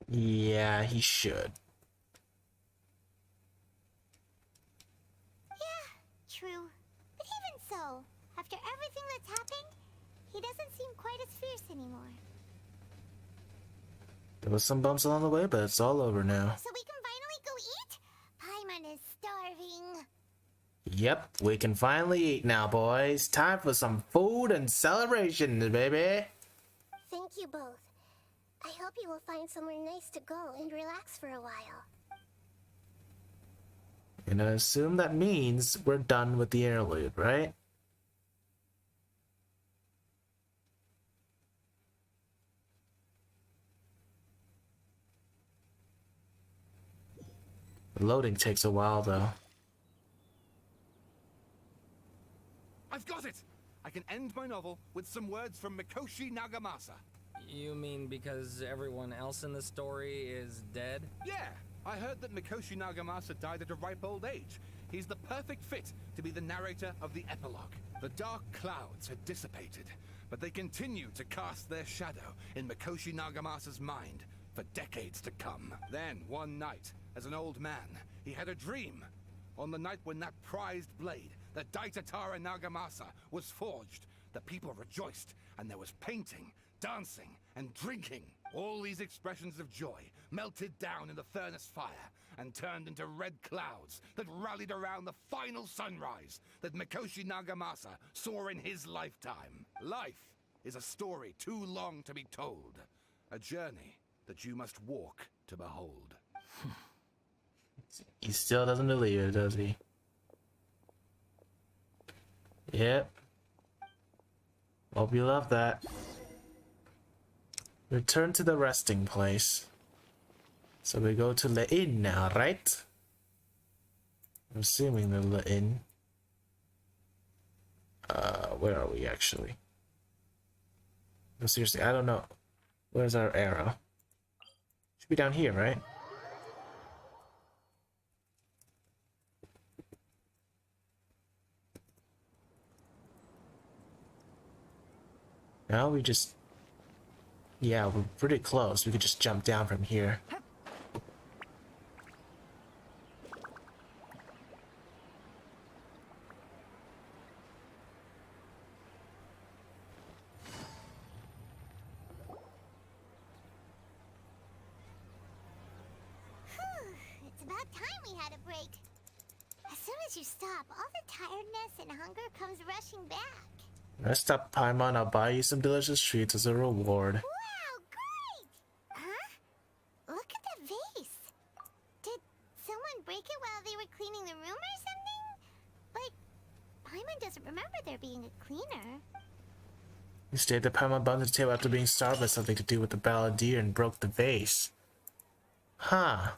Yeah, he should. Yeah, true. But even so, after everything that's happened, he doesn't seem quite as fierce anymore. There was some bumps along the way, but it's all over now. So we can finally go eat? Paimon is starving. Yep, we can finally eat now, boys. Time for some food and celebrations, baby. Thank you both. I hope you will find somewhere nice to go and relax for a while. And I assume that means we're done with the interlude, right? The loading takes a while, though. I've got it! I can end my novel with some words from Mikoshi Nagamasa. You mean because everyone else in the story is dead? Yeah, I heard that Mikoshi Nagamasa died at a ripe old age. He's the perfect fit to be the narrator of the epilogue. The dark clouds had dissipated, but they continue to cast their shadow in Mikoshi Nagamasa's mind for decades to come. Then, one night, as an old man, he had a dream. On the night when that prized blade, the Daitatara Nagamasa, was forged, the people rejoiced, and there was painting, dancing, and drinking. All these expressions of joy melted down in the furnace fire and turned into red clouds that rallied around the final sunrise that Mikoshi Nagamasa saw in his lifetime. Life is a story too long to be told, a journey that you must walk to behold. He still doesn't believe it, does he? Yep. Hope you love that. Return to the resting place. So we go to the inn now, right? I'm assuming the inn. Where are we actually? No, seriously, I don't know. Where's our arrow? Should be down here, right? Now we just... Yeah, we're pretty close. We could just jump down from here. It's about time we had a break. As soon as you stop, all the tiredness and hunger comes rushing back. Rest up, Paimon. I'll buy you some delicious treats as a reward. Wow, great! Huh? Look at the vase. Did someone break it while they were cleaning the room or something? But Paimon doesn't remember there being a cleaner. You stated that Paimon bumped into the table after being starved by something to do with the balladeer and broke the vase. Huh.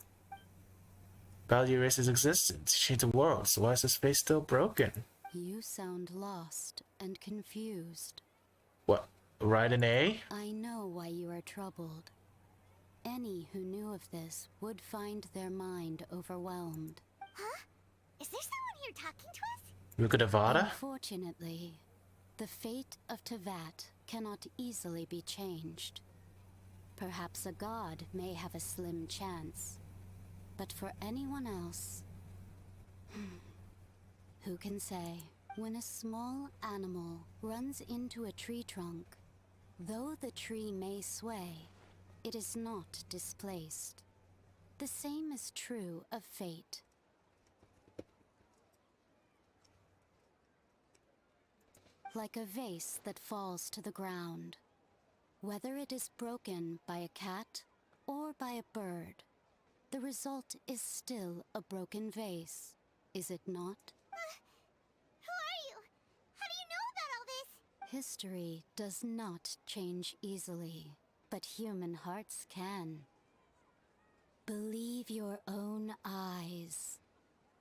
Balladeer erased his existence. He changed the world, so why is this vase still broken? You sound lost and confused. What? Right an A? I know why you are troubled. Any who knew of this would find their mind overwhelmed. Huh? Is there someone here talking to us? Look at Avada? Unfortunately, the fate of Tevat cannot easily be changed. Perhaps a god may have a slim chance, but for anyone else... Who can say? When a small animal runs into a tree trunk, though the tree may sway, it is not displaced. The same is true of fate. Like a vase that falls to the ground, whether it is broken by a cat or by a bird, the result is still a broken vase, is it not? Who are you? How do you know about all this? History does not change easily, but human hearts can. Believe your own eyes.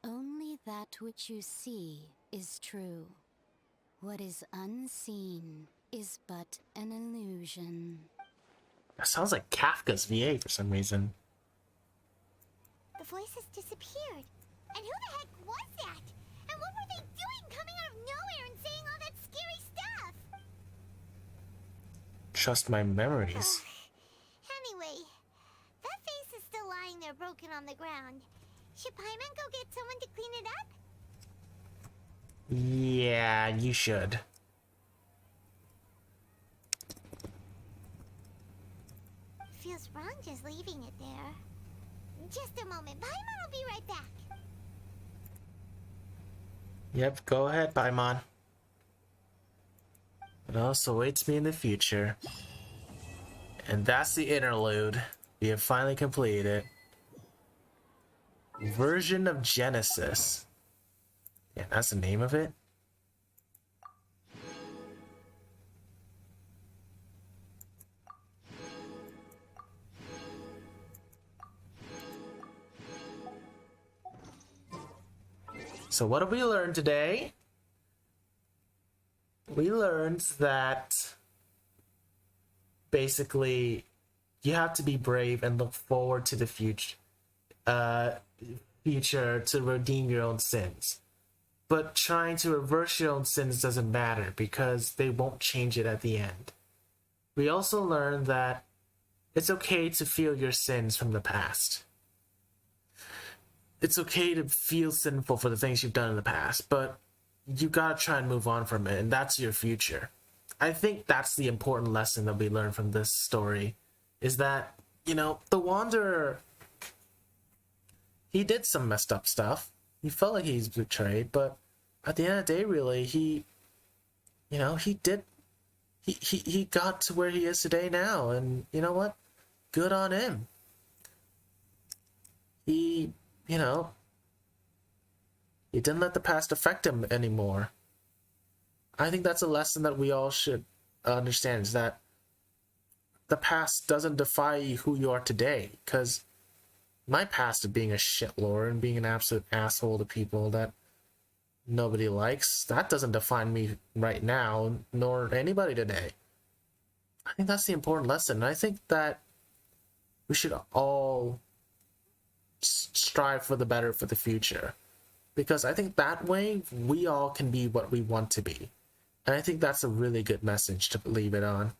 Only that which you see is true. What is unseen is but an illusion. That sounds like Kafka's VA for some reason. The voices disappeared. And who the heck was that? And what were they doing coming out of nowhere and saying all that scary stuff? Trust my memories. Anyway, that face is still lying there broken on the ground. Should Paimon go get someone to clean it up? Yeah, you should. Feels wrong just leaving it there. Just a moment. Paimon will be right back. Yep, go ahead, Paimon. It also awaits me in the future. And that's the interlude. We have finally completed it. Version of Genesis. Yeah, that's the name of it. So what did we learn today? We learned that basically you have to be brave and look forward to the future to redeem your own sins. But trying to reverse your own sins doesn't matter because they won't change it at the end. We also learned that it's okay to feel your sins from the past. It's okay to feel sinful for the things you've done in the past, but you gotta try and move on from it, and that's your future. I think that's the important lesson that we learned from this story, is that, you know, the Wanderer, he did some messed up stuff. He felt like he's betrayed, but at the end of the day, really, he got to where he is today now, and you know what? Good on him. He didn't let the past affect him anymore. I think that's a lesson that we all should understand, is that the past doesn't define who you are today. Because my past of being a shitlord and being an absolute asshole to people that nobody likes, that doesn't define me right now, nor anybody today. I think that's the important lesson. And I think that we should all strive for the better for the future, because I think that way we all can be what we want to be, and I think that's a really good message to leave it on.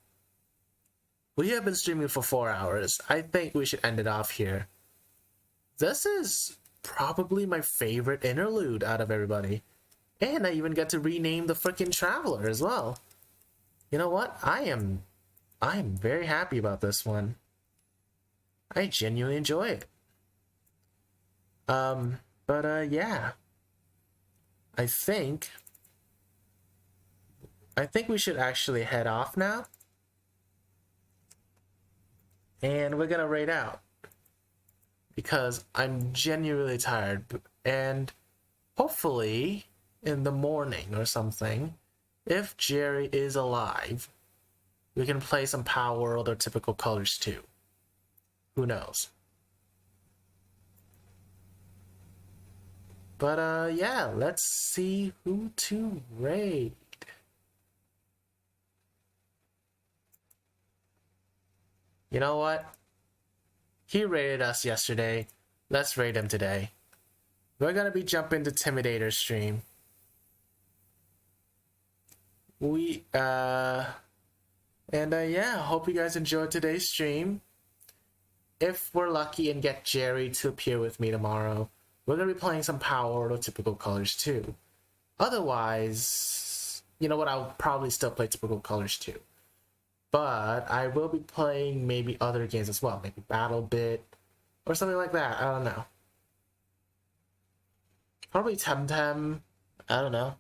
We have been streaming for 4 hours. I think we should end it off here. This is probably my favorite interlude out of everybody, and I even get to rename the freaking Traveler as well. You know what? I am very happy about this one. I genuinely enjoy it. Yeah. I think we should actually head off now. And we're gonna raid out. Because I'm genuinely tired. And hopefully, in the morning or something, if Jerry is alive, we can play some Power World or Typical Colors too. Who knows? But yeah, let's see who to raid. You know what? He raided us yesterday. Let's raid him today. We're gonna be jumping to Timidator's stream. Yeah, hope you guys enjoyed today's stream. If we're lucky and get Jerry to appear with me tomorrow, we're going to be playing some Power or Typical Colors too. Otherwise, you know what, I'll probably still play Typical Colors too. But I will be playing maybe other games as well. Maybe Battle Bit or something like that. I don't know. Probably Temtem. I don't know.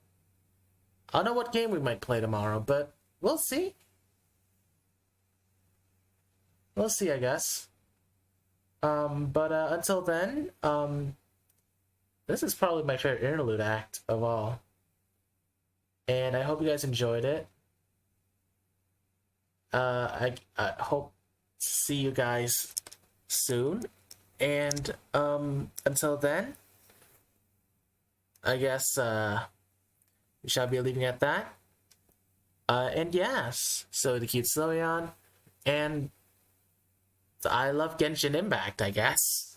I don't know what game we might play tomorrow, but we'll see. We'll see, I guess. Until then, this is probably my favorite interlude act of all. And I hope you guys enjoyed it. I hope to see you guys soon. And until then, I guess we shall be leaving at that. And yes, so the cute Sloyan, and I love Genshin Impact, I guess.